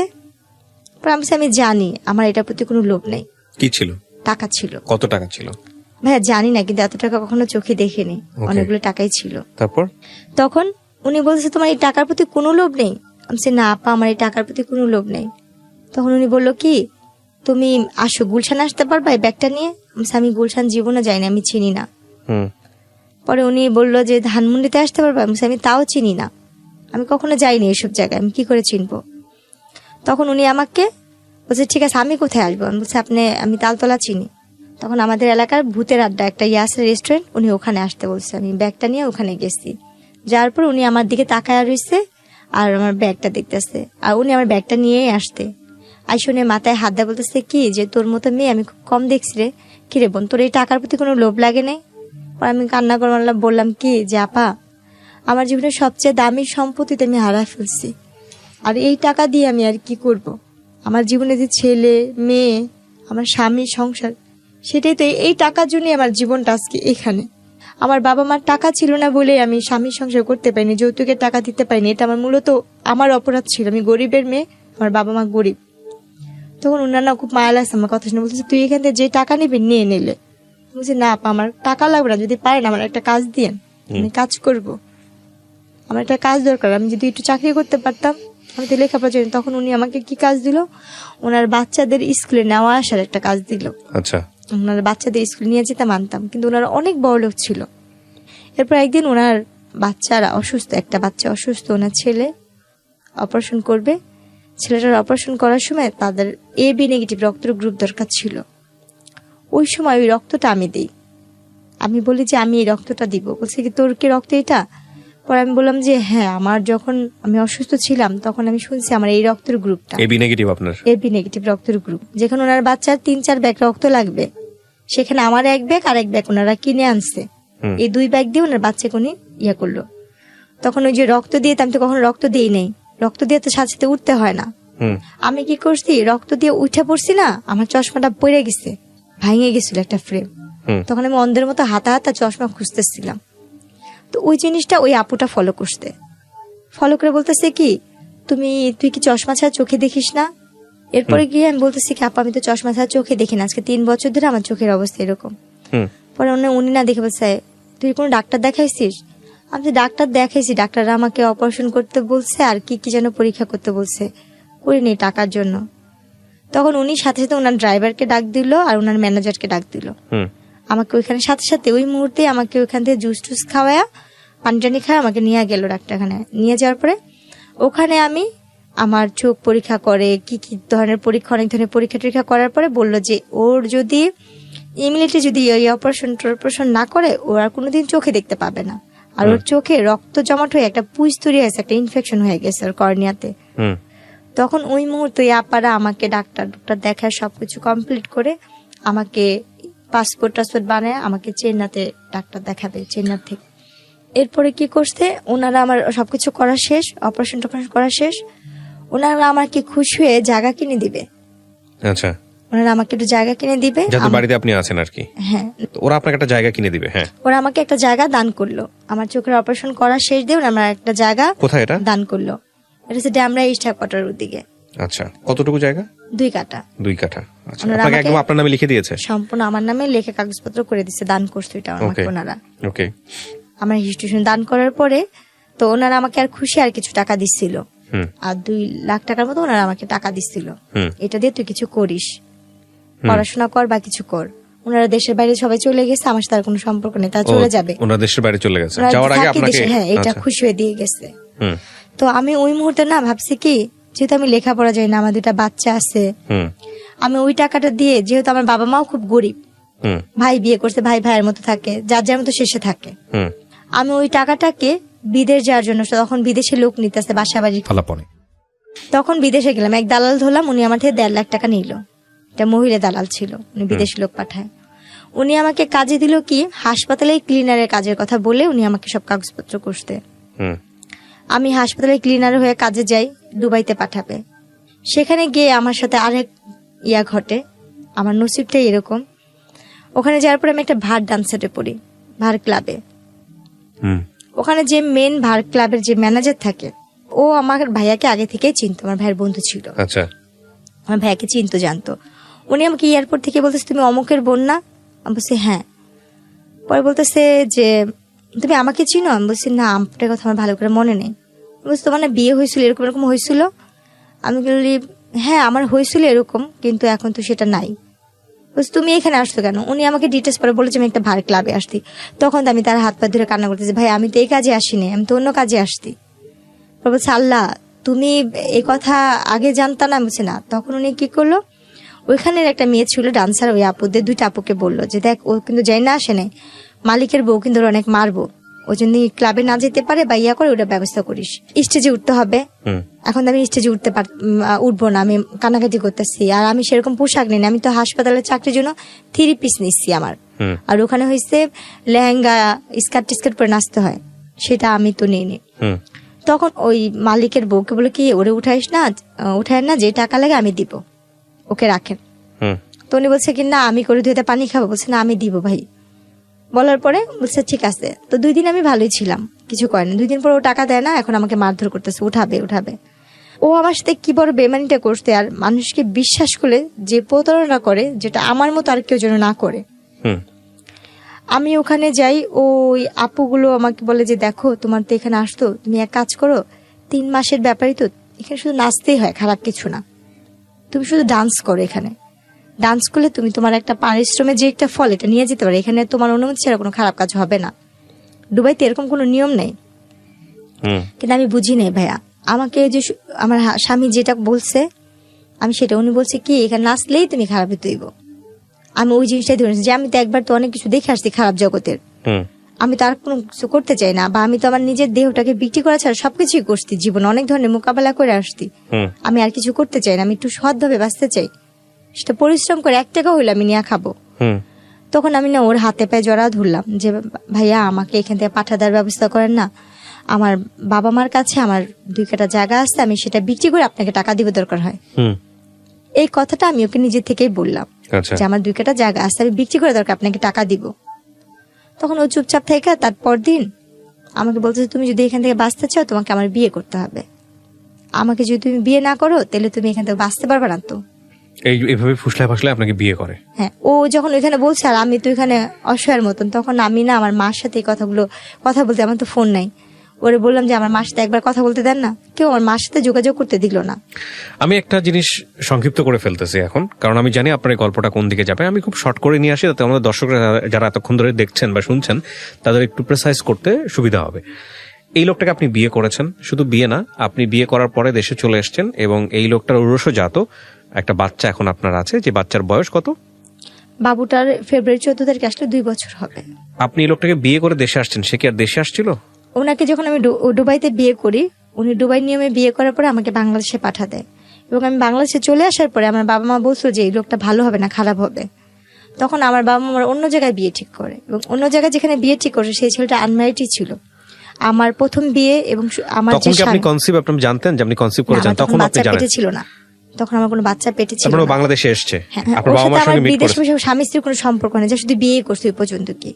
পরে আমি বলছি আমি জানি, আমার এটার প্রতি কোনো লোভ নেই। কি ছিল? টাকা ছিল। কত টাকা ছিল? ভাইয়া জানি না, কিন্তু এত টাকা কখনো চোখে দেখিনি, অনেকগুলো টাকাই ছিল। তারপর তখন উনি বলছে তোমার এই টাকার প্রতি কোনো লোভ নেই? আমি বলছি না আপা, আমার এই টাকার প্রতি কোনো লোভ নেই। তখন উনি বললো কি তুমি আসো গুলশান আসতে পারবা এই ব্যাগটা নিয়ে? আমি গুলশান জীবনে যাইনি, আমি চিনি না। পরে উনি বললো যে ধানমন্ডিতে আসতে পারবা? আমি তাও চিনি না, আমি কখনো যাইনি এসব জায়গায়, আমি কি করে চিনবো? তখন উনি আমাকে বলছে ঠিক আছে আমি কোথায় আসবো? আমি বলছি আমি তালতলা চিনি। তখন আমাদের এলাকার ভূতের আড্ডা একটা আছে রেস্টুরেন্ট, উনি ওখানে আসতে বলছে। আমি ব্যাগটা নিয়ে ওখানে গেছি, যার পর উনি আমার দিকে তাকায় রয়েছে আর আমার ব্যাগটা দেখতেছে, আর উনি আমার ব্যাগটা নিয়েই আসতে আইসনে মাথায় হাত দেয়, বলতেছে কি যে তোর মতো মেয়ে আমি খুব কম দেখছি রে, কিরে বোন তোর এই টাকার প্রতি কোনো লোভ লাগে নাই? পর আমি কান্না করে বললাম কি যে আপা আমার জীবনের সবচেয়ে দামি সম্পত্তিতে আমি হারায় ফেলছি, আর এই টাকা দিয়ে আমি আর কি করব? আমার জীবনে যে ছেলে মেয়ে আমার স্বামী সংসার, সেটাই তো, এই টাকার জন্যই আমার জীবনটা আজকে এখানে। আমার বাবা মার টাকা ছিল না বলে আমি স্বামীর সংসার করতে পারিনি, যৌতুকের টাকা দিতে পারিনি, এটা আমার মূলত আমার অপরাধ ছিল। আমি গরিবের মেয়ে, আমার বাবা মা গরিব। তখন ওনার না খুব মায়া লাগছে আমার কথা শুনে, বলতেছে তুই এখান থেকে যে টাকা নিবি নিয়ে নিলে। বলছি না আপা আমার টাকা লাগবে না, যদি পারেন আমার একটা কাজ দিয়েন, আমি কাজ করব, আমার একটা কাজ দরকার, আমি যদি একটু চাকরি করতে পারতাম আমি তো লেখাপড়া জানি। তখন উনি আমাকে কি কাজ দিল, ওনার বাচ্চাদের স্কুলে নেওয়া আসার একটা কাজ দিল। আচ্ছা, ওনার বাচ্চাদের স্কুলে নিয়ে যেতে মানতাম, কিন্তু ওনার অনেক বড় লোক ছিল। এরপর একদিন ওনার বাচ্চারা অসুস্থ, একটা বাচ্চা অসুস্থ, ওনার ছেলে অপারেশন করবে, ছেলেটার অপারেশন করার সময় তাদের AB নেগেটিভ রক্তের গ্রুপ দরকার ছিল। ওই সময় ওই রক্তটা আমি দিই, আমি বলি যে আমি এই রক্তটা দিব। বলছে কি তোর কি রক্ত এটা? পরে আমি বললাম যে হ্যাঁ, আমার যখন আমি অসুস্থ ছিলাম তখন আমি শুনছি আমার এই রক্তের গ্রুপটা AB নেগেটিভ, আপনার AB নেগেটিভ রক্তের গ্রুপ। যেখানে ওনার বাচ্চার 3-4 ব্যাগ রক্ত লাগবে, সেখানে আমার 1 ব্যাগ আর 1 ব্যাগ ওনারা কিনে আনছে। এই 2 ব্যাগ দিয়ে ওনার বাচ্চাকে উনি ইয়ে করলো। তখন ওই যে রক্ত দিয়ে, আমি তো কখনো রক্ত দিই নেই, রক্ত দিয়ে তো সাথে সাথে উঠতে হয় না। আমি কি করছি, রক্ত দিয়ে উঠে পড়ছি না, আমার চশমাটা পড়ে গেছে, ভাঙে গেছিল একটা ফ্রেম। তখন আমি অন্ধের মতো হাতা হাতা চশমা খুঁজতেছিলাম। তো ওই জিনিসটা ওই আপুটা ফলো করে বলতেছে কি তুই কি চশমা ছাড়া চোখে দেখিস না? এরপরে গিয়ে আমি বলতেছি কি আপা আমি তো চশমা ছাড়া চোখে দেখি না, আজকে 3 বছর ধরে আমার চোখের অবস্থা এরকম। পরে উনি না দেখে বলছে তুই কোনো ডাক্তার দেখাইছিস? আমি ডাক্তার দেখাইছি, ডাক্তাররা আমাকে অপারেশন করতে বলছে আর কি কি যেন পরীক্ষা করতে বলছে, করিনি টাকার জন্য। তখন উনি সাথে সাথে ওনার ড্রাইভারকে ডাক দিল আর ওনার ম্যানেজারকে ডাক দিল। আমাকে ওইখানে সাথে সাথে ওই মুহূর্তে আমাকে ওইখান থেকে জুস টুস খাওয়ায়া পানি টানি খাওয়া আমাকে নিয়ে গেল ডাক্তারখানায়। নিয়ে যাওয়ার পরে ওখানে আমি আমার চোখ পরীক্ষা করে কি কি ধরনের পরীক্ষা, অনেক ধরনের পরীক্ষা টরীক্ষা করার পরে বললো যে ওর যদি ইমিডিয়েটলি যদি ওই অপারেশন না করে ও আর কোনোদিন চোখে দেখতে পাবে না, আর ওর চোখে রক্ত জমাট হয়ে একটা পুঁজ তৈরি হয়েছে, একটা ইনফেকশন হয়ে গেছে ওর কর্নিয়াতে। তখন ওই মুহূর্তে আপারা আমাকে ডাক্তার দেখায় সবকিছু কমপ্লিট করে আমাকে পাসপোর্ট বানায় আমাকে চেন্নাইতে ডাক্তার দেখাবে, চেন্নাই থেকে। এরপরে কি করছে ওনারা, আমার সবকিছু করা শেষ, অপারেশন করা শেষ, ওনারা আমাকে খুশি হয়ে জায়গা কিনে দিবে। আচ্ছা, ওনারা আমাকে একটু জায়গা কিনে দিবে, যাতে বাড়িতে আপনি আছেন আর কি। হ্যাঁ, ওরা আপনাকে একটা জায়গা কিনে দিবে। হ্যাঁ, ওরা আমাকে একটা জায়গা দান করলো, আমার চোখের অপারেশন করা শেষ দিয়ে আমার একটা জায়গা কোথায় এটা দান করলো, এটা হচ্ছে ড্যামরা ইস্ট হেডকোয়ার্টার দিকে। আচ্ছা, কতটুকু জায়গা? 2 কাঠা। 2 কাঠা। আচ্ছা, আপনাকে একদম আপনার নামে লিখে দিয়েছে? সম্পূর্ণ আমার নামে লিখে কাগজপত্র করে দিয়েছে, দান করছে এটা আমাকে ওনারা। ওকে। আমার হিস্ট্রিশন দান করার পরে তো ওনারা আমাকে আর খুশি আর কিছু টাকা দিচ্ছিল, আর 2 লাখ টাকার মতো ওনারা আমাকে টাকা দিচ্ছিল, এটা দিয়ে তুই কিছু করিস, পড়াশোনা কর বা কিছু কর। ওনারা দেশের বাইরে সবাই চলে গেছে, আমার সাথে আর কোনো সম্পর্ক নেই, তারা চলে যাবে। ওনারা দেশের বাইরে চলে গেছে, যাওয়ার আগে আপনাকে হ্যাঁ এটা খুশি হয়ে দিয়ে গেছে। তো আমি ওই মুহূর্তে না ভাবছি কি, যেহেতু আমি লেখাপড়া যাই না, আমার 2টা বাচ্চা আছে, আমি ওই টাকাটা দিয়ে, যেহেতু আমার বাবা মাও খুব গরিব, ভাই বিয়ে করছে, ভাই ভাইয়ের মতো থাকে, যার মতো শেষে থাকে, আমি ওই টাকাটাকে বিদেশ যাওয়ার জন্য, তখন বিদেশে লোক নিতেছে বাসা বাড়ি, তখন বিদেশে গেলাম, এক দালাল ধরলাম, উনি আমার থেকে 1.5 লাখ টাকা নিল। এটা মহিলা দালাল ছিল, উনি বিদেশি লোক পাঠায়। উনি আমাকে কাজে দিল কি, হাসপাতালে ক্লিনারের কাজের কথা বলে উনি আমাকে সব কাগজপত্র করতে। আমি হাসপাতালে ক্লিনার হয়ে কাজে যাই, দুবাইতে পাঠাবে। সেখানে গিয়ে আমার সাথে আরেক ঘটে, আমার নসিবটাই এরকম। ওখানে যাওয়ার পরে আমি একটা ভার ডান্সারে পড়ি, ভার ক্লাবে। ওখানে যে মেন ভার ক্লাবের যে ম্যানেজার থাকে, ও আমার ভাইয়াকে আগে থেকেই চিনতো, আমার ভাইয়ের বন্ধু ছিল। আচ্ছা, আমার ভাইয়াকে চিনতো, জানতো। উনি আমাকে এয়ারপোর্ট থেকে বলতেছে তুমি অমুকের বোন না? আমি বলছি হ্যাঁ। পরে বলতেছে যে তুমি আমাকে চিনো? আমি বলছি না, আপনার কথা আমার ভালো করে মনে নেই। বলছি তোমার না বিয়ে হয়েছিল, এরকম এরকম হয়েছিল? আমি বলি হ্যাঁ আমার হয়েছিল এরকম, কিন্তু এখন তো সেটা নাই। বলছি তুমি এখানে আসতো কেন? উনি আমাকে ডিটেলস পরে বলেছে আমি একটা ভার ক্লাবে আসতি। তখন আমি তার হাত পা ধরে কান্না করতেছি, ভাই আমি তো এই কাজে আসিনি, আমি তো অন্য কাজে আসতি। বলছে আল্লাহ তুমি এই কথা আগে জানতা না? বলছে না। তখন উনি কি করলো, ওইখানের একটা মেয়ে ছিল ডান্সার, ওই আপুদের 2টা আপুকে বললো যে দেখ ও কিন্তু যাই না আসে নাই, মালিকের বউ কিন্তু ওর অনেক মারবো, ওই জন্য ক্লাবে না যেতে পারে বা ইয়া করে ওটা ব্যবস্থা করিস, স্টেজে উঠতে হবে। এখন আমি স্টেজে উঠবো না, আমি কানাকাটি করতেছি, আর আমি সেরকম পোশাক নিই, আমি তো হাসপাতালে চাকরির জন্য 3 পিস নিচ্ছি আমার, আর ওখানে হয়েছে লেহেঙ্গা স্কার্ট টিস্কার্ট পরে নাচতে হয়, সেটা আমি তো নিইনি। তখন ওই মালিকের বউকে বলে কি ওরে উঠায় না, যে টাকা লাগে আমি দিব, ওকে রাখেন। তো উনি বলছে কি না আমি করে ধুয়ে পানি খাবো, বলছে না আমি দিব ভাই। বলার পরে বলছে ঠিক আছে। তো 2 দিন আমি ভালোই ছিলাম, কিছু করেনি। 2 দিন পর ও টাকা দেয় না, এখন আমাকে মারধর করতেছে, উঠাবে। ও আমার সাথে কি বড় বেমানিটা করতে, আর মানুষকে বিশ্বাস করে যে প্রতারণা করে, যেটা আমার মতো আর কেউ যেন না করে। আমি ওখানে যাই, ওই আপুগুলো আমাকে বলে যে দেখো তোমার তো এখানে আসতো, তুমি এক কাজ করো, 3 মাসের ব্যাপারই তো, এখানে শুধু নাচতেই হয়, খারাপ কিছু না, তুমি শুধু ডান্স করো, এখানে ডান্স করলে তুমি তোমার একটা পারিশ্রমের যে একটা ফল এটা নিয়ে যেতে পারো, এখানে তোমার অনুমতি ছাড়া কোনো খারাপ কাজ হবে না। দুবাইতে এরকম কোনো নিয়ম নেই। কিন্তু আমি বুঝি নাই ভাইয়া, আমাকে যে আমার স্বামী যেটা বলছে আমি সেটা, উনি বলছে কি এখানে নাচলেই তুমি খারাপ হতে হইব। আমি ওই জিনিসটাই ধরেছি যে আমি তো একবার তো অনেক কিছু দেখে আসছি খারাপ জগতের, আমি তো আর কোনো কিছু করতে চাই না, বা আমি তো আমার নিজের দেহটাকে বিক্রি করা ছাড়া সবকিছুই করছি, জীবনে অনেক ধরনের মোকাবেলা করে আসছি, আমি আর কিছু করতে চাই না, আমি একটু সৎভাবে বাঁচতে চাই, সেটা পরিশ্রম করে 1 টাকা হইলে আমি নিয়ে খাবো। তখন আমি না ওর হাতে পায়ে জড়া ধরলাম যে ভাইয়া আমাকে এখান থেকে পাঠা দেওয়ার ব্যবস্থা করেন না, আমার বাবা মার কাছে আমার 2 কাঠা জায়গা আছে, আমি সেটা বিক্রি করে আপনাকে টাকা দিবে দরকার হয়। এই কথাটা আমি ওকে নিজে থেকেই বললাম যে আমার 2 কাঠা জায়গা আছে, আমি বিক্রি করে দরকার আপনাকে টাকা দিব। তখন ও চুপচাপ থেকে তারপর দিন আমাকে বলছে তুমি যদি এখান থেকে বাঁচতে চাও তোমাকে আমার বিয়ে করতে হবে, আমাকে যদি তুমি বিয়ে না করো তাহলে তুমি এখান থেকে বাঁচতে পারবে না। তো এইভাবে ফুসলায় ফাসলায় আপনাকে বিয়ে করে। হ্যাঁ, ও যখন ওইখানে বলছে আর আমি তো এখানে অসহায়ের মতন, তখন আমি না আমার মার সাথে এই কথাগুলো কথা বলতে, আমার তো ফোন নাই, ওরে বললাম যে আমার মার সাথে একবার কথা বলতে দেন না, কেউ আমার মার সাথে যোগাযোগ করতে দিল না। আমি একটা জিনিস সংক্ষিপ্ত করে ফেলতেছি এখন, কারণ আমি জানি আপনার এই গল্পটা কোন দিকে যাবে। আমি খুব শর্ট করে নিয়ে আসি, যাতে আমাদের দর্শকরা যারা এতক্ষণ ধরে দেখছেন বা শুনছেন তাদের একটু প্রেসাইজ করতে সুবিধা হবে। এই লোকটাকে আপনি বিয়ে করেছেন, শুধু বিয়ে না, আপনি বিয়ে করার পরে দেশে চলে এসছেন, এবং এই লোকটার ঔরসজাত একটা বাচ্চা এখন আপনার আছে, যে বাচ্চার বয়স কত? বাবুটার ফেব্রুয়ারি 14 তারিখে আসলে 2 বছর হবে। আপনি এই লোকটাকে বিয়ে করে দেশে আসছেন, সে কি আর দেশে আসছিল? ওনাকে যখন আমি দুবাইতে বিয়ে করি, উনি দুবাই নিয়মে বিয়ে করার পরে আমাকে বাংলাদেশে পাঠা দেয়, এবং আমি বাংলাদেশে চলে আসার পরে আমার বাবা মা বলছিল যে এই লোকটা ভালো হবে না, খারাপ হবে। তখন আমার বাবা মা আমার অন্য জায়গায় বিয়ে ঠিক করে, এবং অন্য জায়গায় যেখানে বিয়ে ঠিক করে সেই ছেলেটা আনম্যারিডই ছিল। আমার প্রথম বিয়ে, এবং আমার যে আপনি কনসিভ আপনি জানতেন যে আপনি কনসিভ করেছেন? তখন আপনি জানেন ছিল না, তখন আমার কোনো বাচ্চা পেটে ছিল না। বাংলাদেশে এসেছে, আপনার বাবা মার সঙ্গে মিট করেছে, বিদেশে স্বামী স্ত্রীর কোনো সম্পর্ক নেই, শুধু বিয়ে করছে ওই পর্যন্ত। কি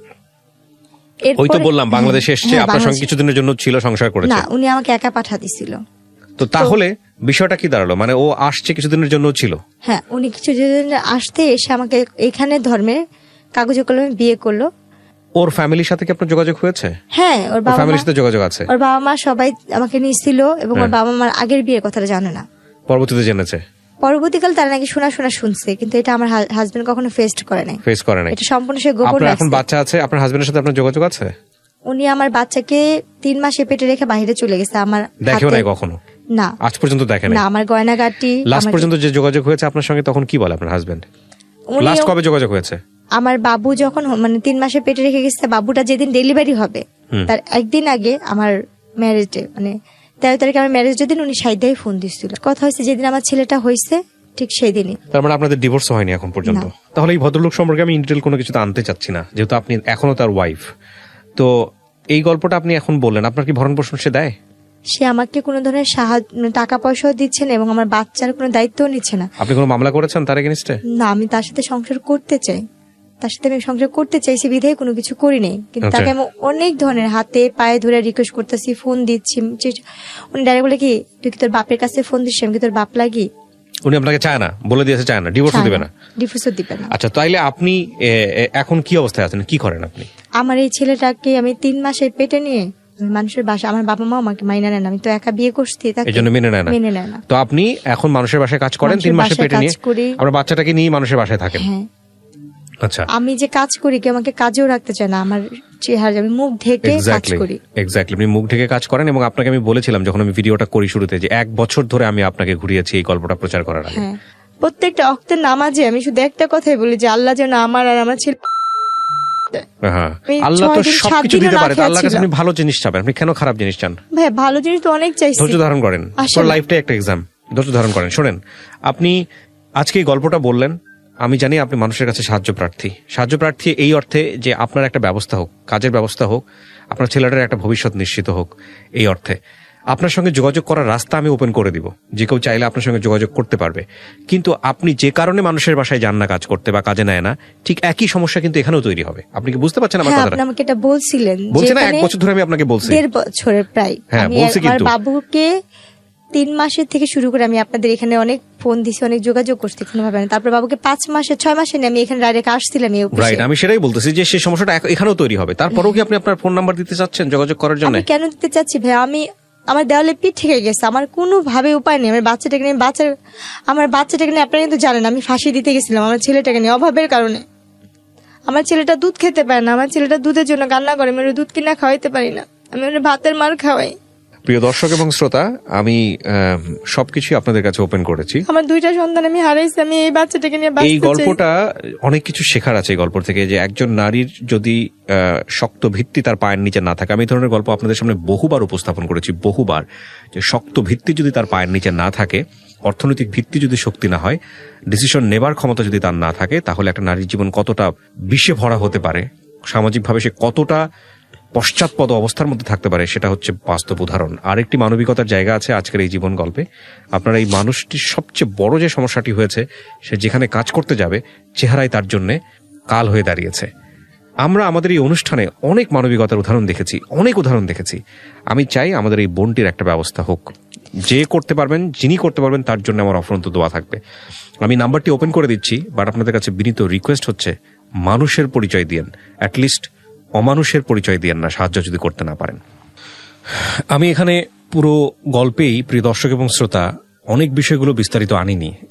ওই তো বললাম বাংলাদেশে এসেছে, আপনার সঙ্গে কিছুদিনের জন্য ছিল, সংসার করেছে না, উনি আমাকে একা পাঠা দিছিল। তো তাহলে বিষয়টা কি দাঁড়ালো? মানে ও আসছে কিছুদিনের জন্য ছিল? হ্যাঁ, উনি কিছুদিন আসতে এসে আমাকে এখানে ধর্মের কাগজে কলমে বিয়ে করলো। ওর ফ্যামিলির সাথে কি আপনার যোগাযোগ হয়েছে? হ্যাঁ, ওর বাবা ফ্যামিলির সাথে যোগাযোগ আছে। ওর বাবা মা সবাই আমাকে নিয়েছিল, এবং ওর বাবা মার আগের বিয়ের কথাটা জানে না, পরবর্তীতে জেনেছে। পরবর্তীকাল তারা নাকি শোনা শুনছে, কিন্তু এটা আমার হাজবেন্ড কখনো ফেস করে নাই। এটা সম্পূর্ণ সে গোপন রাখছে। এখন বাচ্চা আছে, আপনার হাজবেন্ডের সাথে আপনার যোগাযোগ আছে? উনি আমার বাচ্চাকে 3 মাসে পেটে রেখে বাইরে চলে গেছে, আমার দেখেও নাই কখনো? না, আজ পর্যন্ত দেখেন না। আমার গয়নাগাটি লাস্ট পর্যন্ত যে যোগাযোগ হয়েছে আপনার সঙ্গে, তখন কি বলে আপনার হাজবেন্ড? লাস্ট কবে যোগাযোগ হয়েছে? আমার বাবু যখন 3 মাসে পেটে রেখে গেছে, বাবুটা যেদিন ডেলিভারি হবে তার একদিন আগে আমার ম্যারেজে, 13 তারিখে আমার ম্যারেজ যেদিন, উনি সাইদাই ফোন দিচ্ছিল। কথা হয়েছে যেদিন আমার ছেলেটা হয়েছে ঠিক সেই দিনই। তার মানে আপনাদের ডিভোর্স হয়নি এখন পর্যন্ত? তাহলে এই ভদ্রলোক সম্পর্কে আমি ইনডিটেল কোনো কিছু আনতে চাচ্ছি না, যেহেতু আপনি এখনো তার ওয়াইফ। তো এই গল্পটা আপনি এখন বললেন, আপনার কি ভরণ পোষণ সে দেয়? সে আমাকে কোনো ধরনের সাহায্য, টাকা পয়সাও দিচ্ছে না, এবং আমার বাচ্চার কোনো দায়িত্বও নিচ্ছে না। আপনি কোনো মামলা করেছেন তার এগেইনস্টে? না, আমি তার সাথে সংসার করতে চাই, তার সাথে আমি সংসার করতে চাইছি বিধায় কোনো কিছু করি নাই। কিন্তু তাকে আমি অনেক ধরনের হাতে পায়ে ধরে রিকোয়েস্ট করতেছি, ফোন দিচ্ছি, উনি ডাইরেক্ট বলে কি তুই কি তোর বাপের কাছে ফোন দিচ্ছিস, আমি কি তোর বাপ লাগি? উনি আপনাকে চায় না, বলে দিয়েছে চায় না, ডিভোর্সও দিবে না? ডিভোর্সও দিবে না। আচ্ছা, তাইলে আপনি এখন কি অবস্থায় আছেন, কি করেন আপনি? আমার এই ছেলেটাকে আমি 3 মাসে পেটে নিয়ে মানুষের বাসা, আমার বাবা মা আমাকে মাইনা নেন, আমি তো একা বিয়ে করছি, এই জন্য মেনে নেয় না। তো আপনি এখন মানুষের বাসায় কাজ করেন, 3 মাসে পেটে নিয়ে আপনার বাচ্চাটাকে নিয়ে মানুষের বাসায় থাকেন? হ্যাঁ। আচ্ছা, আমি যে কাজ করি কেউ আমাকে কাজেও রাখতে চায় না, আমার চেহারা, আমি মুখ ঢেকে কাজ করি। এক্স্যাক্টলি, আপনি মুখ ঢেকে কাজ করেন, এবং আপনাকে আমি বলেছিলাম যখন আমি ভিডিওটা করি শুরুতে যে 1 বছর ধরে আমি আপনাকে ঘুরিয়েছি এই গল্পটা প্রচার করার আগে। প্রত্যেকটা ওয়াক্তের নামাজে আমি শুধু একটা কথাই বলি যে আল্লাহ যেন আমার আর আমার ছেলে হ্যাঁ, এই আল্লাহ তো 6 দিন, 7 সবকিছু দিনও দিতে না পারে, তো খেয়ে আল্লাহর কাছে ছিলাম। আপনি ভালো জিনিস চাবেন, আপনি কেন খারাপ জিনিস চান? ভাই ভালো জিনিস তো অনেক চাইছি। ধৈর্য ধারণ করেন, আসলে। পুরো লাইফটাই একটা এক্সাম, ধৈর্য ধারণ করেন। শোনেন, আপনি আজকে এই গল্পটা বললেন, আমি জানি আপনি মানুষের কাছে সাহায্য প্রার্থী এই অর্থে যে আপনার একটা ব্যবস্থা হোক, কাজের ব্যবস্থা হোক, আপনার ছেলেটার একটা ভবিষ্যৎ নিশ্চিত হোক, এই অর্থে আপনার সঙ্গে যোগাযোগ করার রাস্তা আমি ওপেন করে দিব, যে কেউ চাইলে আপনার সঙ্গে যোগাযোগ করতে পারবে। কিন্তু আপনি যে কারণে মানুষের বাসায় যান না কাজ করতে বা কাজে নেয় না, ঠিক একই সমস্যা কিন্তু এখানেও তৈরি হবে। আপনি কি বুঝতে পারছেন আমার হ্যাঁ, কথাটা? আপনি আমাকে এটা বলছিলেন বলছি না, 1 এখানে বছর ধরে আমি আপনাকে বলছি। 1.5 বছরের প্রায় হ্যাঁ, আমি বলছি আমার কিন্তু। বাবুকে 3 মাসের থেকে শুরু করে আমি আপনাদের এখানে অনেক ফোন দিছি, অনেক যোগাযোগ করছি, কোনো ভাবে না। তারপর বাবুকে 5 মাসে 6 মাসে নিয়ে আমি এখানে ডাইরেক্ট আসছিলাম এই অফিসে। রাইট, আমি সেটাই বলতেছি যে সেই সমস্যাটা এখানেও তৈরি হবে। তারপরেও কি আপনি আপনার ফোন নাম্বার দিতে চাচ্ছেন যোগাযোগ করার জন্য? আমি কেন দিতে চাচ্ছি ভাই, আমার দেওয়ালে পিঠ থেকে গেছে, আমার কোনো ভাবে উপায় নেই। আমার বাচ্চাটাকে নিয়ে আপনারা কিন্তু জানেন আমি ফাঁসি দিতে গেছিলাম আমার ছেলেটাকে নিয়ে অভাবের কারণে। আমার ছেলেটা দুধ খেতে পারে না, আমার ছেলেটা দুধের জন্য কান্না করে, আমি ওর দুধ কিনা খাওয়াইতে পারি না, আমি ওর ভাতের মার খাওয়াই। প্রিয় দর্শক এবং শ্রোতা, আমি সবকিছু আপনাদের কাছে ওপেন করেছি। আমার 2টা সন্তান আমি হারাইছি, আমি এই বাচ্চাটাকে নিয়ে এই বাঁচতে চাই। গল্পটা অনেক কিছু শেখার আছে এই গল্প থেকে, যে একজন নারীর যদি শক্ত ভিত্তি তার পায়ের নিচে না থাকে। আমি এই ধরনের গল্প আপনাদের সামনে বহুবার উপস্থাপন করেছি, বহুবার, যে শক্ত ভিত্তি যদি তার পায়ের নিচে না থাকে, অর্থনৈতিক ভিত্তি যদি শক্তি না হয়, ডিসিশন নেবার ক্ষমতা যদি তার না থাকে, তাহলে একটা নারীর জীবন কতটা বিষে ভরা হতে পারে, সামাজিকভাবে সে কতটা পশ্চাৎপদ অবস্থার মধ্যে থাকতে পারে, সেটা হচ্ছে বাস্তব উদাহরণ। আরেকটি মানবিকতার জায়গা আছে আজকের এই জীবন গল্পে। আপনারা এই মানুষটির সবচেয়ে বড় যে সমস্যাটি হয়েছে, সে যেখানে কাজ করতে যাবে চেহারাই তার জন্য কাল হয়ে দাঁড়িয়েছে। আমরা আমাদের এই অনুষ্ঠানে অনেক মানবিকতার উদাহরণ দেখেছি। আমি চাই আমাদের এই বোনটির একটা ব্যবস্থা হোক। যিনি করতে পারবেন তার জন্য আমার অফুরন্ত দোয়া থাকবে। আমি নাম্বারটি ওপেন করে দিচ্ছি, বাট আপনাদের কাছে বিনীত রিকোয়েস্ট হচ্ছে, মানুষের পরিচয় দিয়েন, অ্যাটলিস্ট অমানুষের পরিচয় দিয়েন না, সাহায্য যদি করতে না পারেন। আমি এখানে পুরো গল্পেই, প্রিয় দর্শক এবং শ্রোতা, অনেক বিষয়গুলো বিস্তারিত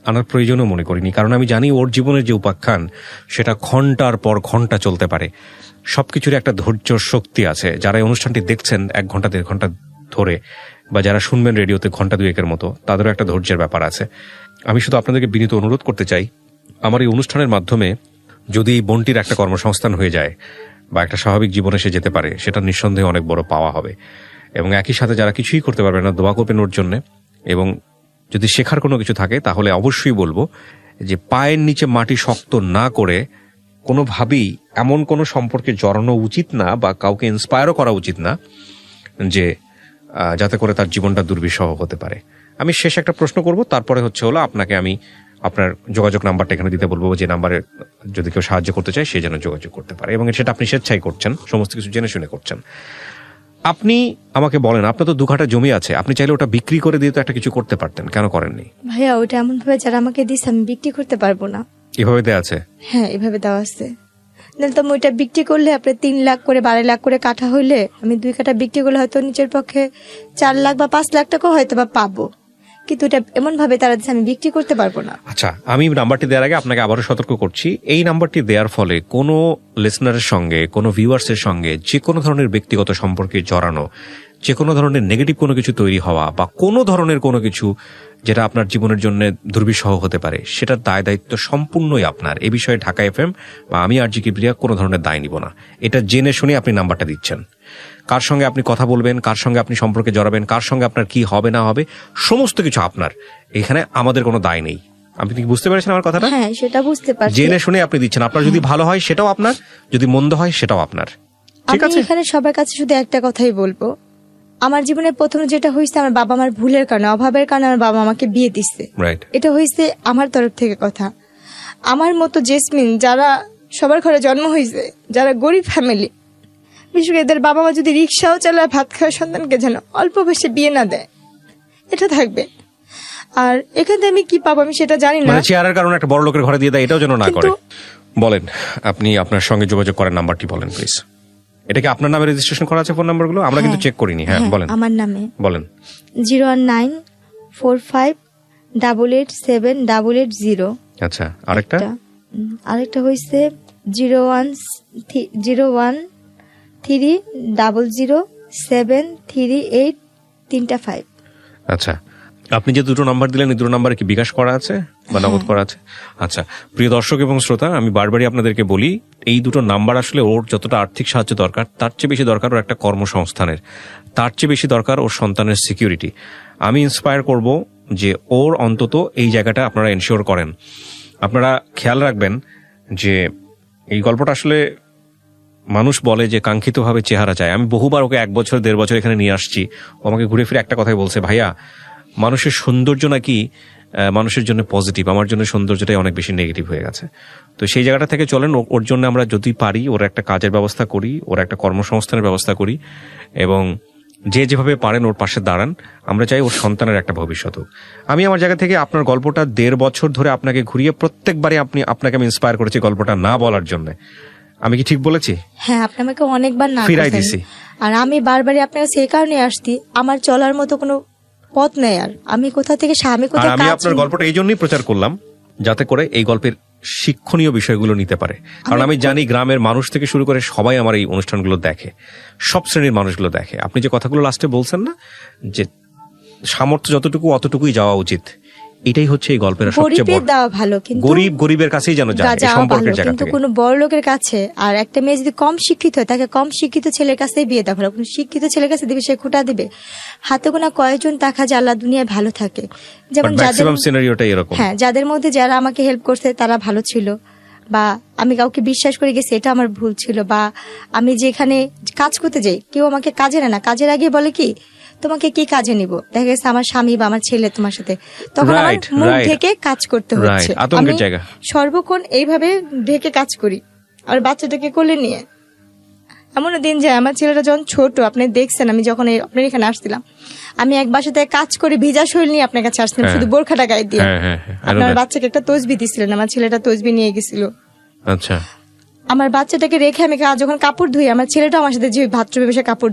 আনার প্রয়োজনও মনে করিনি, কারণ আমি জানি ওর জীবনের যে উপাখ্যান সেটা ঘন্টার পর ঘন্টা চলতে পারে। সবকিছুর একটা ধৈর্য শক্তি আছে। যারা এই অনুষ্ঠানটি দেখছেন 1 ঘন্টা 1.5 ঘন্টা ধরে, বা যারা শুনবেন রেডিওতে ঘন্টা 2-1 মতো, তাদেরও একটা ধৈর্যের ব্যাপার আছে। আমি শুধু আপনাদেরকে বিনীত অনুরোধ করতে চাই, আমার এই অনুষ্ঠানের মাধ্যমে যদি এই বোনটির একটা কর্মসংস্থান হয়ে যায় বা একটা স্বাভাবিক জীবনে সে যেতে পারে, সেটা নিঃসন্দেহে অনেক বড় পাওয়া হবে। এবং একই সাথে যারা কিছুই করতে পারবে না, দোয়া করবেন ওর জন্য। এবং যদি শেখার কোনো কিছু থাকে, তাহলে অবশ্যই বলবো যে পায়ের নিচে মাটি শক্ত না করে কোনোভাবেই এমন কোনো সম্পর্কে জড়ানো উচিত না, বা কাউকে ইন্সপায়ারও করা উচিত না যে যাতে করে তার জীবনটা দুর্বিষহ হতে পারে। আমি শেষ একটা প্রশ্ন করব, তারপরে হলো আপনাকে আমি আপনার যোগাযোগ নাম্বারটা এখানে দিতে বলবো, যে নাম্বারে যদি কেউ সাহায্য করতে চায় সে যেন যোগাযোগ করতে পারে, এবং সেটা আপনি স্বেচ্ছায় করছেন, সমস্ত কিছু জেনে শুনে করছেন। আপনি আমাকে বলেন, আপনার তো 2 কাঠা জমি আছে, আপনি চাইলে ওটা বিক্রি করে দিয়ে তো একটা কিছু করতে পারতেন, কেন করেননি? ভাইয়া ওটা এমন ভাবে যারা আমাকে দিচ্ছে আমি বিক্রি করতে পারবো না। এভাবে দেয়া আছে? হ্যাঁ, এভাবে দেওয়া আছে। নাহলে তো আমি ওইটা বিক্রি করলে আপনি 3 লাখ করে 12 লাখ করে কাঠা হইলে, আমি 2 কাঠা বিক্রি করলে হয়তো নিচের পক্ষে 4 লাখ বা 5 লাখ টাকা হয়তো বা পাবো, কিন্তু এটা এমন ভাবে তারা দিচ্ছে আমি বিক্রি করতে পারবো না। আচ্ছা, আমি নাম্বারটি দেওয়ার আগে আপনাকে আবারও সতর্ক করছি, এই নাম্বারটি দেওয়ার ফলে কোনো লিসনারের সঙ্গে, কোনো ভিউয়ার্সের সঙ্গে যে কোনো ধরনের ব্যক্তিগত সম্পর্কে জড়ানো, যে কোনো ধরনের নেগেটিভ কোনো কিছু তৈরি হওয়া, বা কোনো ধরনের কোনো কিছু যেটা আপনার জীবনের জন্য দুর্বিষহ হতে পারে, সেটার দায় দায়িত্ব সম্পূর্ণই আপনার। এ বিষয়ে ঢাকা এফএম বা আমি আরজি কিবরিয়া কোনো ধরনের দায় নিব না। এটা জেনে শুনে আপনি নাম্বারটা দিচ্ছেন। কার সঙ্গে আপনি কথা বলবেন, কার সঙ্গে আপনি সম্পর্কে জড়াবেন, কার সঙ্গে আপনার কি হবে না হবে, সমস্ত কিছু আপনার। এখানে আমাদের কোনো দায় নেই। আপনি কি বুঝতে পেরেছেন আমার কথাটা? হ্যাঁ, সেটা বুঝতে পারছি। জেনে শুনে আপনি দিচ্ছেন। আপনার যদি ভালো হয় সেটাও আপনার, যদি মন্দ হয় সেটাও আপনার। ঠিক আমি আছে? এখানে সবার কাছে শুধু একটা কথাই বলবো, আমার জীবনে প্রথম যেটা হয়েছে, আমার বাবা আমার ভুলের কারণে, অভাবের কারণে আমার বাবা আমাকে বিয়ে দিচ্ছে। রাইট। এটা হয়েছে আমার তরফ থেকে কথা। আমার মতো জেসমিন যারা সবার ঘরে জন্ম হয়েছে, যারা গরিব ফ্যামিলি, বিশেষ করে এদের বাবা মা যদি রিক্সাও চালায়, ভাত খাওয়া সন্তানকে যেন অল্প বয়সে বিয়ে না দেয়, এটা থাকবে। আর এখান থেকে আমি কি পাবো আমি সেটা জানি না। মানে চেয়ারের কারণে একটা বড় লোকের ঘরে দিয়ে দেয়, এটাও যেন না করে। বলেন, আপনি আপনার সঙ্গে যোগাযোগ করার নাম্বারটি বলেন প্লিজ। এটা কি আপনার নামে রেজিস্ট্রেশন করা আছে ফোন নাম্বারগুলো? আমরা কিন্তু চেক করিনি। হ্যাঁ, বলেন। আমার নামে বলেন। 01945887880। আচ্ছা, আরেকটা হয়েছে 01300738385। আচ্ছা, আপনি যে দুটো নাম্বার দিলেন এই দুটো নাম্বারে কি বিকাশ করা আছে বা নগদ করা আছে? আচ্ছা, প্রিয় দর্শক এবং শ্রোতা, আমি বারবারই আপনাদেরকে বলি, এই দুটো নাম্বার আসলে ওর যতটা আর্থিক সাহায্য দরকার তার চেয়ে বেশি দরকার ওর একটা কর্মসংস্থানের, তার চেয়ে বেশি দরকার ওর সন্তানের সিকিউরিটি। আমি ইন্সপায়ার করব যে ওর অন্তত এই জায়গাটা আপনারা এনশিওর করেন। আপনারা খেয়াল রাখবেন যে এই গল্পটা আসলে মানুষ বলে যে কাঙ্ক্ষিতভাবে চেহারা চায়। আমি বহুবার ওকে 1 বছর 1.5 বছর এখানে নিয়ে আসছি, ও আমাকে ঘুরে ফিরে একটা কথাই বলছে, ভাইয়া মানুষের সৌন্দর্য নাকি মানুষের জন্য পজিটিভ, আমার জন্য সৌন্দর্যটাই অনেক বেশি নেগেটিভ হয়ে গেছে। তো সেই জায়গাটা থেকে চলেন, ওর জন্য আমরা যদি পারি ওর একটা কাজের ব্যবস্থা করি, ওর একটা কর্মসংস্থানের ব্যবস্থা করি, এবং যে যেভাবে পারেন ওর পাশে দাঁড়ান। আমরা চাই ওর সন্তানের একটা ভবিষ্যৎ হোক। আমি আমার জায়গা থেকে আপনার গল্পটা 1.5 বছর ধরে আপনাকে ঘুরিয়ে প্রত্যেকবারই আপনাকে আমি ইন্সপায়ার করেছি গল্পটা না বলার জন্য। আমি কি ঠিক বলেছি? হ্যাঁ, আপনি আমাকে অনেকবার না ফিরাই বলছেন। দিছি। আর আমি বারবারই আপনাকে সেই কারণে আসছি, আমার চলার মতো কোনো পথ নেই। আর আমি কোথা থেকে আমি আর কোথায় আমি কাজ আপনার গল্পটা এই জন্যই প্রচার করলাম যাতে করে এই গল্পের শিক্ষণীয় বিষয়গুলো নিতে পারে। কারণ আমি জানি গ্রামের মানুষ থেকে শুরু করে সবাই আমার এই অনুষ্ঠানগুলো দেখে, সব শ্রেণীর মানুষগুলো দেখে। আপনি যে কথাগুলো লাস্টে বলছেন না, যে সামর্থ্য যতটুকু অতটুকুই যাওয়া উচিত, এটাই হচ্ছে এই গল্পের সবচেয়ে গরিবের বড়। দেওয়া ভালো, কিন্তু গরিবের কাছেই যেন যায় এই যাওয়া সম্পর্কের ভালো, জায়গা কিন্তু থেকে। কোনো বড় লোকের কাছে। আর একটা মেয়ে যদি কম শিক্ষিত হয়, তাকে কম শিক্ষিত ছেলের কাছেই বিয়ে দেওয়া ভালো। কোনো শিক্ষিত ছেলের কাছে দিবে, সে খুঁটা দিবে। হাতে গোনা কয়েকজন দেখা যায় আল্লাহ দুনিয়ায় ভালো থাকে, যেমন যাদের ম্যাক্সিমাম সিনারিওটাই এরকম। হ্যাঁ, যাদের মধ্যে যারা আমাকে হেল্প করছে তারা ভালো ছিল, বা আমি কাউকে বিশ্বাস করে গেছি এটা আমার ভুল ছিল, বা আমি যেখানে কাজ করতে যাই কেউ আমাকে কাজে নেয় না, কাজের আগে বলে কি তোমাকে কি কাজে নিব, দেখা গেছে আমার স্বামী বা আমার ছেলে তোমার সাথে, তখন আমার Right, মুখ right. ঢেকে কাজ করতে হচ্ছে। Right, আতঙ্কের আমি জায়গা। সর্বক্ষণ এইভাবে ঢেকে কাজ করি, আর বাচ্চাটাকে কোলে নিয়ে। এমনও দিন যায়, আমার ছেলেটা যখন ছোট, আপনি দেখছেন আমি যখন আপনার এখানে আসছিলাম, আমি এক বাসাতে কাজ করে ভিজা শরীর নিয়ে আপনার কাছে আসছিলাম, শুধু বোরখাটা গায়ে দিয়ে। আপনার বাচ্চাকে একটা তসবি দিছিলেন, আমার ছেলেটা তসবি নিয়ে গেছিল। আচ্ছা, আমার বাচ্চাটাকে রেখে আমি যখন কাপড় ধুই, আমার ছেলেটা আমার সাথে যে বাথরুমে বসে কাপড়